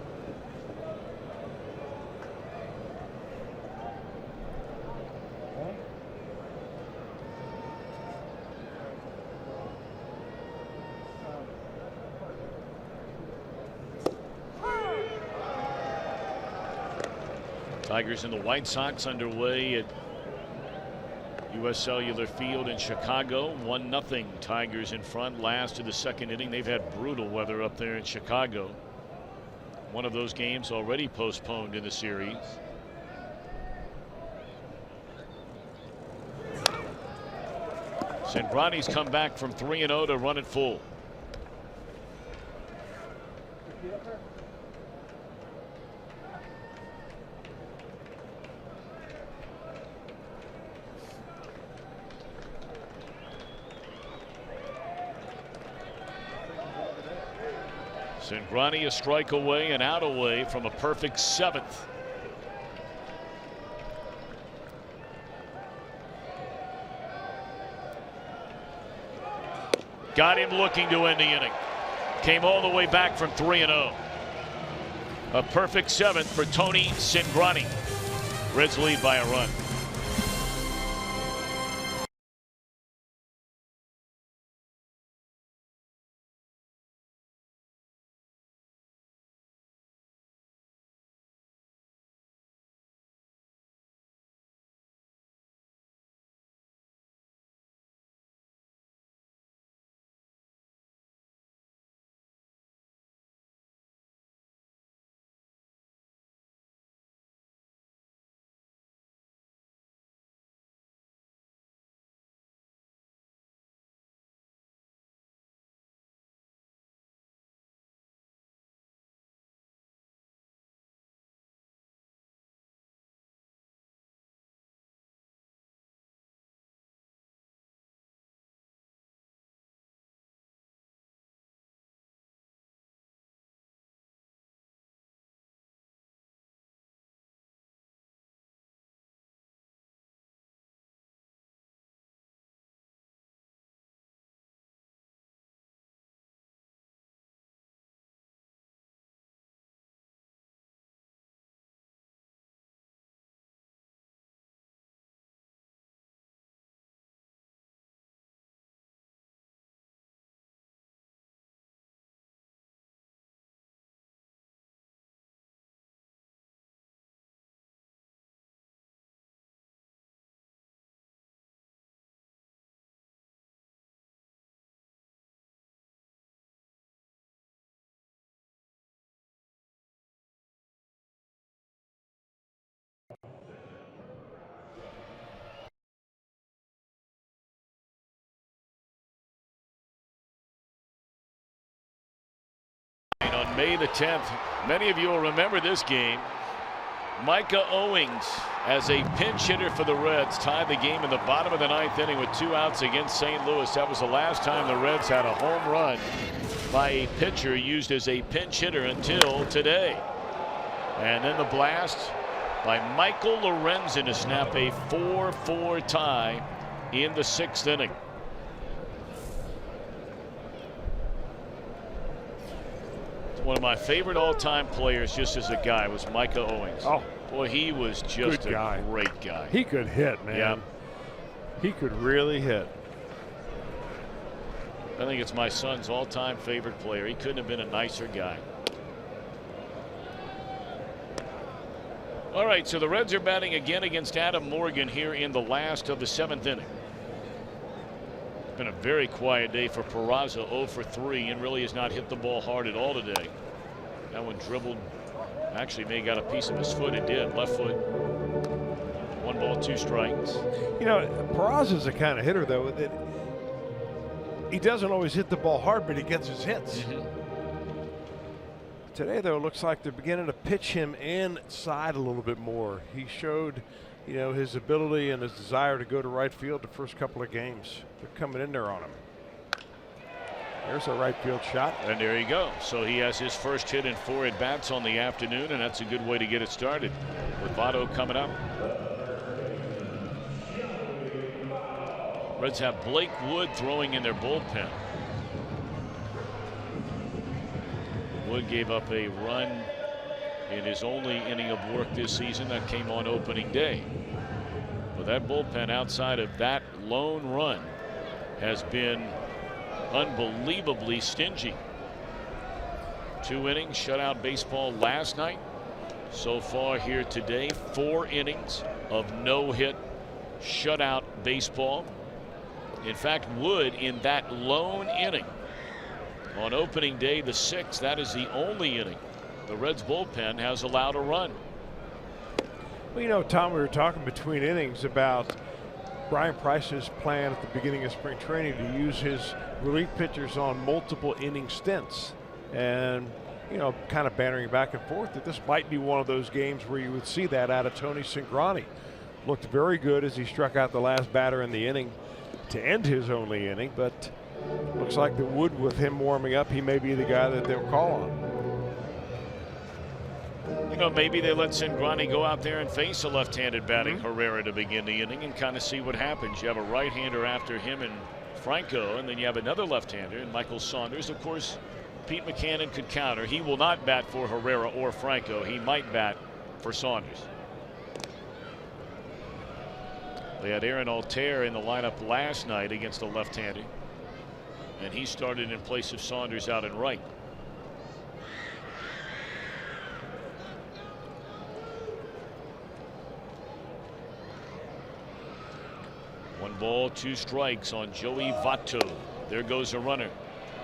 Tigers and the White Sox underway at U.S. Cellular Field in Chicago. 1-0 Tigers in front. Last of the second inning. They've had brutal weather up there in Chicago. One of those games already postponed in the series. Cingrani's come back from 3-0 to run it full. Cingrani a strike away and out away from a perfect 7th. Got him looking to end the inning. Came all the way back from 3-0. A perfect 7th for Tony Cingrani. Reds lead by a run. On May the 10th, many of you will remember this game. Micah Owings, as a pinch hitter for the Reds, tied the game in the bottom of the 9th inning with 2 outs against St. Louis. That was the last time the Reds had a home run by a pitcher used as a pinch hitter until today. And then the blast by Michael Lorenzen to snap a 4-4 tie in the 6th inning. One of my favorite all-time players just as a guy was Micah Owings. Oh, boy, he was just a great guy. He could hit, man. Yeah. He could really hit. I think it's my son's all-time favorite player. He couldn't have been a nicer guy. All right, so the Reds are batting again against Adam Morgan here in the last of the 7th inning. It's been a very quiet day for Peraza, 0 for 3, and really has not hit the ball hard at all today. That one dribbled. Actually may have got a piece of his foot. It did. Left foot. 1 ball, 2 strikes. You know, Peraza's the kind of hitter, though, that he doesn't always hit the ball hard, but he gets his hits. Today, though, it looks like they're beginning to pitch him inside a little bit more. He showed, you know, his ability and his desire to go to right field the first couple of games. They're coming in there on him. There's a right field shot. And there you go. So he has his first hit in 4 at-bats on the afternoon, and that's a good way to get it started. With Votto coming up. Reds have Blake Wood throwing in their bullpen. Wood gave up a run in his only inning of work this season. That came on opening day. But that bullpen, outside of that lone run, has been unbelievably stingy. 2 innings shutout baseball last night. So far here today, 4 innings of no-hit shutout baseball. In fact, Wood, in that lone inning on opening day, the 6th, that is the only inning the Reds bullpen has allowed a run. Well, you know, Tom, we were talking between innings about Brian Price's plan at the beginning of spring training to use his relief pitchers on multiple inning stints, and you know, kind of bantering back and forth that this might be one of those games where you would see that out of Tony Cingrani. Looked very good as he struck out the last batter in the inning to end his only inning, but looks like the Wood, with him warming up, he may be the guy that they'll call on. You know, maybe they let Cingrani go out there and face a left-handed batting Herrera to begin the inning and kind of see what happens. You have a right-hander after him and Franco, and then you have another left-hander and Michael Saunders. Of course, Pete Buchanan could counter. He will not bat for Herrera or Franco. He might bat for Saunders. They had Aaron Altair in the lineup last night against the left-hander, and he started in place of Saunders out in right. One ball, 2 strikes on Joey Votto. There goes a runner.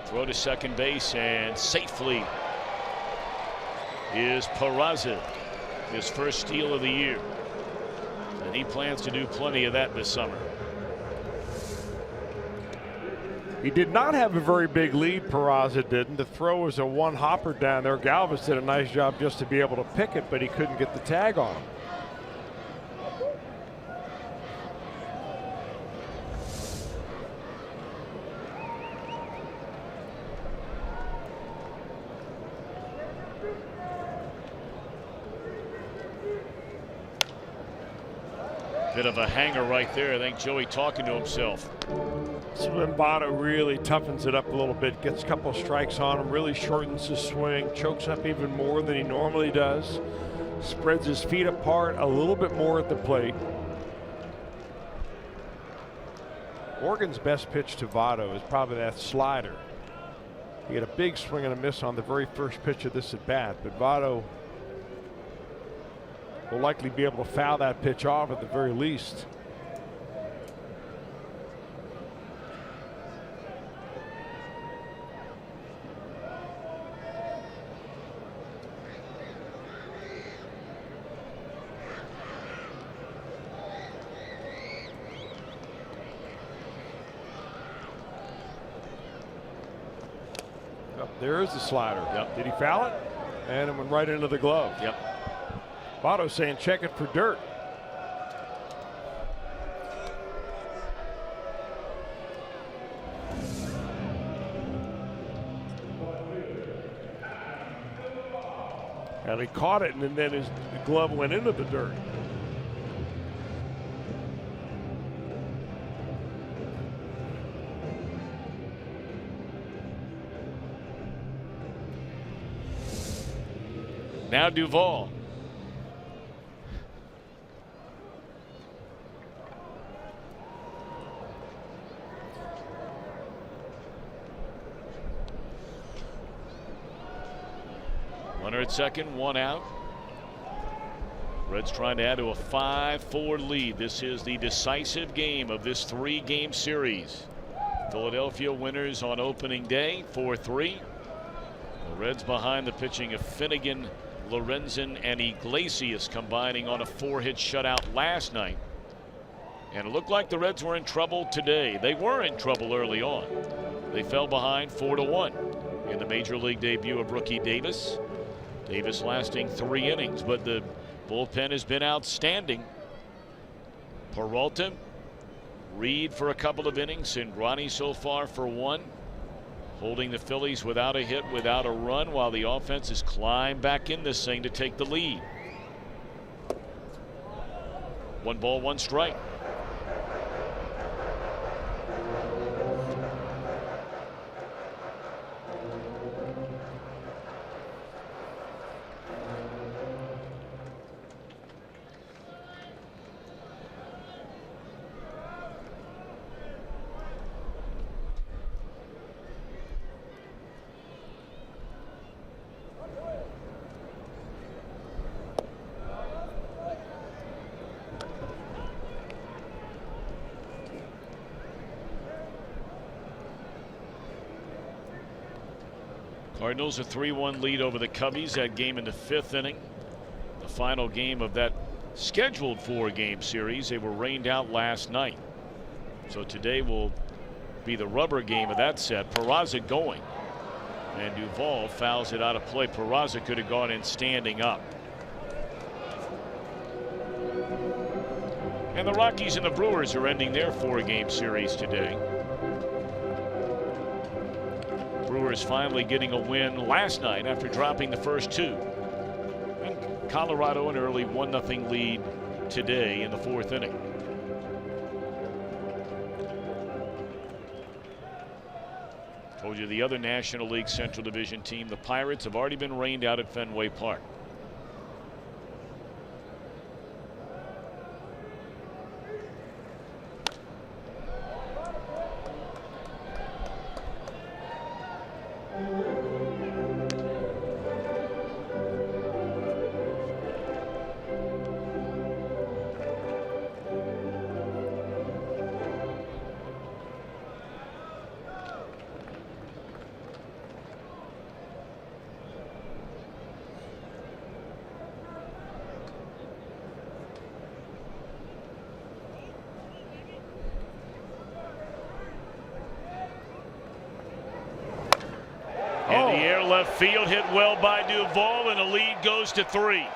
Throw to second base, and safely is Peraza, his first steal of the year. And he plans to do plenty of that this summer. He did not have a very big lead, Peraza didn't. The throw was a one-hopper down there. Galvis did a nice job just to be able to pick it, but he couldn't get the tag on him. Bit of a hanger right there. I think Joey talking to himself. So Votto really toughens it up a little bit, gets a couple of strikes on him, really shortens his swing, chokes up even more than he normally does, spreads his feet apart a little bit more at the plate. Oregon's best pitch to Votto is probably that slider. He had a big swing and a miss on the very first pitch of this at bat, but Votto will likely be able to foul that pitch off at the very least. Oh, there is the slider. Yep. Did he foul it? And it went right into the glove. Yep. Votto saying check it for dirt. And he caught it, and then his glove went into the dirt. Now Duvall. Runner at second, 1 out. Reds trying to add to a 5-4 lead. This is the decisive game of this 3-game series. Philadelphia winners on opening day, 4-3. The Reds behind the pitching of Finnegan, Lorenzen, and Iglesias, combining on a 4-hit shutout last night. And it looked like the Reds were in trouble today. They were in trouble early on. They fell behind 4-1 in the major league debut of rookie Davis. Davis lasting 3 innings, but the bullpen has been outstanding. Peralta, Reed for a couple of innings, Cingrani so far for 1. Holding the Phillies without a hit, without a run, while the offense has climbed back in this thing to take the lead. 1 ball, 1 strike. Cardinals a 3-1 lead over the Cubbies. That game in the 5th inning. The final game of that scheduled 4-game series. They were rained out last night. So today will be the rubber game of that set. Peraza going. And Duvall fouls it out of play. Peraza could have gone in standing up. And the Rockies and the Brewers are ending their 4-game series today. Brewers finally getting a win last night after dropping the first 2. And Colorado an early 1-0 lead today in the 4th inning. Told you the other National League Central Division team, the Pirates, have already been rained out at Fenway Park. In the air left field, hit well by Duvall, and the lead goes to 3.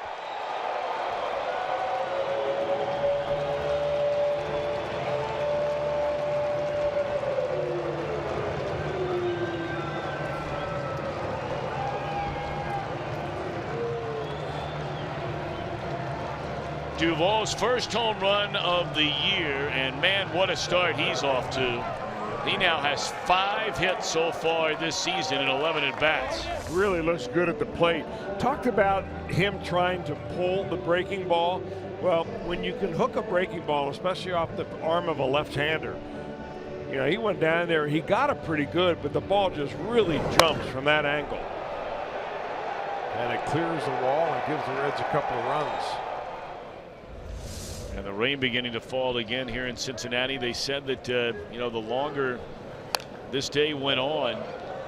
Duvall's first home run of the year, and man, what a start he's off to. He now has 5 hits so far this season in 11 at-bats. Really looks good at the plate. Talked about him trying to pull the breaking ball. Well, when you can hook a breaking ball, especially off the arm of a left-hander, you know, he went down there, he got it pretty good, but the ball just really jumps from that angle. And it clears the wall and gives the Reds a couple of runs. And the rain beginning to fall again here in Cincinnati. They said that, you know, the longer this day went on,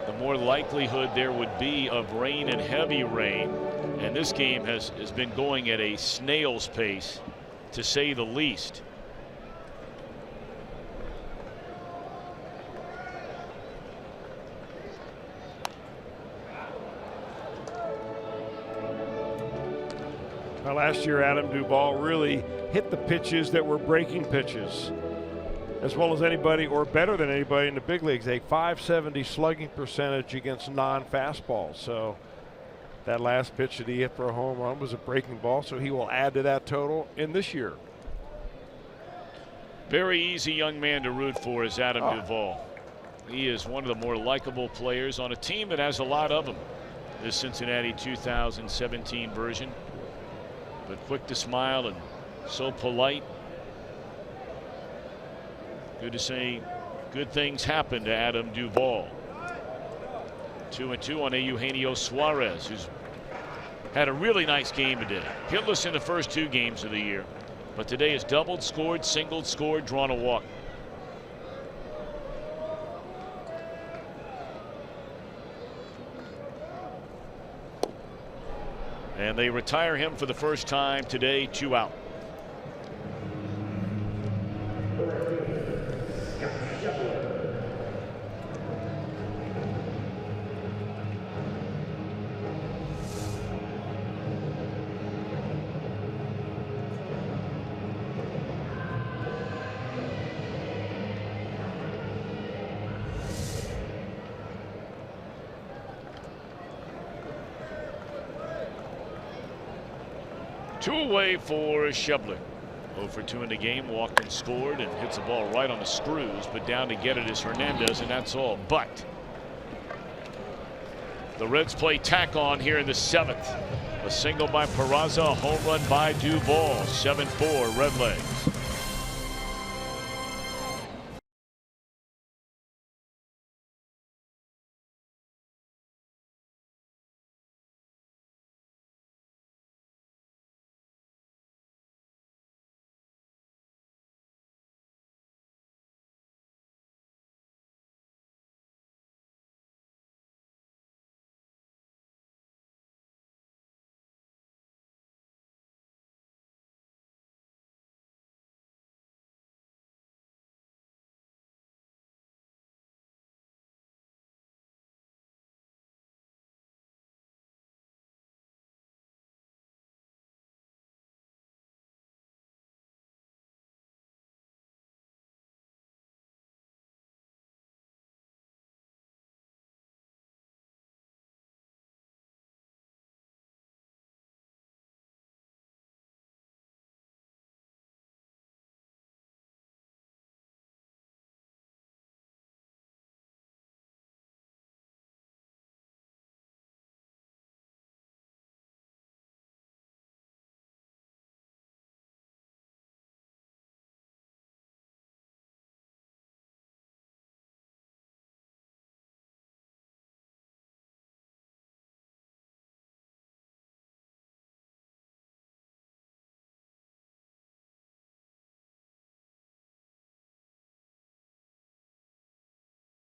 the more likelihood there would be of rain and heavy rain. And this game has been going at a snail's pace, to say the least. Now, last year, Adam Duvall really hit the pitches that were breaking pitches as well as anybody, or better than anybody in the big leagues. A .570 slugging percentage against non-fastballs. So that last pitch that he hit for a home run was a breaking ball, so he will add to that total in this year. Very easy young man to root for is Adam Duvall. He is one of the more likable players on a team that has a lot of them. This Cincinnati 2017 version. But quick to smile and so polite. Good to say good things happen to Adam Duvall. 2-2 on Eugenio Suarez, who's had a really nice game today. Hitless in the first 2 games of the year, but today has doubled, scored, singled, scored, drawn a walk. And they retire him for the first time today, 2 out. Two away for Schebler. 0 for 2 in the game. Walked and scored and hits the ball right on the screws, but down to get it is Hernandez, and that's all. But the Reds play tack on here in the 7th. A single by Peraza, a home run by Duvall. 7-4 Redlegs.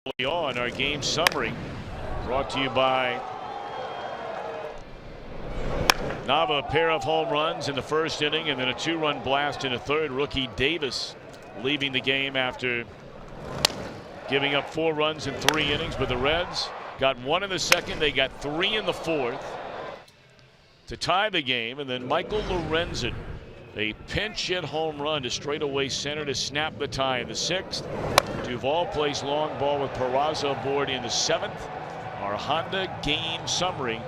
On our game summary brought to you by Nava. A pair of home runs in the first inning and then a 2-run blast in the third. Rookie Davis leaving the game after giving up 4 runs in 3 innings, but the Reds got 1 in the second. They got 3 in the fourth to tie the game, and then Michael Lorenzen, a pinch hit home run to straightaway center to snap the tie in the 6th. Duvall plays long ball with Peraza aboard in the 7th. Our Honda game summary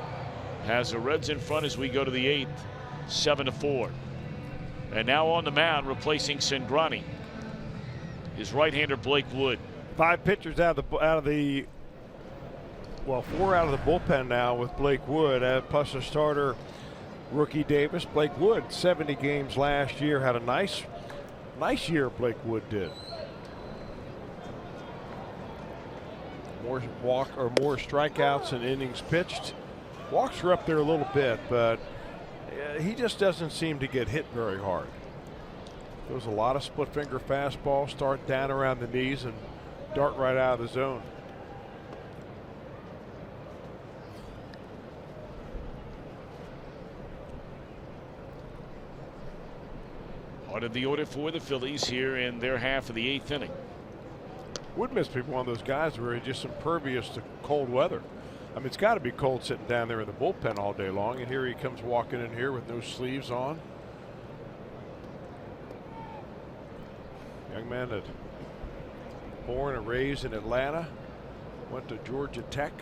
has the Reds in front as we go to the 8th, 7-4. And now on the mound, replacing Cingrani, is right-hander Blake Wood. 5 pitchers out of the 4 out of the bullpen now with Blake Wood, plus a starter, rookie Davis. Blake Wood, 70 games last year, had a nice year. Blake Wood did. More strikeouts and innings pitched. Walks are up there a little bit, but he just doesn't seem to get hit very hard. There's a lot of split finger fastballs, start down around the knees and dart right out of the zone. Part of the order for the Phillies here in their half of the 8th inning. Woodman's been one of those guys where he's just impervious to cold weather. I mean, it's got to be cold sitting down there in the bullpen all day long, and here he comes walking in here with no sleeves on. Young man that born and raised in Atlanta, went to Georgia Tech.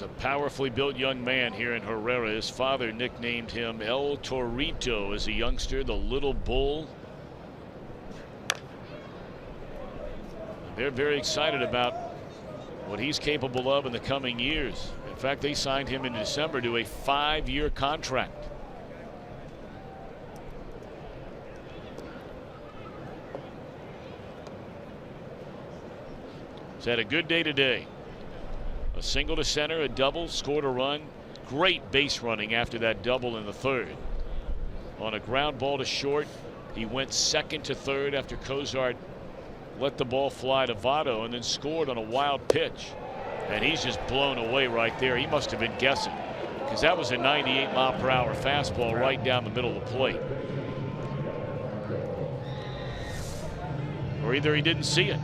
A powerfully built young man here in Herrera. His father nicknamed him El Torito as a youngster, the little bull. They're very excited about what he's capable of in the coming years. In fact, they signed him in December to a 5-year contract. He's had a good day today. A single to center, a double, scored a run. Great base running after that double in the 3rd. On a ground ball to short, he went second to third after Cozart let the ball fly to Votto and then scored on a wild pitch. And he's just blown away right there. He must have been guessing, because that was a 98-mile-per-hour fastball right down the middle of the plate. Or either he didn't see it.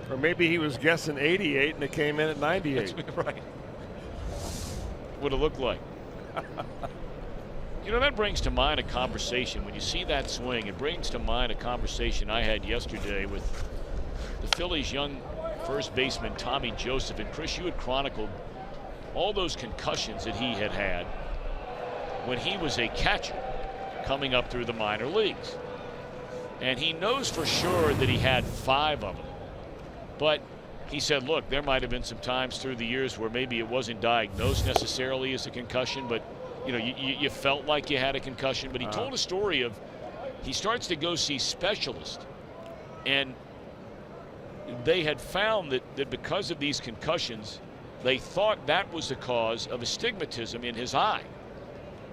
Or maybe he was guessing 88 and it came in at 98. Right. Would have looked like. You know, that brings to mind a conversation. When you see that swing, it brings to mind a conversation I had yesterday with the Phillies' young first baseman, Tommy Joseph. And Chris, you had chronicled all those concussions that he had had when he was a catcher coming up through the minor leagues. And he knows for sure that he had 5 of them. But he said, look, there might have been some times through the years where maybe it wasn't diagnosed necessarily as a concussion, but you know, you felt like you had a concussion. But he told a story of he starts to go see specialists, and they had found that because of these concussions, they thought that was the cause of astigmatism in his eye.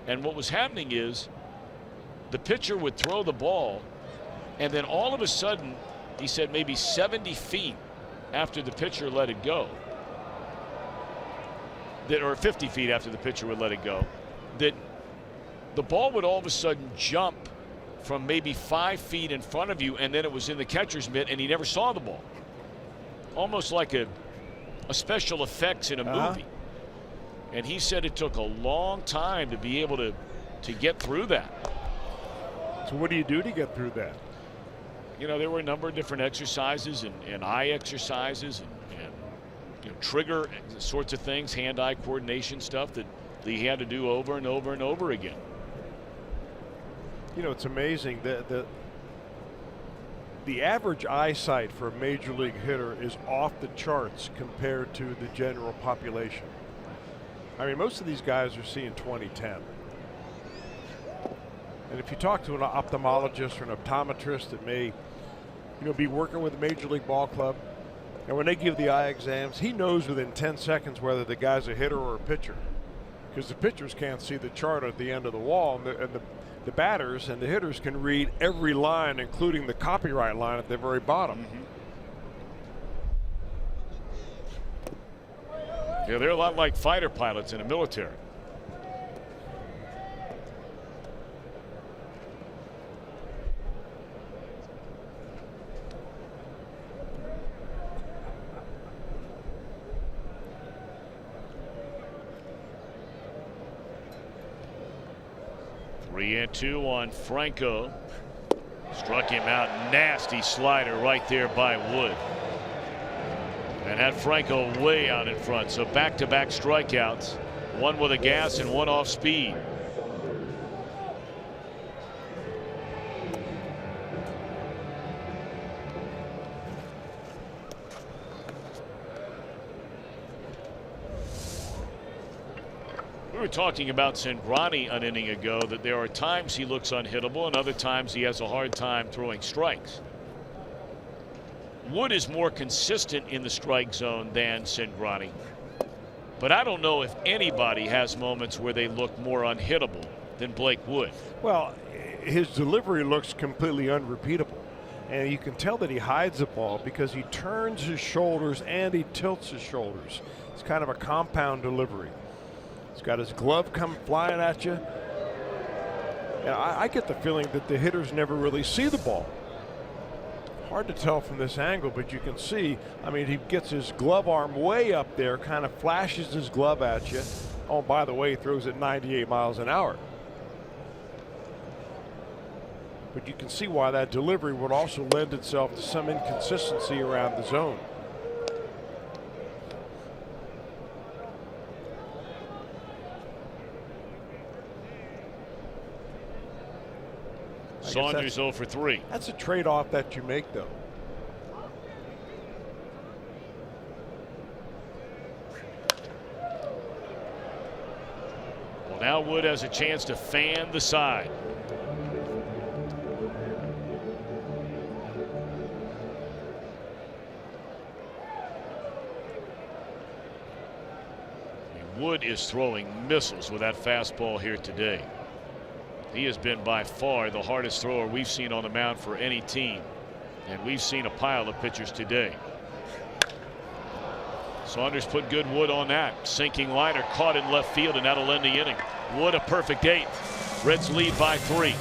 And what was happening is the pitcher would throw the ball, and then all of a sudden, he said maybe 70 feet after the pitcher let it go, or 50 feet after the pitcher would let it go, that the ball would all of a sudden jump from maybe 5 feet in front of you, and then it was in the catcher's mitt and he never saw the ball. Almost like a special effects in a movie. And he said it took a long time to be able to get through that. So what do you do to get through that? You know, there were a number of different exercises and eye exercises and you know, trigger sorts of things, hand-eye coordination stuff that he had to do over and over and over again. You know, it's amazing that the average eyesight for a major league hitter is off the charts compared to the general population. I mean, most of these guys are seeing 20/10. And if you talk to an ophthalmologist or an optometrist that may, be working with a Major League Ball club, and when they give the eye exams, he knows within 10 seconds whether the guy's a hitter or a pitcher, because the pitchers can't see the chart at the end of the wall, and the batters and the hitters can read every line, including the copyright line at the very bottom. Yeah, they're a lot like fighter pilots in the military. Three and two on Franco. Struck him out. Nasty slider right there by Wood. And had Franco way out in front. So back-to-back strikeouts. One with a gas and one off speed. We were talking about Cingrani an inning ago, that there are times he looks unhittable and other times he has a hard time throwing strikes. Wood is more consistent in the strike zone than Cingrani, but I don't know if anybody has moments where they look more unhittable than Blake Wood. Well, his delivery looks completely unrepeatable, and you can tell that he hides the ball because he turns his shoulders and he tilts his shoulders. It's kind of a compound delivery. He's got his glove come flying at you, and I get the feeling that the hitters never really see the ball. Hard to tell from this angle, but you can see, I mean, he gets his glove arm way up there, kind of flashes his glove at you. Oh, by the way, he throws at 98 miles an hour. But you can see why that delivery would also lend itself to some inconsistency around the zone. Saunders 0 for 3. That's a trade-off that you make, though. Well, now Wood has a chance to fan the side. Wood is throwing missiles with that fastball here today. He has been by far the hardest thrower we've seen on the mound for any team. And we've seen a pile of pitchers today. Saunders put good Wood on that. Sinking liner caught in left field, and that'll end the inning. Wood a perfect 8th. Reds lead by 3.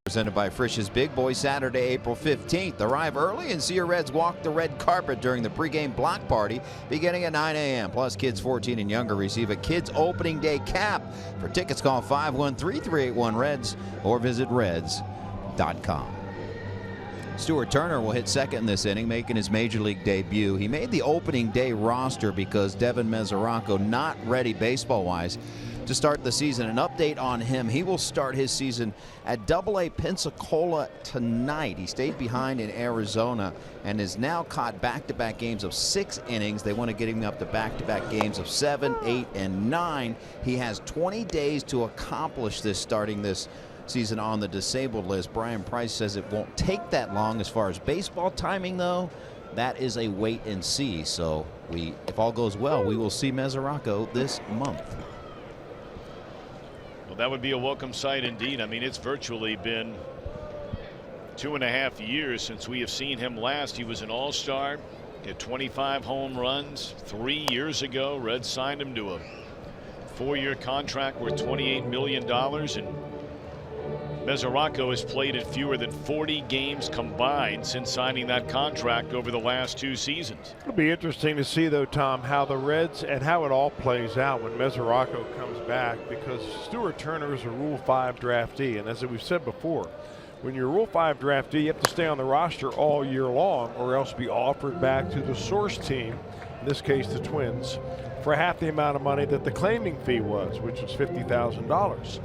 Presented by Frisch's Big Boy, Saturday, April 15th. Arrive early and see your Reds walk the red carpet during the pregame block party beginning at 9 a.m. Plus, kids 14 and younger receive a kids opening day cap. For tickets, call 513-381-REDS or visit reds.com. Stuart Turner will hit second in this inning, making his major league debut. He made the opening day roster because Devin Mesoraco not ready baseball-wise to start the season. An update on him: he will start his season at AA Pensacola tonight. He stayed behind in Arizona and has now caught back-to-back games of 6 innings. They want to get him up to back-to-back games of 7, 8, and 9. He has 20 days to accomplish this, starting this season on the disabled list. Brian Price says it won't take that long. As far as baseball timing, though, that is a wait and see. So if all goes well, we will see Mesoraco this month. That would be a welcome sight indeed. I mean, it's virtually been 2.5 years since we have seen him last. He was an all-star, hit 25 home runs 3 years ago. Reds signed him to a 4-year contract worth $28 million, and Mesoraco has played in fewer than 40 games combined since signing that contract over the last 2 seasons. It'll be interesting to see, though, Tom, how the Reds and how it all plays out when Mesoraco comes back, because Stuart Turner is a Rule 5 draftee, and as we've said before, when you're a Rule 5 draftee, you have to stay on the roster all year long or else be offered back to the source team, in this case the Twins, for half the amount of money that the claiming fee was, which was $50,000.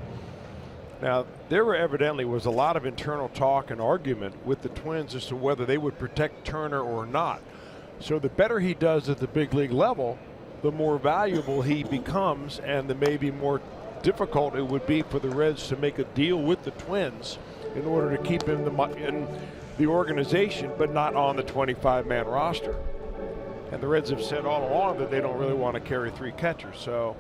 Now, there evidently was a lot of internal talk and argument with the Twins as to whether they would protect Turner or not. So the better he does at the big league level, the more valuable he becomes, and the maybe more difficult it would be for the Reds to make a deal with the Twins in order to keep him in the organization, but not on the 25-man roster. And the Reds have said all along that they don't really want to carry 3 catchers. So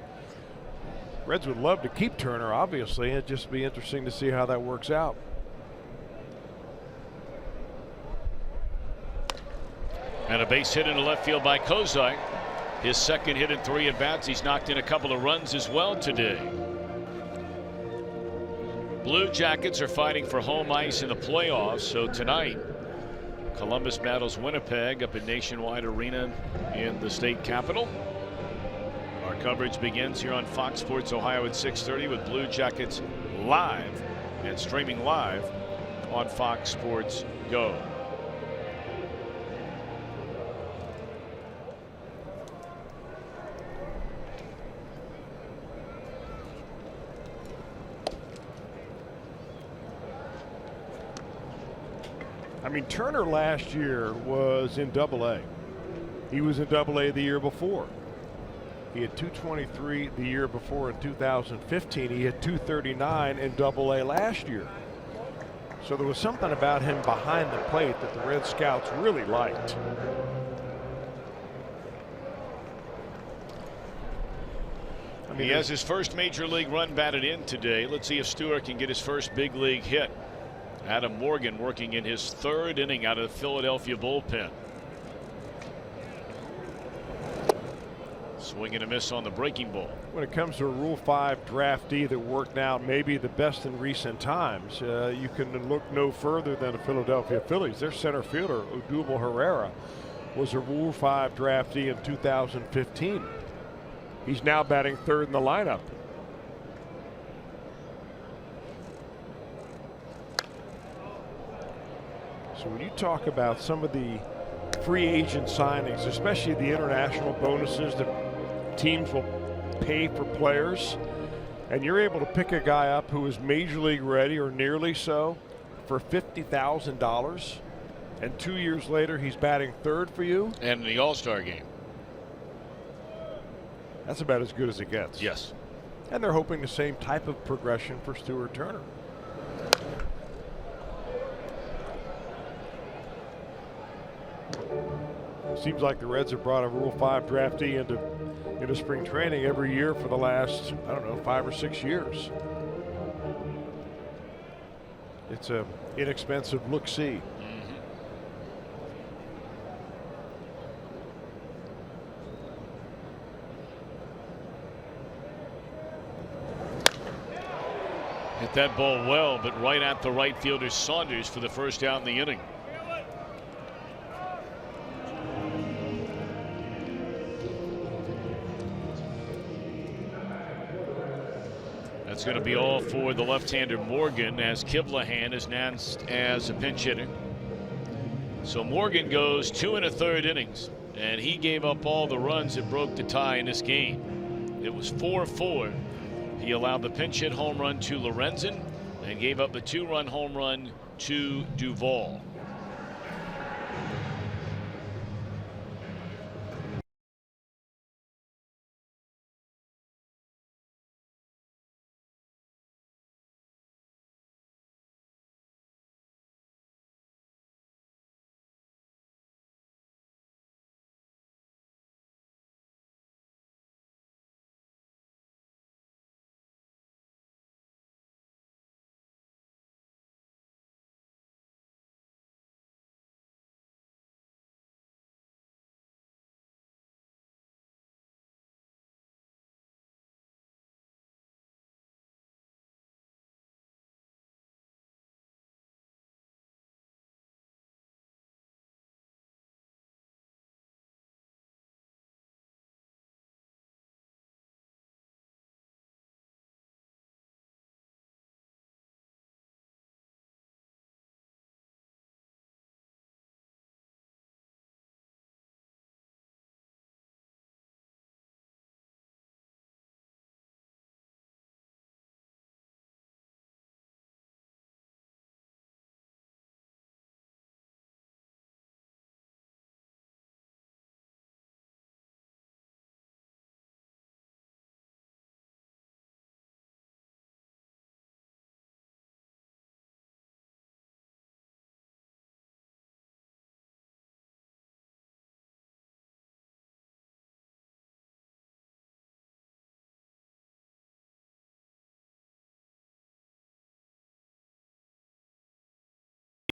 Reds would love to keep Turner, obviously. It'd just be interesting to see how that works out. And a base hit into left field by Kozai. His second hit in 3 at-bats. He's knocked in a couple of runs as well today. Blue Jackets are fighting for home ice in the playoffs. So tonight, Columbus battles Winnipeg up at Nationwide Arena in the state capital. Our coverage begins here on Fox Sports Ohio at 6:30 with Blue Jackets live and streaming live on Fox Sports Go. I mean, Turner last year was in AA. He was in AA the year before. He had 223 the year before in 2015. He had 239 in AA last year. So there was something about him behind the plate that the Red Scouts really liked. I mean, he has his first major league run batted in today. Let's see if Stewart can get his first big league hit. Adam Morgan working in his 3rd inning out of the Philadelphia bullpen. Swing and a miss on the breaking ball. When it comes to a Rule 5 draftee that worked out maybe the best in recent times, you can look no further than the Philadelphia Phillies. Their center fielder, Odubel Herrera, was a Rule 5 draftee in 2015. He's now batting 3rd in the lineup. So when you talk about some of the free agent signings, especially the international bonuses that teams will pay for players, and you're able to pick a guy up who is major league ready or nearly so for $50,000, and 2 years later he's batting 3rd for you. And in the All-Star game. That's about as good as it gets. Yes. And they're hoping the same type of progression for Stuart Turner. Seems like the Reds have brought a Rule 5 draftee into spring training every year for the last, I don't know, 5 or 6 years. It's a inexpensive look-see. Hit Hit that ball well, but right at the right fielder Saunders for the first out in the inning. That's going to be all for the left-hander Morgan, as Kivlahan is announced as a pinch hitter. So Morgan goes 2 1/3 innings, and he gave up all the runs that broke the tie in this game. It was 4-4. He allowed the pinch hit home run to Lorenzen and gave up the 2-run home run to Duvall.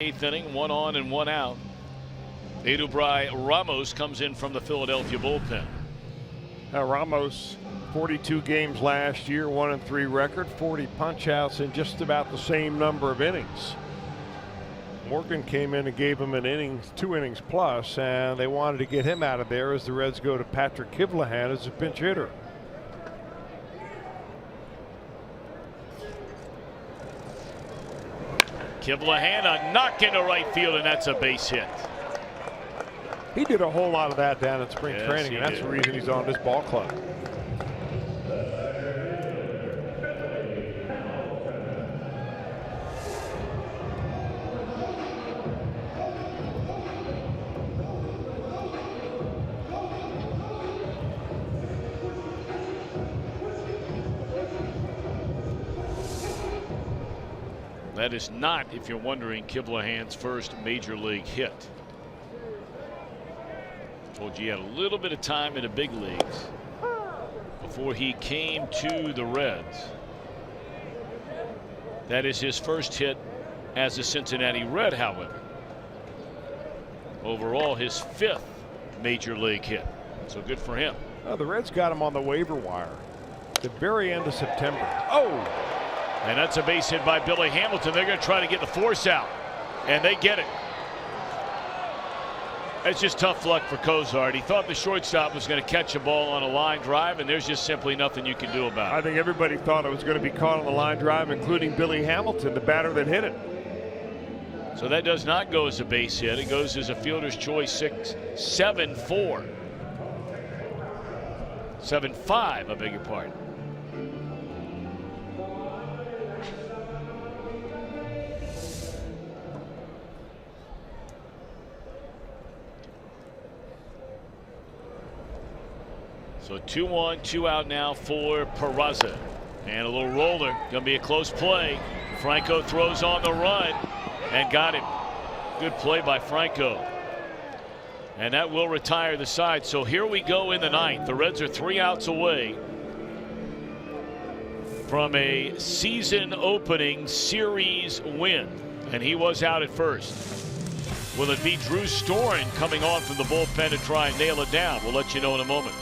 Eighth inning, 1 on and 1 out. Edubray Ramos comes in from the Philadelphia bullpen. Now Ramos, 42 games last year, 1-3 record, 40 punch-outs in just about the same number of innings. Morgan came in and gave him an inning, 2 innings plus, and they wanted to get him out of there as the Reds go to Patrick Kivlahan as a pinch hitter. Kivlahan, a knock into right field, and that's a base hit. He did a whole lot of that down in spring training, and that's the reason he's on this ball club. That is not, if you're wondering, Kivlahan's first major league hit. Told you he had a little bit of time in the big leagues before he came to the Reds. That is his first hit as a Cincinnati Red, however. Overall, his 5th major league hit. So good for him. The Reds got him on the waiver wire at the very end of September. Oh! And that's a base hit by Billy Hamilton. They're going to try to get the force out, and they get it. It's just tough luck for Cozart. He thought the shortstop was going to catch a ball on a line drive, and there's just simply nothing you can do about it. I think everybody thought it was going to be caught on the line drive, including Billy Hamilton, the batter that hit it. So that does not go as a base hit. It goes as a fielder's choice 7-4. 7-5, I beg your pardon. So 2-1, 2 out now for Peraza. And a little roller. Going to be a close play. Franco throws on the run and got him. Good play by Franco. And that will retire the side. So here we go in the 9th. The Reds are 3 outs away from a season opening series win. And he was out at first. Will it be Drew Storen coming on from the bullpen to try and nail it down? We'll let you know in a moment.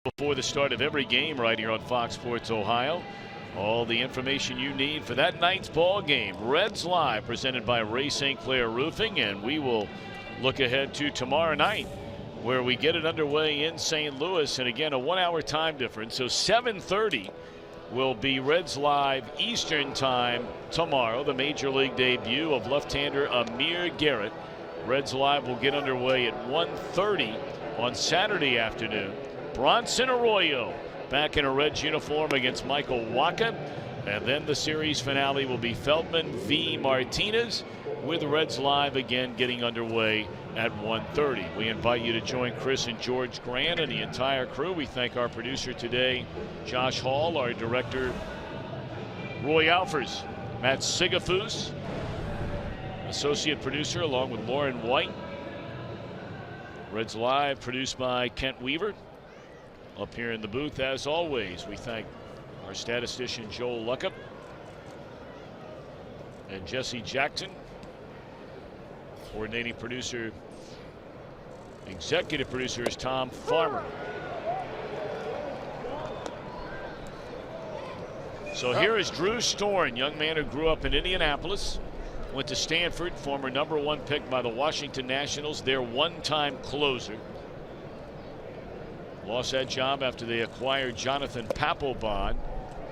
before the start of every game right here on Fox Sports Ohio. All the information you need for that night's ball game. Reds Live, presented by Ray St. Clair Roofing, and we will look ahead to tomorrow night, where we get it underway in St. Louis, and again a 1 hour time difference. So 7:30 will be Reds Live Eastern time tomorrow, the major league debut of left-hander Amir Garrett. Reds Live will get underway at 1:30 on Saturday afternoon. Bronson Arroyo back in a Reds uniform against Michael Wacha, and then the series finale will be Feldman v. Martinez, with Reds Live again getting underway at 1:30. We invite you to join Chris and George Grant and the entire crew. We thank our producer today, Josh Hall, our director, Roy Alfers, Matt Sigafus, associate producer, along with Lauren White. Reds Live produced by Kent Weaver. Up here in the booth, as always, we thank our statistician Joel Luckup and Jesse Jackson. Coordinating producer, executive producer is Tom Farmer. So here is Drew Storn, young man who grew up in Indianapolis, went to Stanford, former #1 pick by the Washington Nationals, their one-time closer. Lost that job after they acquired Jonathan Papelbon,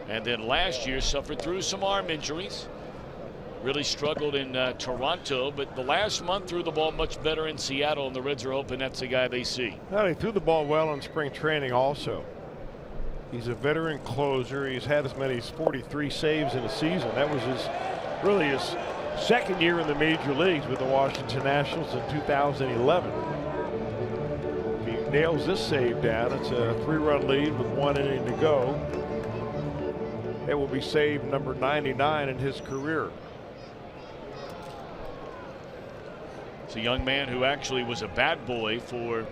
and then last year suffered through some arm injuries. Really struggled in Toronto, but the last month threw the ball much better in Seattle, and the Reds are hoping that's the guy they see. Well, he threw the ball well in spring training also. He's a veteran closer. He's had as many as 43 saves in a season. That was really his second year in the major leagues with the Washington Nationals in 2011. Nails this save down. It's a 3-run lead with 1 inning to go. It will be save number 99 in his career. It's a young man who actually was a bat boy for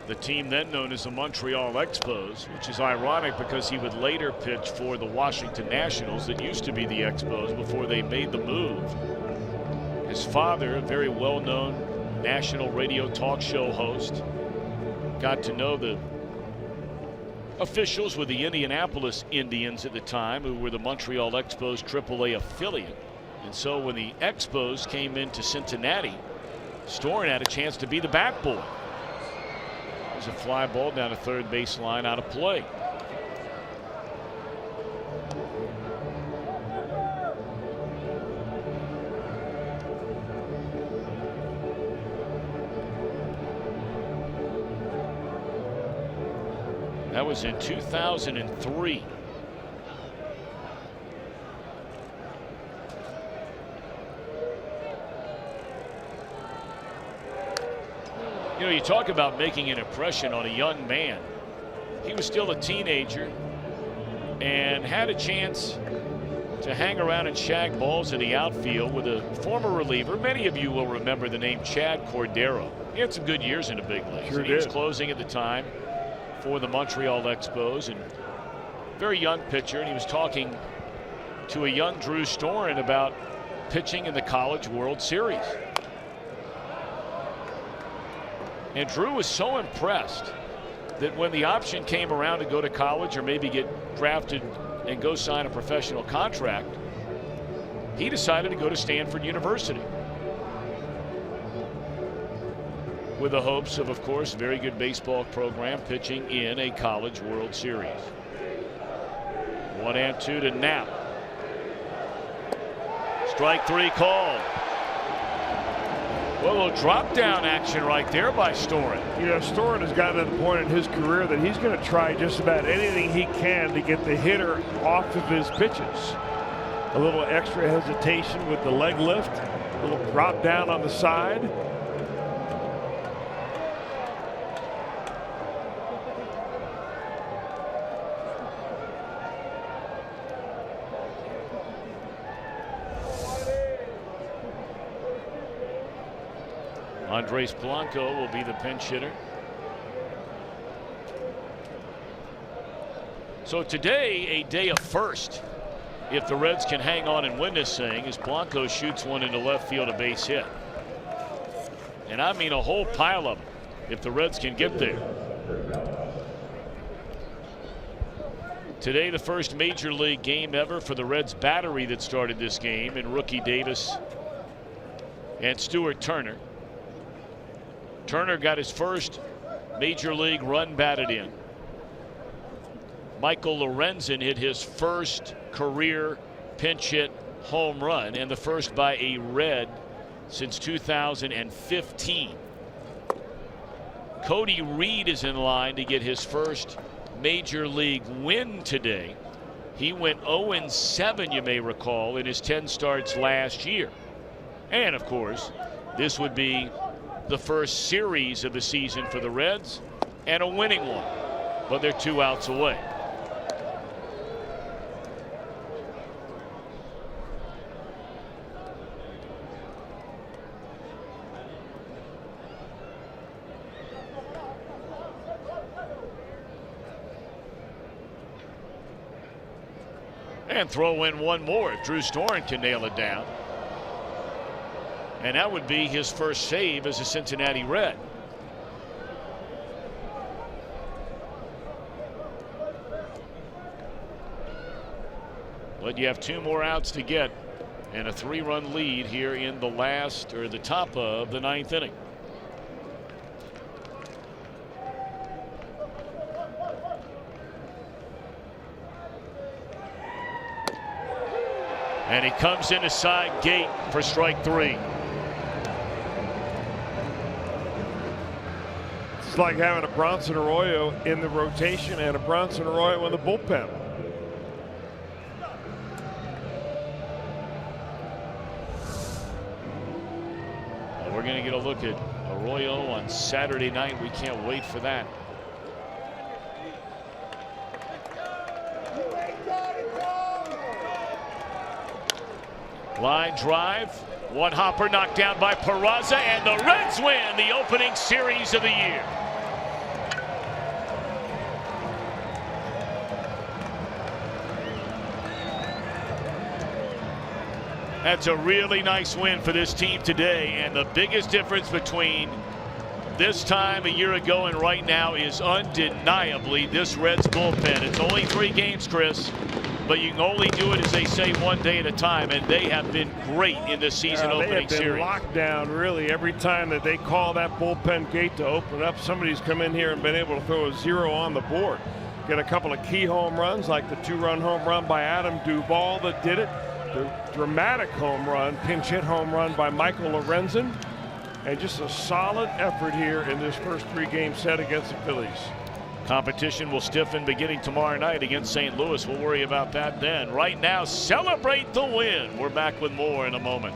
the team then known as the Montreal Expos, which is ironic because he would later pitch for the Washington Nationals that used to be the Expos before they made the move. His father, a very well-known national radio talk show host, got to know the officials with the Indianapolis Indians at the time, who were the Montreal Expos AAA affiliate. And so when the Expos came into Cincinnati, Storn had a chance to be the bat boy. It was a fly ball down the third baseline out of play. That was in 2003. You know, you talk about making an impression on a young man. He was still a teenager and had a chance to hang around and shag balls in the outfield with a former reliever. Many of you will remember the name Chad Cordero. He had some good years in the big leagues. Sure he was closing at the time for the Montreal Expos, and very young pitcher, and he was talking to a young Drew Storn about pitching in the College World Series. And Drew was so impressed that when the option came around to go to college or maybe get drafted and go sign a professional contract, he decided to go to Stanford University, with the hopes of course, very good baseball program, pitching in a College World Series. 1-2 to Knapp. Strike 3 called. Well, a little drop down action right there by Storn. You know, Storn has gotten to the point in his career that he's going to try just about anything he can to get the hitter off of his pitches. A little extra hesitation with the leg lift, a little drop down on the side. Andres Blanco will be the pinch hitter. So today, a day of first, if the Reds can hang on and win this thing, as Blanco shoots one into left field, a base hit. And I mean a whole pile of them. if the Reds can get there. Today, the first major league game ever for the Reds battery that started this game in rookie Davis and Stuart Turner. Turner got his first major league run batted in. Michael Lorenzen hit his first career pinch hit home run, and the first by a Red since 2015. Cody Reed is in line to get his first major league win today. He went 0-7, you may recall, in his 10 starts last year. And of course, this would be the first series of the season for the Reds, and a winning one, but they're 2 outs away. And throw in one more if Drew Storen can nail it down. And that would be his first save as a Cincinnati Red. But you have 2 more outs to get and a 3-run lead here in the last, or the top of the 9th inning. And he comes in a side gate for strike 3. It's like having a Bronson Arroyo in the rotation and a Bronson Arroyo in the bullpen. Well, we're going to get a look at Arroyo on Saturday night. We can't wait for that. Line drive, one hopper knocked down by Peraza, and the Reds win the opening series of the year. That's a really nice win for this team today, and the biggest difference between this time a year ago and right now is undeniably this Reds bullpen. It's only 3 games, Chris, but you can only do it, as they say, one day at a time, and they have been great in this season opening series. They have been locked down really every time that they call that bullpen gate to open up. Somebody's come in here and been able to throw a 0 on the board. Get a couple of key home runs, like the 2-run home run by Adam Duvall that did it. The dramatic home run, pinch hit home run by Michael Lorenzen. And just a solid effort here in this first 3-game set against the Phillies. Competition will stiffen beginning tomorrow night against St. Louis. We'll worry about that then. Right now, celebrate the win. We're back with more in a moment.